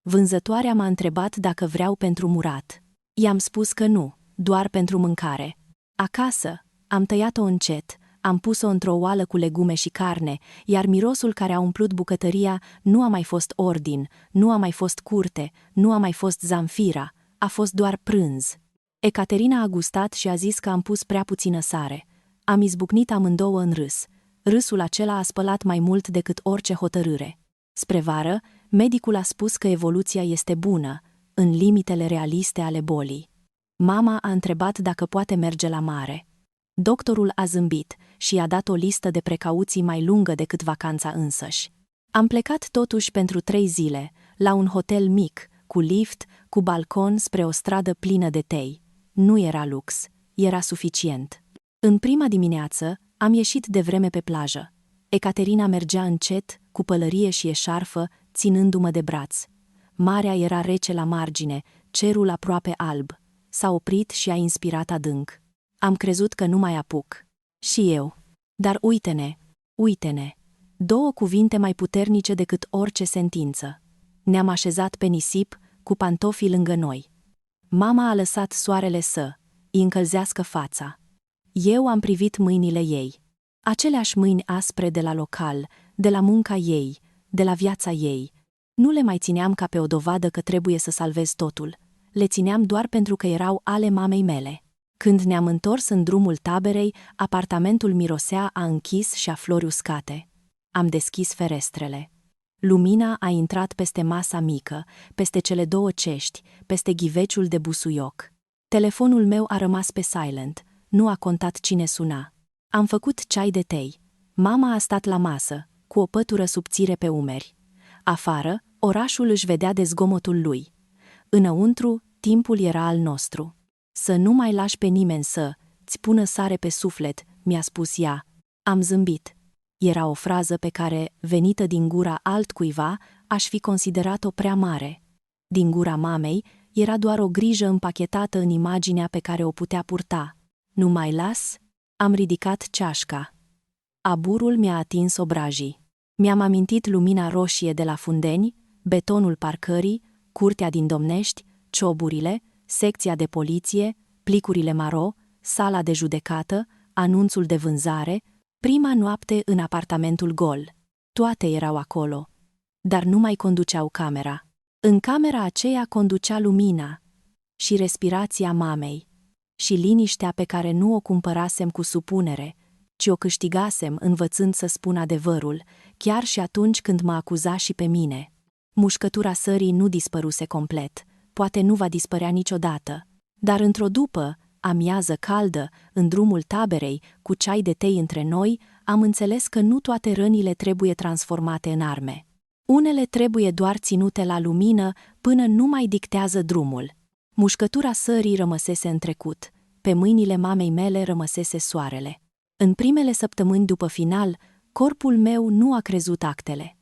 Vânzătoarea m-a întrebat dacă vreau pentru murat. I-am spus că nu, doar pentru mâncare. Acasă, am tăiat-o încet, am pus-o într-o oală cu legume și carne, iar mirosul care a umplut bucătăria nu a mai fost ordin, nu a mai fost curte, nu a mai fost zamfira, a fost doar prânz. Ecaterina a gustat și a zis că am pus prea puțină sare. Am izbucnit amândouă în râs. Râsul acela a spălat mai mult decât orice hotărâre. Spre vară, medicul a spus că evoluția este bună, în limitele realiste ale bolii. Mama a întrebat dacă poate merge la mare. Doctorul a zâmbit și i-a dat o listă de precauții mai lungă decât vacanța însăși. Am plecat totuși pentru 3 zile, la un hotel mic, cu lift, cu balcon spre o stradă plină de tei. Nu era lux, era suficient. În prima dimineață, am ieșit devreme pe plajă. Ecaterina mergea încet, cu pălărie și eșarfă, ținându-mă de braț. Marea era rece la margine, cerul aproape alb. S-a oprit și a inspirat adânc. Am crezut că nu mai apuc. Și eu. Dar uite-ne, uite-ne. 2 cuvinte mai puternice decât orice sentință. Ne-am așezat pe nisip, cu pantofii lângă noi. Mama a lăsat soarele să îi încălzească fața. Eu am privit mâinile ei. Aceleași mâini aspre de la local, de la munca ei, de la viața ei. Nu le mai țineam ca pe o dovadă că trebuie să salvez totul. Le țineam doar pentru că erau ale mamei mele. Când ne-am întors în drumul taberei, apartamentul mirosea a închis și a flori uscate. Am deschis ferestrele. Lumina a intrat peste masa mică, peste cele 2 cești, peste ghiveciul de busuioc. Telefonul meu a rămas pe silent, nu a contat cine suna. Am făcut ceai de tei. Mama a stat la masă, cu o pătură subțire pe umeri. Afară, orașul își vedea de zgomotul lui. Înăuntru, timpul era al nostru. Să nu mai lași pe nimeni să-ți pună sare pe suflet, mi-a spus ea. Am zâmbit. Era o frază pe care, venită din gura altcuiva, aș fi considerat-o prea mare. Din gura mamei, era doar o grijă împachetată în imaginea pe care o putea purta. Nu mai las? Am ridicat ceașca. Aburul mi-a atins obrajii. Mi-am amintit lumina roșie de la Fundeni, betonul parcării, curtea din Domnești, cioburile, secția de poliție, plicurile maro, sala de judecată, anunțul de vânzare, prima noapte în apartamentul gol. Toate erau acolo, dar nu mai conduceau camera. În camera aceea conducea lumina și respirația mamei și liniștea pe care nu o cumpărasem cu supunere, ci o câștigasem învățând să spun adevărul, chiar și atunci când mă acuza și pe mine. Mușcătura sării nu dispăruse complet, poate nu va dispărea niciodată, dar într-o după amiază caldă, în drumul taberei, cu ceai de tei între noi, am înțeles că nu toate rănile trebuie transformate în arme. Unele trebuie doar ținute la lumină până nu mai dictează drumul. Mușcătura sării rămăsese în trecut, pe mâinile mamei mele rămăsese soarele. În primele săptămâni după final, corpul meu nu a crezut actele.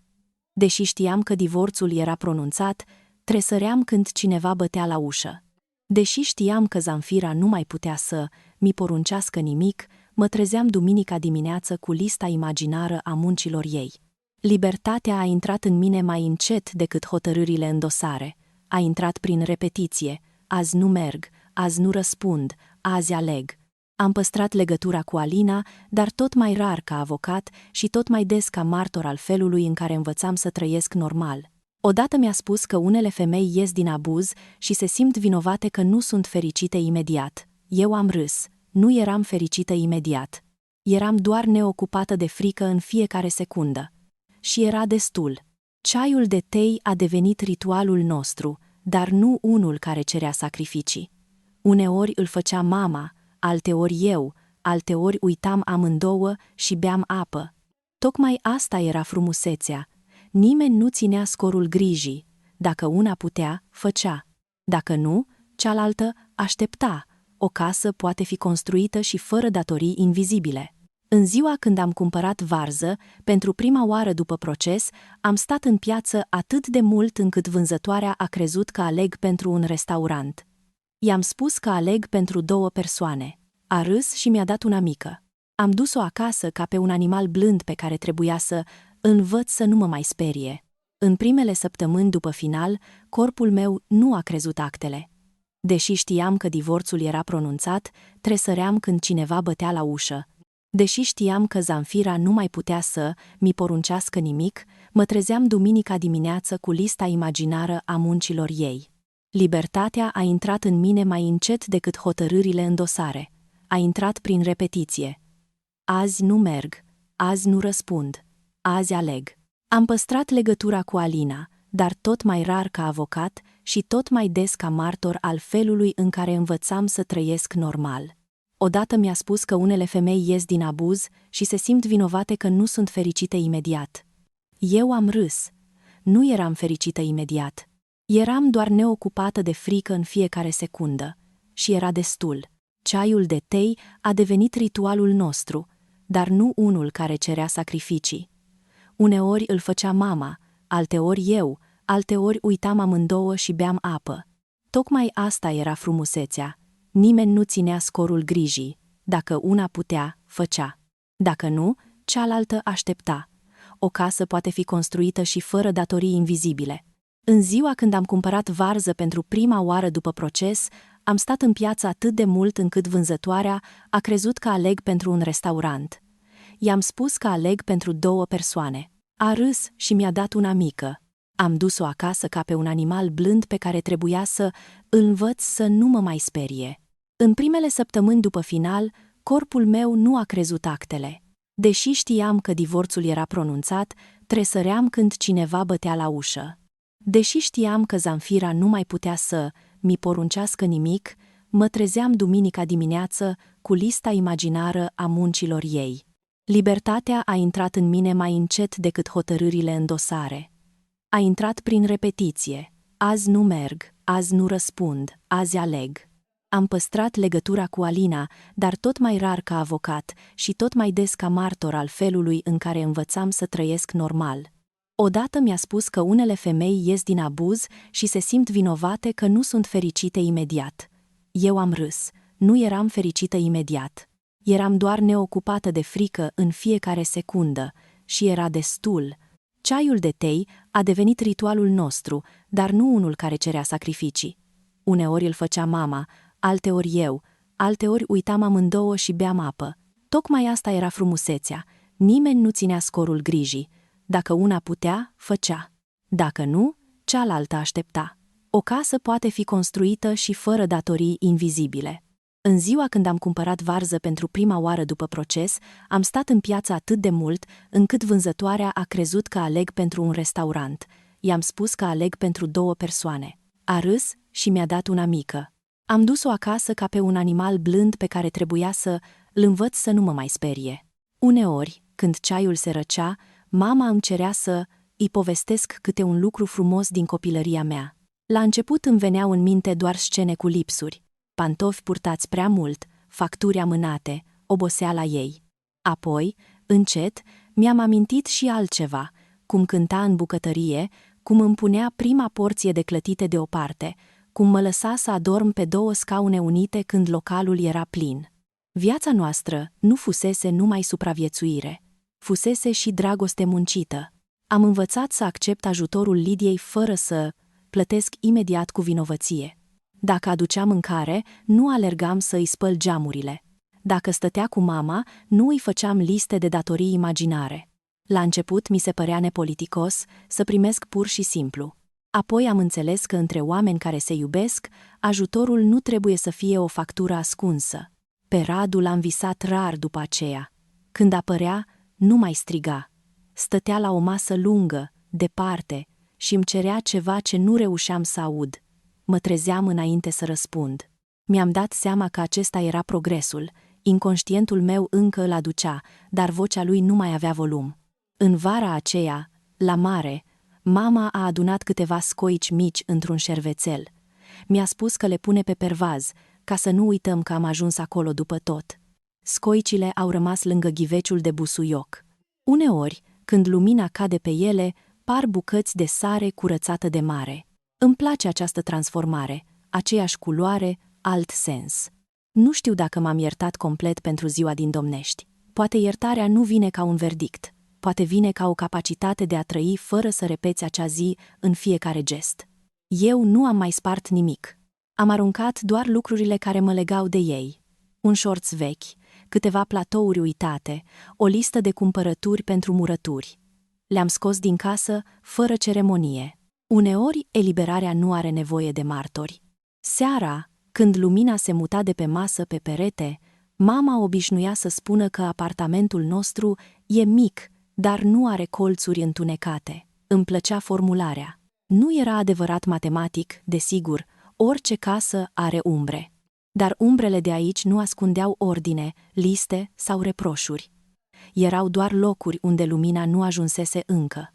Deși știam că divorțul era pronunțat, tresăream când cineva bătea la ușă. Deși știam că Zanfira nu mai putea să-mi poruncească nimic, mă trezeam duminica dimineață cu lista imaginară a muncilor ei. Libertatea a intrat în mine mai încet decât hotărârile în dosare. A intrat prin repetiție. Azi nu merg, azi nu răspund, azi aleg. Am păstrat legătura cu Alina, dar tot mai rar ca avocat și tot mai des ca martor al felului în care învățam să trăiesc normal. Odată mi-a spus că unele femei ies din abuz și se simt vinovate că nu sunt fericite imediat. Eu am râs. Nu eram fericită imediat. Eram doar neocupată de frică în fiecare secundă. Și era destul. Ceaiul de tei a devenit ritualul nostru, dar nu unul care cerea sacrificii. Uneori îl făcea mama, alteori eu, alteori uitam amândouă și beam apă. Tocmai asta era frumusețea. Nimeni nu ținea scorul grijii. Dacă una putea, făcea. Dacă nu, cealaltă aștepta. O casă poate fi construită și fără datorii invizibile. În ziua când am cumpărat varză, pentru prima oară după proces, am stat în piață atât de mult încât vânzătoarea a crezut că aleg pentru un restaurant. I-am spus că aleg pentru 2 persoane. A râs și mi-a dat una mică. Am dus-o acasă ca pe un animal blând pe care trebuia să învăț să nu mă mai sperie. În primele săptămâni după final, corpul meu nu a crezut actele. Deși știam că divorțul era pronunțat, tresăream când cineva bătea la ușă. Deși știam că Zanfira nu mai putea să-mi poruncească nimic, mă trezeam duminica dimineață cu lista imaginară a muncilor ei. Libertatea a intrat în mine mai încet decât hotărârile în dosare. A intrat prin repetiție. Azi nu merg, azi nu răspund, azi aleg. Am păstrat legătura cu Alina, dar tot mai rar ca avocat și tot mai des ca martor al felului în care învățam să trăiesc normal. Odată mi-a spus că unele femei ies din abuz și se simt vinovate că nu sunt fericite imediat. Eu am râs. Nu eram fericită imediat. Eram doar neocupată de frică în fiecare secundă. Și era destul. Ceaiul de tei a devenit ritualul nostru, dar nu unul care cerea sacrificii. Uneori îl făcea mama, alteori eu, alteori uitam amândouă și beam apă. Tocmai asta era frumusețea. Nimeni nu ținea scorul grijii. Dacă una putea, făcea. Dacă nu, cealaltă aștepta. O casă poate fi construită și fără datorii invizibile. În ziua când am cumpărat varză pentru prima oară după proces, am stat în piață atât de mult încât vânzătoarea a crezut că aleg pentru un restaurant. I-am spus că aleg pentru 2 persoane. A râs și mi-a dat una mică. Am dus-o acasă ca pe un animal blând pe care trebuia să îl învăț să nu mă mai sperie. În primele săptămâni după final, corpul meu nu a crezut actele. Deși știam că divorțul era pronunțat, tresăream când cineva bătea la ușă. Deși știam că Zanfira nu mai putea să mi poruncească nimic, mă trezeam duminica dimineață cu lista imaginară a muncilor ei. Libertatea a intrat în mine mai încet decât hotărârile în dosare. A intrat prin repetiție. Azi nu merg, azi nu răspund, azi aleg. Am păstrat legătura cu Alina, dar tot mai rar ca avocat și tot mai des ca martor al felului în care învățam să trăiesc normal. Odată mi-a spus că unele femei ies din abuz și se simt vinovate că nu sunt fericite imediat. Eu am râs. Nu eram fericită imediat. Eram doar neocupată de frică în fiecare secundă și era destul. Ceaiul de tei a devenit ritualul nostru, dar nu unul care cerea sacrificii. Uneori îl făcea mama, alteori eu, alteori uitam amândouă și beam apă. Tocmai asta era frumusețea. Nimeni nu ținea scorul grijii. Dacă una putea, făcea. Dacă nu, cealaltă aștepta. O casă poate fi construită și fără datorii invizibile. În ziua când am cumpărat varză pentru prima oară după proces, am stat în piață atât de mult, încât vânzătoarea a crezut că aleg pentru un restaurant. I-am spus că aleg pentru 2 persoane. A râs și mi-a dat una mică. Am dus-o acasă ca pe un animal blând pe care trebuia să îl învăț să nu mă mai sperie. Uneori, când ceaiul se răcea, mama îmi cerea să îi povestesc câte un lucru frumos din copilăria mea. La început îmi veneau în minte doar scene cu lipsuri, pantofi purtați prea mult, facturi amânate, oboseala ei. Apoi, încet, mi-am amintit și altceva, cum cânta în bucătărie, cum îmi punea prima porție de clătite deoparte, cum mă lăsa să adorm pe 2 scaune unite când localul era plin. Viața noastră nu fusese numai supraviețuire, fusese și dragoste muncită. Am învățat să accept ajutorul Lidiei fără să plătesc imediat cu vinovăție. Dacă aducea mâncare, nu alergam să îi spăl geamurile. Dacă stătea cu mama, nu îi făceam liste de datorii imaginare. La început mi se părea nepoliticos să primesc pur și simplu. Apoi am înțeles că între oameni care se iubesc, ajutorul nu trebuie să fie o factură ascunsă. Pe Radu l-am visat rar după aceea. Când apărea, nu mai striga. Stătea la o masă lungă, departe, și îmi cerea ceva ce nu reușeam să aud. Mă trezeam înainte să răspund. Mi-am dat seama că acesta era progresul. Inconștientul meu încă îl aducea, dar vocea lui nu mai avea volum. În vara aceea, la mare, mama a adunat câteva scoici mici într-un șervețel. Mi-a spus că le pune pe pervaz, ca să nu uităm că am ajuns acolo după tot. Scoicile au rămas lângă ghiveciul de busuioc. Uneori, când lumina cade pe ele, par bucăți de sare curățată de mare. Îmi place această transformare, aceeași culoare, alt sens. Nu știu dacă m-am iertat complet pentru ziua din Domnești. Poate iertarea nu vine ca un verdict. Poate vine ca o capacitate de a trăi fără să repeți acea zi în fiecare gest. Eu nu am mai spart nimic. Am aruncat doar lucrurile care mă legau de ei. Un șorț vechi, câteva platouri uitate, o listă de cumpărături pentru murături. Le-am scos din casă fără ceremonie. Uneori, eliberarea nu are nevoie de martori. Seara, când lumina se muta de pe masă pe perete, mama obișnuia să spună că apartamentul nostru e mic, dar nu are colțuri întunecate. Îmi plăcea formularea. Nu era adevărat matematic, desigur, orice casă are umbre. Dar umbrele de aici nu ascundeau ordine, liste sau reproșuri. Erau doar locuri unde lumina nu ajunsese încă.